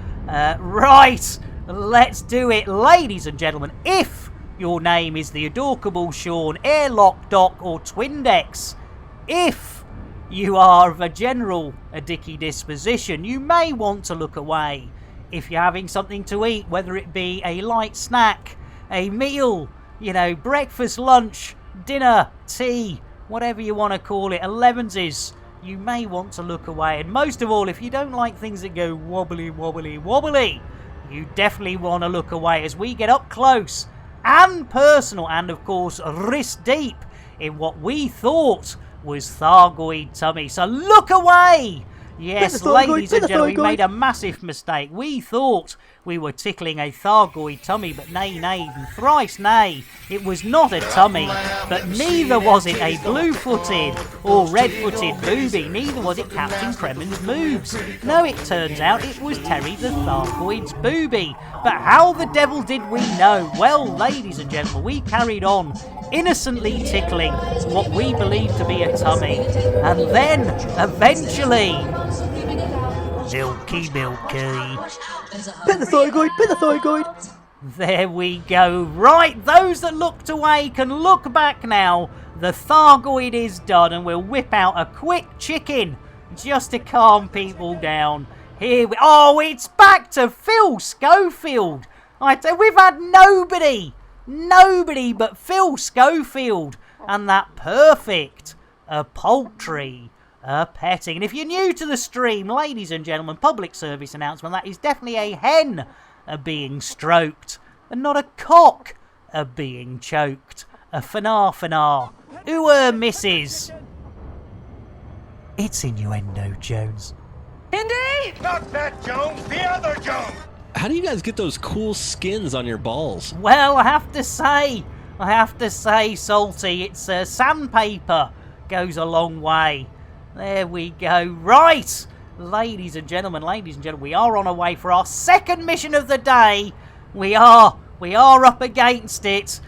Right, let's do it. Ladies and gentlemen, if your name is the adorable Sean, Airlock Doc or Twindex, if you are of a dicky disposition, you may want to look away. If you're having something to eat, whether it be a light snack, a meal, you know, breakfast, lunch, dinner, tea, whatever you want to call it, 11s, you may want to look away. And most of all, if you don't like things that go wobbly, wobbly, wobbly, you definitely want to look away as we get up close and personal and, of course, wrist deep in what we thought was Thargoid tummy. So look away! Yes, ladies and gentlemen, we made a massive mistake. We thought we were tickling a Thargoid tummy, but nay, nay, and thrice nay. It was not a tummy, but neither was it a blue-footed or red-footed booby. Neither was it Captain Kremen's moves. No, it turns out it was Terry the Thargoid's booby. But how the devil did we know? Well, ladies and gentlemen, we carried on innocently tickling what we believed to be a tummy. And then, eventually... Milky. Pet the Thargoid! There we go. Right, those that looked away can look back now. The Thargoid is done, and we'll whip out a quick chicken just to calm people down. Here we... Oh, it's back to Phil Schofield. We've had nobody but Phil Schofield and that perfect poultry petting. And if you're new to the stream, ladies and gentlemen, public service announcement, that is definitely a hen are being stroked, and not a cock are being choked. A fanar. Misses. It's innuendo, Jones. Indeed! Not that Jones, the other Jones! How do you guys get those cool skins on your balls? Well, I have to say, Salty, it's sandpaper. Goes a long way. There we go. Right! Ladies and gentlemen, we are on our way for our second mission of the day. We are up against it.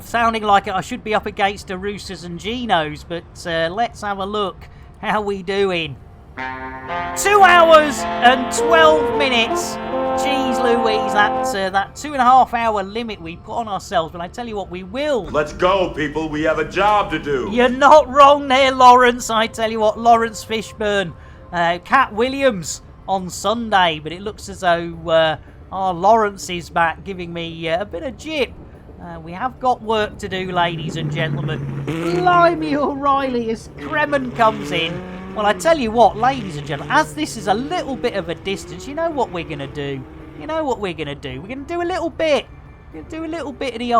Sounding like I should be up against the Roosters and Genos, but let's have a look. How we doing? 2 hours and 12 minutes. Jeez Louise, that 2.5 hour limit we put on ourselves, but I tell you what, we will. Let's go, people. We have a job to do. You're not wrong there, Lawrence. I tell you what, Lawrence Fishburne, Cat Williams on Sunday, but it looks as though our Lawrence is back, giving me a bit of jip. We have got work to do, ladies and gentlemen. Blimey O'Reilly as Kremen comes in. Well, I tell you what, ladies and gentlemen, as this is a little bit of a distance, you know what we're going to do? We're going to do a little bit. We're going to do a little bit of the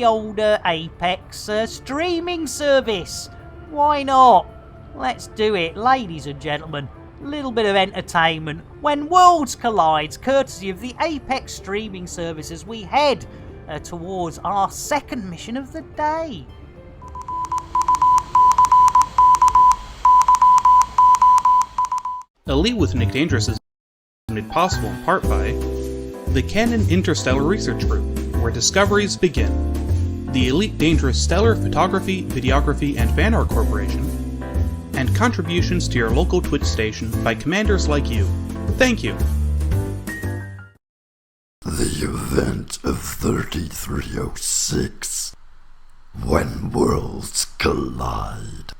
old Apex streaming service. Why not? Let's do it, ladies and gentlemen. A little bit of entertainment when worlds collide, courtesy of the Apex streaming service as we head towards our second mission of the day. Elite with Nick Dangerous is made possible in part by the Canon Interstellar Research Group, where discoveries begin, the Elite Dangerous Stellar Photography, Videography, and Fan Art Corporation, and contributions to your local Twitch station by commanders like you. Thank you. The event of 3306, when worlds collide.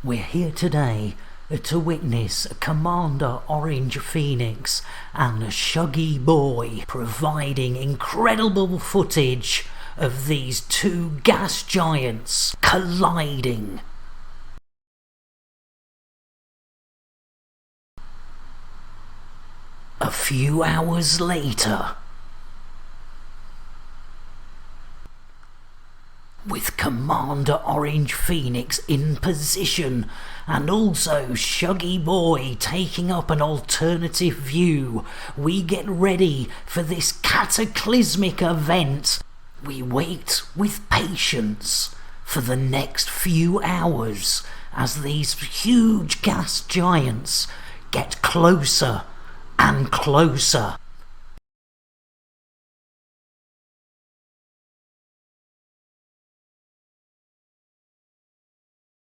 We're here today to witness Commander Orange Phoenix and Shuggy Boy providing incredible footage of these two gas giants colliding. A few hours later, with Commander Orange Phoenix in position and also Shuggy Boy taking up an alternative view, we get ready for this cataclysmic event. We wait with patience for the next few hours as these huge gas giants get closer and closer.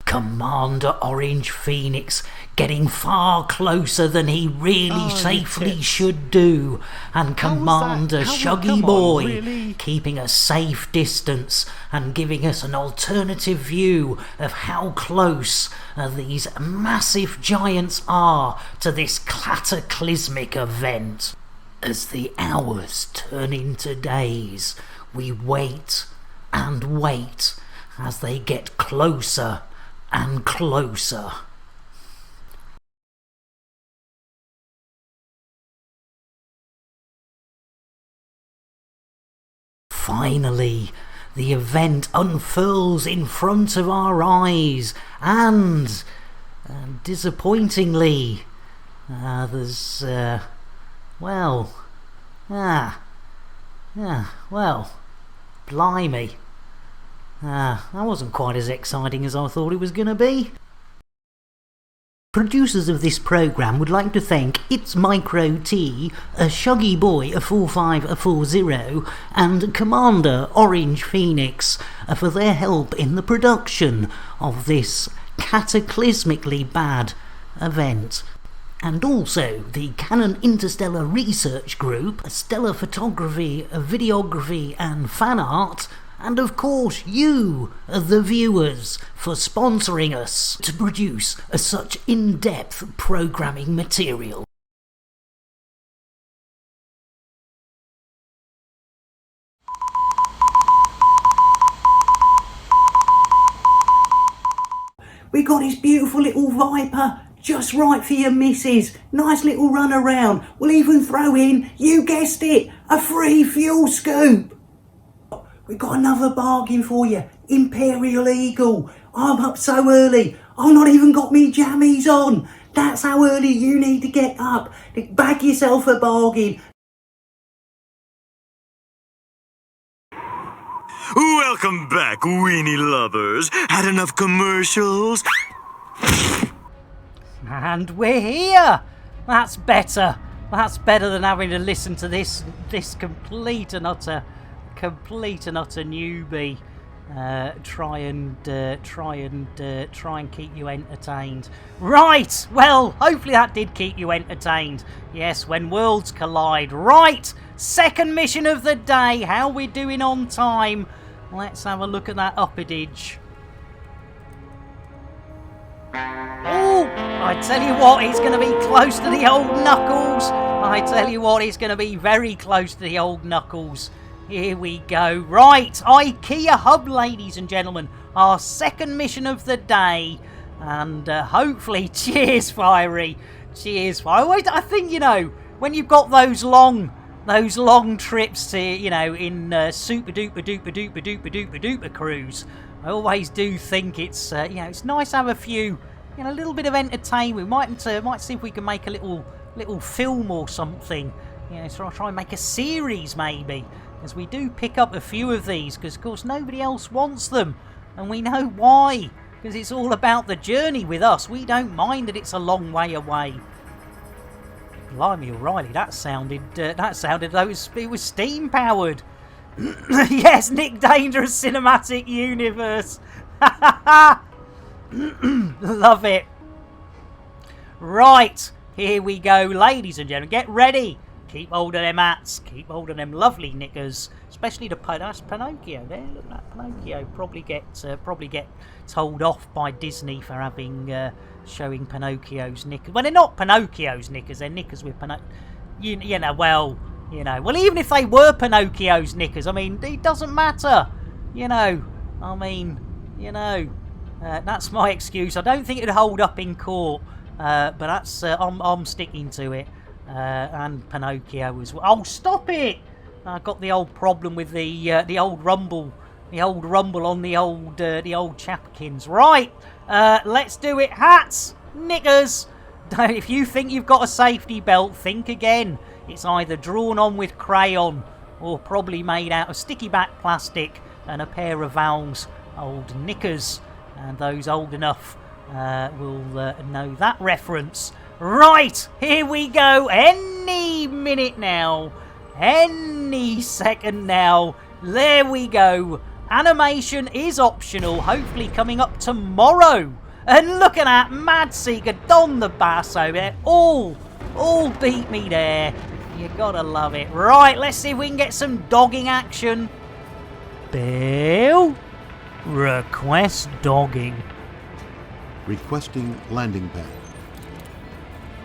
Commander Orange Phoenix getting far closer than he really safely should do, and Commander Shuggy Boy keeping a safe distance and giving us an alternative view of how close these massive giants are to this cataclysmic event. As the hours turn into days, we wait and wait as they get closer and closer. Finally, the event unfurls in front of our eyes, and disappointingly, there's blimey. That wasn't quite as exciting as I thought it was going to be. Producers of this programme would like to thank It's Micro T, Shuggy Boy 4540, and Commander Orange Phoenix for their help in the production of this cataclysmically bad event. And also the Canon Interstellar Research Group, Stellar Photography, Videography and Fan Art, and of course you, the viewers, for sponsoring us to produce such in-depth programming material. We got his beautiful little Viper just right for your missus. Nice little run around. We'll even throw in, you guessed it, a free fuel scoop. We've got another bargain for you. Imperial Eagle. I'm up so early, I've not even got me jammies on. That's how early you need to get up. Bag yourself a bargain. Welcome back, weenie lovers. Had enough commercials? And we're here! That's better. That's better than having to listen to this complete and utter newbie try and keep you entertained. Right, well, hopefully that did keep you entertained. Yes, when worlds collide. Right, second mission of the day. How we doing on time? Let's have a look at that uppage. Oh, I tell you what, it's going to be close to the old knuckles. I tell you what, it's going to be very close to the old knuckles. Here we go. Right, IKEA Hub, ladies and gentlemen. Our second mission of the day. And hopefully, cheers, Fiery. Cheers, Fiery. I think, you know, when you've got those long trips to, you know, in super duper duper duper duper duper duper cruise, I always do think it's, you know, it's nice to have a few, you know, a little bit of entertainment. We might see if we can make a little film or something. You know, so I'll try and make a series maybe. As we do pick up a few of these, because of course nobody else wants them, and we know why. Because it's all about the journey with us. We don't mind that it's a long way away. Blimey, O'Reilly, that sounded it was steam powered. Yes, Nick Dangerous Cinematic Universe. Love it. Right, here we go, ladies and gentlemen. Get ready. Keep hold of them hats. Keep hold of them lovely knickers. Especially that's Pinocchio. There, look at that Pinocchio. Probably get told off by Disney for having showing Pinocchio's knickers. Well, they're not Pinocchio's knickers. They're knickers with Pinocchio. You know. Well, even if they were Pinocchio's knickers, I mean, it doesn't matter. You know. I mean, you know. That's my excuse. I don't think it'd hold up in court. But that's I'm sticking to it. And Pinocchio as well. Oh, stop it! I got the old problem with the old rumble on the old chapkins. Right, let's do it. Hats, knickers. If you think you've got a safety belt, think again. It's either drawn on with crayon or probably made out of sticky back plastic and a pair of Val's old knickers. And those old enough will know that reference. Right, here we go. Any minute now. Any second now. There we go. Animation is optional. Hopefully coming up tomorrow. And look at that. Mad Seeker, Don the Basso there. All beat me there. You gotta love it. Right, let's see if we can get some dogging action. Bill, request dogging. Requesting landing pad.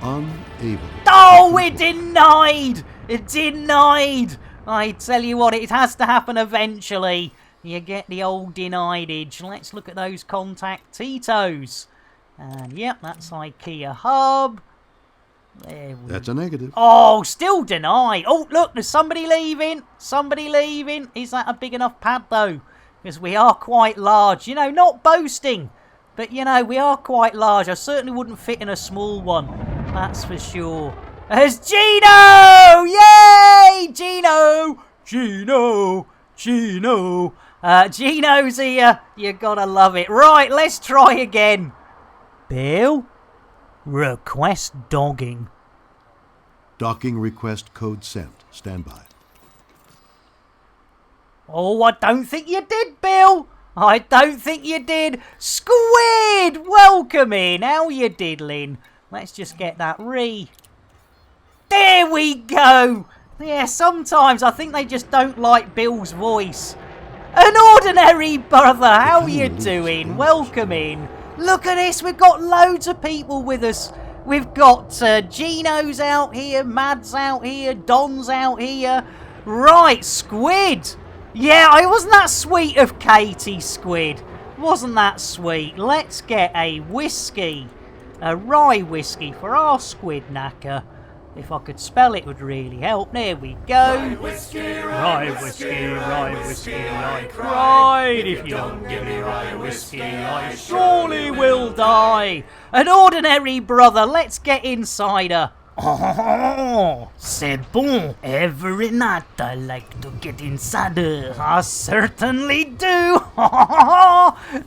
Unable. Oh, we're denied! Denied! I tell you what, it has to happen eventually. You get the old denied-age. Let's look at those contact Titos. And yep, that's IKEA Hub. That's a negative. Oh, still denied. Oh, look, there's somebody leaving. Somebody leaving. Is that a big enough pad, though? Because we are quite large. You know, not boasting. But, you know, we are quite large. I certainly wouldn't fit in a small one. That's for sure. There's Gino! Yay! Gino! Gino's here. You gotta love it. Right, let's try again. Bill? Request dogging. Docking request code sent. Stand by. Oh, I don't think you did, Bill. I don't think you did. Squid! Welcome in. How you diddling? Let's just get that There we go. Yeah, sometimes I think they just don't like Bill's voice. An ordinary brother. How you doing? Welcome in. Look at this. We've got loads of people with us. We've got Gino's out here, Mad's out here, Don's out here. Right, Squid. Yeah, it wasn't that sweet of Katie, Squid. Wasn't that sweet? Let's get a whiskey. rye whiskey for our squid knacker. If I could spell it would really help. There we go. Rye whiskey, rye whiskey, rye whiskey. I cried. If you don't give me rye whiskey, I surely will die. An ordinary brother. Let's get inside her. Oh, c'est bon. Every night I like to get inside her. I certainly do.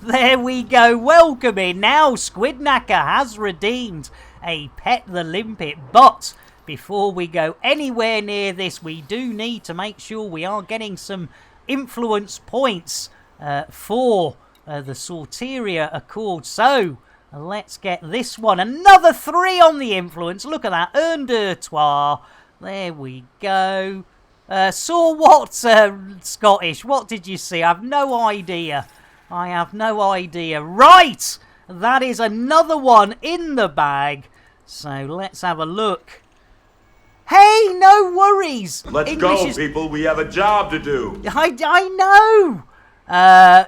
There we go. Welcome in. Now Squid Knacker has redeemed a Pet the Limpet, but before we go anywhere near this, we do need to make sure we are getting some influence points for the Sorteria Accord. So, let's get this one. Another 3 on the influence. Look at that. Un, deux, trois. There we go. Saw what, Scottish? What did you see? I have no idea. I have no idea. Right! That is another one in the bag. So, let's have a look. Hey, no worries. Let's go, people. We have a job to do. I know.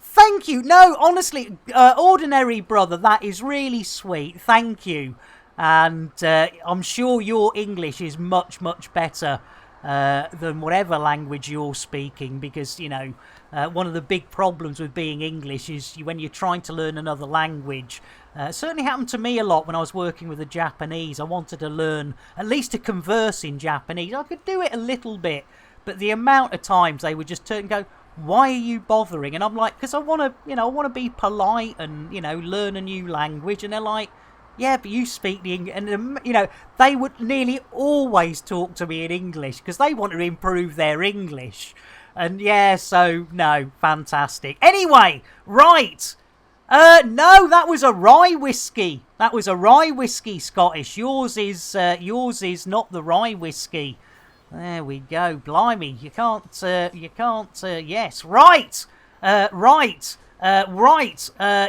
Thank you. No, honestly, ordinary brother, that is really sweet. Thank you. And I'm sure your English is much, much better than whatever language you're speaking, because, you know, one of the big problems with being English is when you're trying to learn another language. It certainly happened to me a lot when I was working with the Japanese. I wanted to learn, at least to converse in Japanese. I could do it a little bit, but the amount of times they would just turn and go, why are you bothering? And I'm like, because I want to, you know, I want to be polite and, you know, learn a new language. And they're like, yeah, but you speak the English. And, you know, they would nearly always talk to me in English because they want to improve their English. And yeah, so, no, fantastic. Anyway, right. No, that was a rye whiskey. That was a rye whiskey, Scottish. Yours is not the rye whiskey. There we go. Blimey, you can't, yes. Right.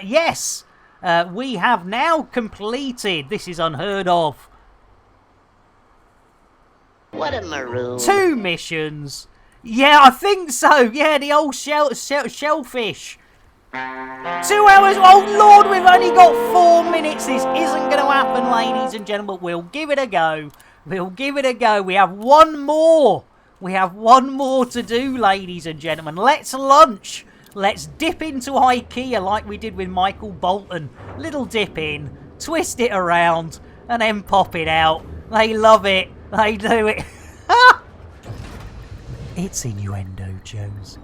Yes. We have now completed. This is unheard of. What a maroon. 2 missions. Yeah, I think so. Yeah, the old shellfish. 2 hours. Oh, Lord, we've only got 4 minutes. This isn't going to happen, ladies and gentlemen. We'll give it a go. We'll give it a go. We have 1 more. We have 1 more to do, ladies and gentlemen. Let's lunch. Let's dip into IKEA like we did with Michael Bolton. Little dip in, twist it around, and then pop it out. They love it. They do it. It's innuendo, Jones.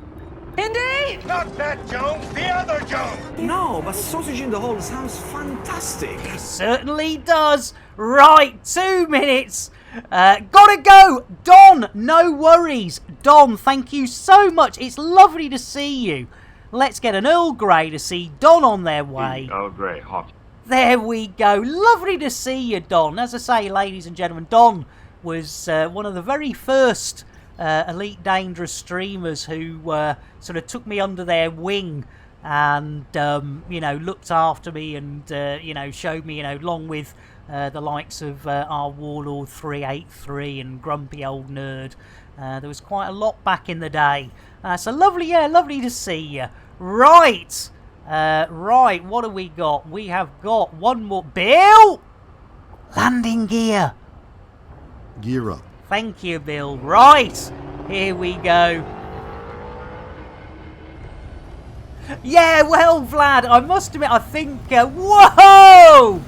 Indeed! Not that Jones, the other Jones! No, but sausage in the hole sounds fantastic. It certainly does. Right, 2 minutes. Gotta go. Don, no worries. Don, thank you so much. It's lovely to see you. Let's get an Earl Grey to see Don on their way. Earl Grey, hot. There we go. Lovely to see you, Don. As I say, ladies and gentlemen, Don was one of the very first Elite Dangerous streamers who sort of took me under their wing and, you know, looked after me and, you know, showed me, you know, along with the likes of our Warlord 383 and Grumpy Old Nerd. There was quite a lot back in the day. So lovely, yeah, lovely to see you. Right. Right, what have we got? We have got 1 more. Bill! Landing gear. Gear up. Thank you, Bill. Right, here we go. Yeah, well, Vlad, I must admit, I think... whoa!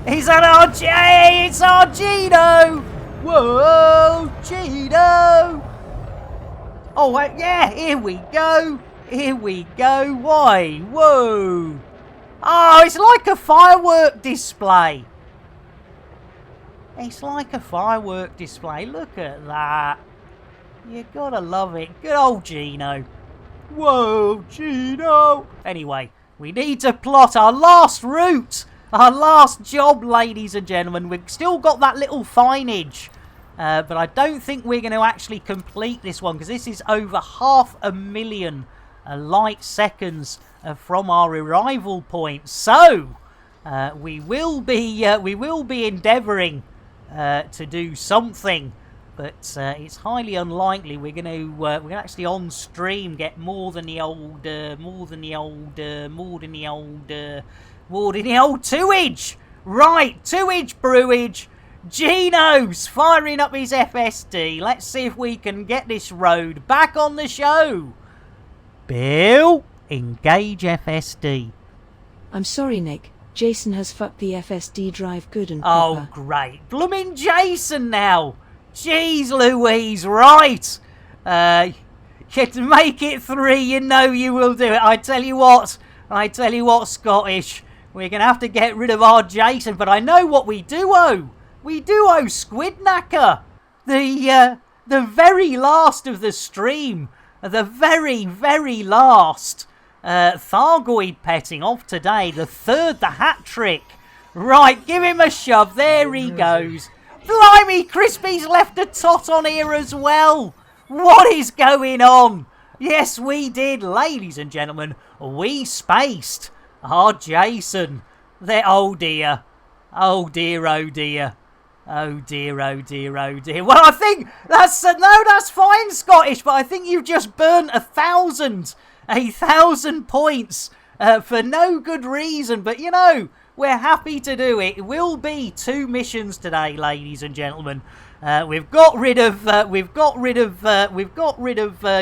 He's an RJ! It's our Gino! Whoa, Gino! Oh, yeah, here we go. Here we go. Why? Whoa! Oh, it's like a firework display. It's like a firework display. Look at that. You gotta love it. Good old Gino. Whoa, Gino. Anyway, we need to plot our last route. Our last job, ladies and gentlemen. We've still got that little fineage. But I don't think we're going to actually complete this one because this is over 500,000 light seconds from our arrival point. So we will be endeavouring to do something but it's highly unlikely we're going to actually on stream get more than the old 2-inch. Right, 2-inch brewage. Gino's firing up his FSD. Let's see if we can get this road back on the show. Bill, engage FSD. I'm sorry, Nick. Jason has fucked the FSD drive good and proper. Oh, great. Blooming Jason now. Jeez Louise, right. To make it 3, you know you will do it. I tell you what, Scottish. We're going to have to get rid of our Jason, but I know what we do owe. We do owe Squidknacker. The very last of the stream. The very, very last Thargoid petting of today. The third, the hat trick. Right, give him a shove. There he goes. Blimey, Crispy's left a tot on here as well. What is going on? Yes, we did, ladies and gentlemen. We spaced our Jason. Oh dear. Oh dear, oh dear. Oh dear, oh dear, oh dear. Well, I think that's fine, Scottish, but I think you've just burnt 1,000 points for no good reason. But you know, we're happy to do it. It will be 2 missions today, ladies and gentlemen. We've got rid of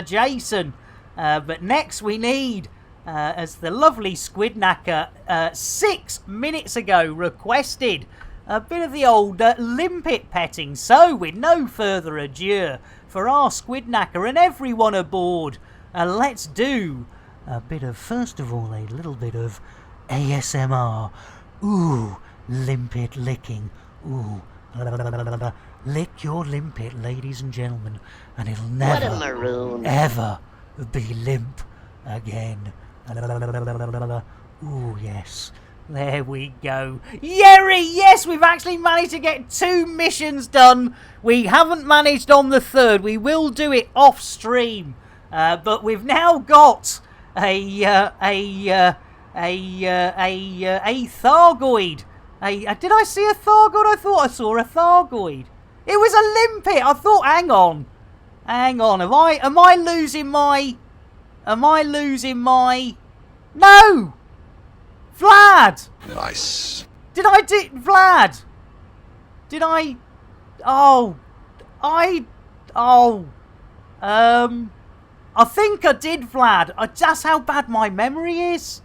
Jason, but next we need, as the lovely Squidknacker 6 minutes ago requested, a bit of the old limpet petting. So, with no further ado, for our Squidknacker and everyone aboard, let's do a bit of, first of all, a little bit of ASMR. Ooh, limpet licking. Ooh, lick your limpet, ladies and gentlemen, and it'll never, ever be limp again. Ooh, yes. There we go. Yerry, yes, we've actually managed to get 2 missions done. We haven't managed on the 3rd. We will do it off stream. But we've now got a Thargoid. Did I see a Thargoid? I thought I saw a Thargoid. It was a limpet. I thought, hang on. Am I losing my... No! Vlad! Nice. Vlad! Did I... I think I did, Vlad. That's how bad my memory is.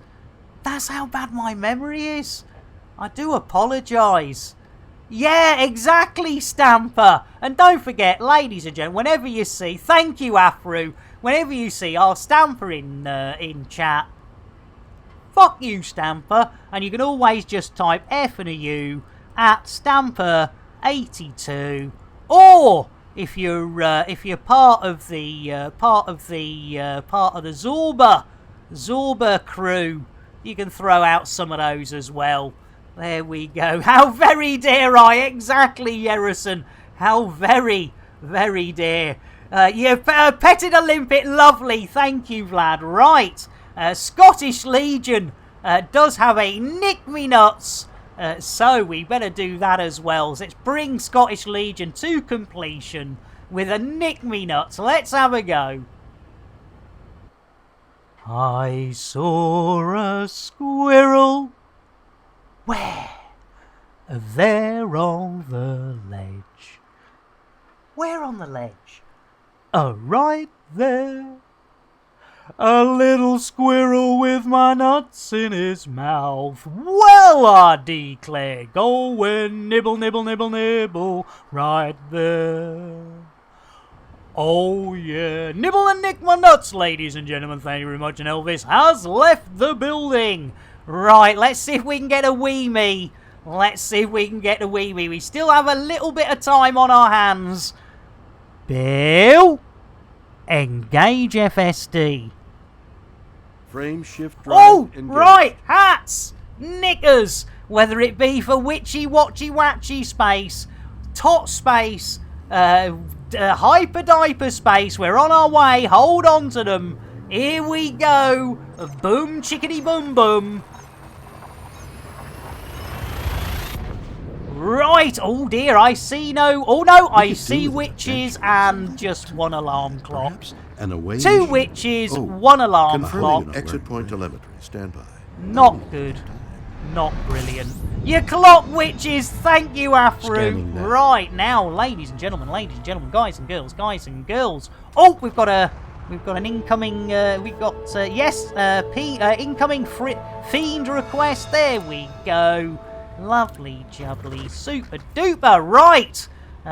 I do apologise. Yeah, exactly, Stamper. And don't forget, ladies and gentlemen, whenever you see... Thank you, Afro. Whenever you see our Stamper in chat, fuck you, Stamper. And you can always just type F and a U at Stamper82. Or... If you're part of the Zorba crew, you can throw out some of those as well. There we go. How very dare I? Exactly, Yerison. How very, very dare. You petted a limpet. Lovely. Thank you, Vlad. Right. Scottish Legion does have a Nick Me Nuts. So we better do that as well. Let's bring Scottish Legion to completion with a Nick Me Nuts. Let's have a go. I saw a squirrel. Where? There on the ledge. Where on the ledge? Right there. A little squirrel with my nuts in his mouth. Well, I declare, go and nibble, nibble, nibble, nibble, right there. Oh yeah, nibble and nick my nuts, ladies and gentlemen. Thank you very much. And Elvis has left the building. Right, let's see if we can get a wee me. We still have a little bit of time on our hands. Bill, engage FSD. Frame shift drive. Right, hats, knickers, whether it be for witchy, watchy, watchy space, tot space, hyper diaper space, we're on our way, hold on to them. Here we go, boom chickadee boom boom. Right. Right, oh dear, I see no... Oh no, I see witches and just one alarm clock. An away 2 witches, 1 alarm clock. Confirming exit point telemetry. Stand by. Not good. Not brilliant. You clock witches, thank you, Afro. Scanning now. Right, now, ladies and gentlemen, guys and girls. Oh, we've got an incoming, incoming fiend request. There we go. Lovely jubbly, super duper. Right,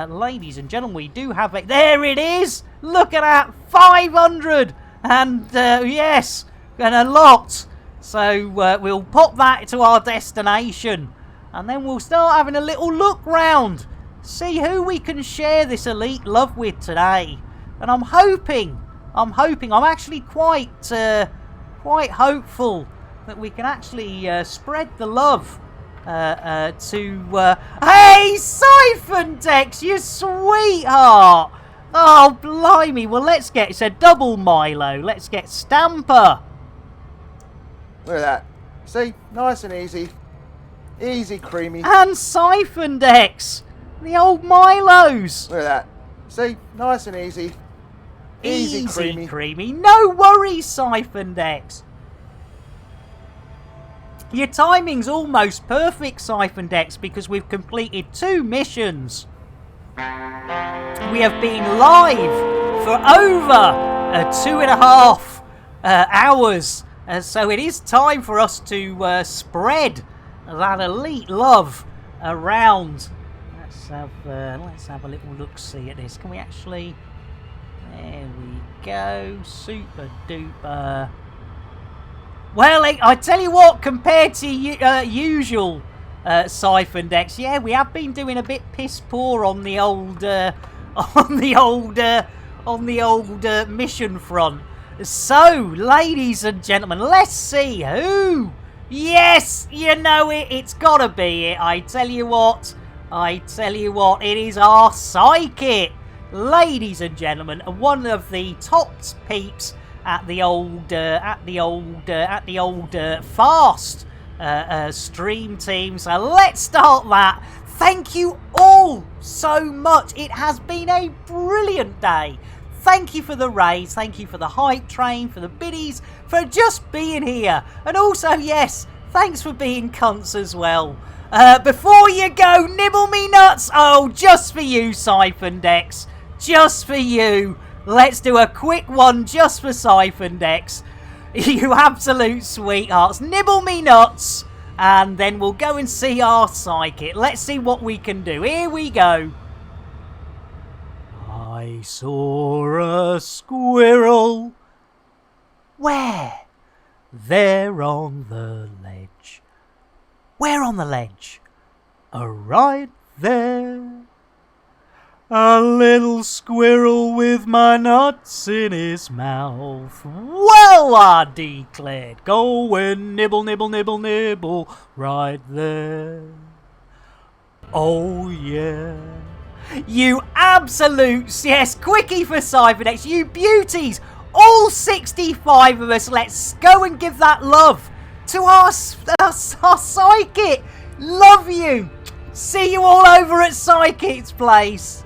ladies and gentlemen, we do have it. There it is. Look at that, 500, and yes, and a lot. So we'll pop that to our destination, and then we'll start having a little look round, see who we can share this elite love with today. And I'm actually quite hopeful that we can actually spread the love to hey, Siphon Dex, you sweetheart. Oh blimey, well let's get, it's a double Milo, let's get Stamper. Look at that. See? Nice and easy. Easy creamy. And Siphon Dex, the old Milos. Look at that. See? Nice and easy. Easy creamy. No worries, Siphon Dex. Your timing's almost perfect, Siphon Dex, because we've completed 2 missions. We have been live for over 2.5 hours. So it is time for us to spread that elite love around. Let's have a little look-see at this. Can we actually... There we go. Super duper. Well, I tell you what, compared to usual Siphon Dex, yeah, we have been doing a bit piss poor on the old mission front. So, ladies and gentlemen, let's see who. Yes, you know it. It's gotta be it. I tell you what. It is our psychic. Ladies and gentlemen, one of the top peeps at the old fast stream team. So let's start that. Thank you all so much. It has been a brilliant day. Thank you for the raids, thank you for the hype train, for the biddies, for just being here. And also, yes, thanks for being cunts as well. Before you go, nibble me nuts. Oh, just for you, Siphon Dex. Just for you. Let's do a quick one just for Siphon Dex. You absolute sweethearts. Nibble me nuts. And then we'll go and see our psychic. Let's see what we can do. Here we go. I saw a squirrel. Where? There on the ledge. Where on the ledge? Right there. A little squirrel with my nuts in his mouth. Well, I declared, go and nibble, nibble, nibble, nibble, right there. Oh, yeah. You absolutes, yes, quickie for Siphon Dex, you beauties, all 65 of us, let's go and give that love to our psychic. Love you. See you all over at Psychic's place.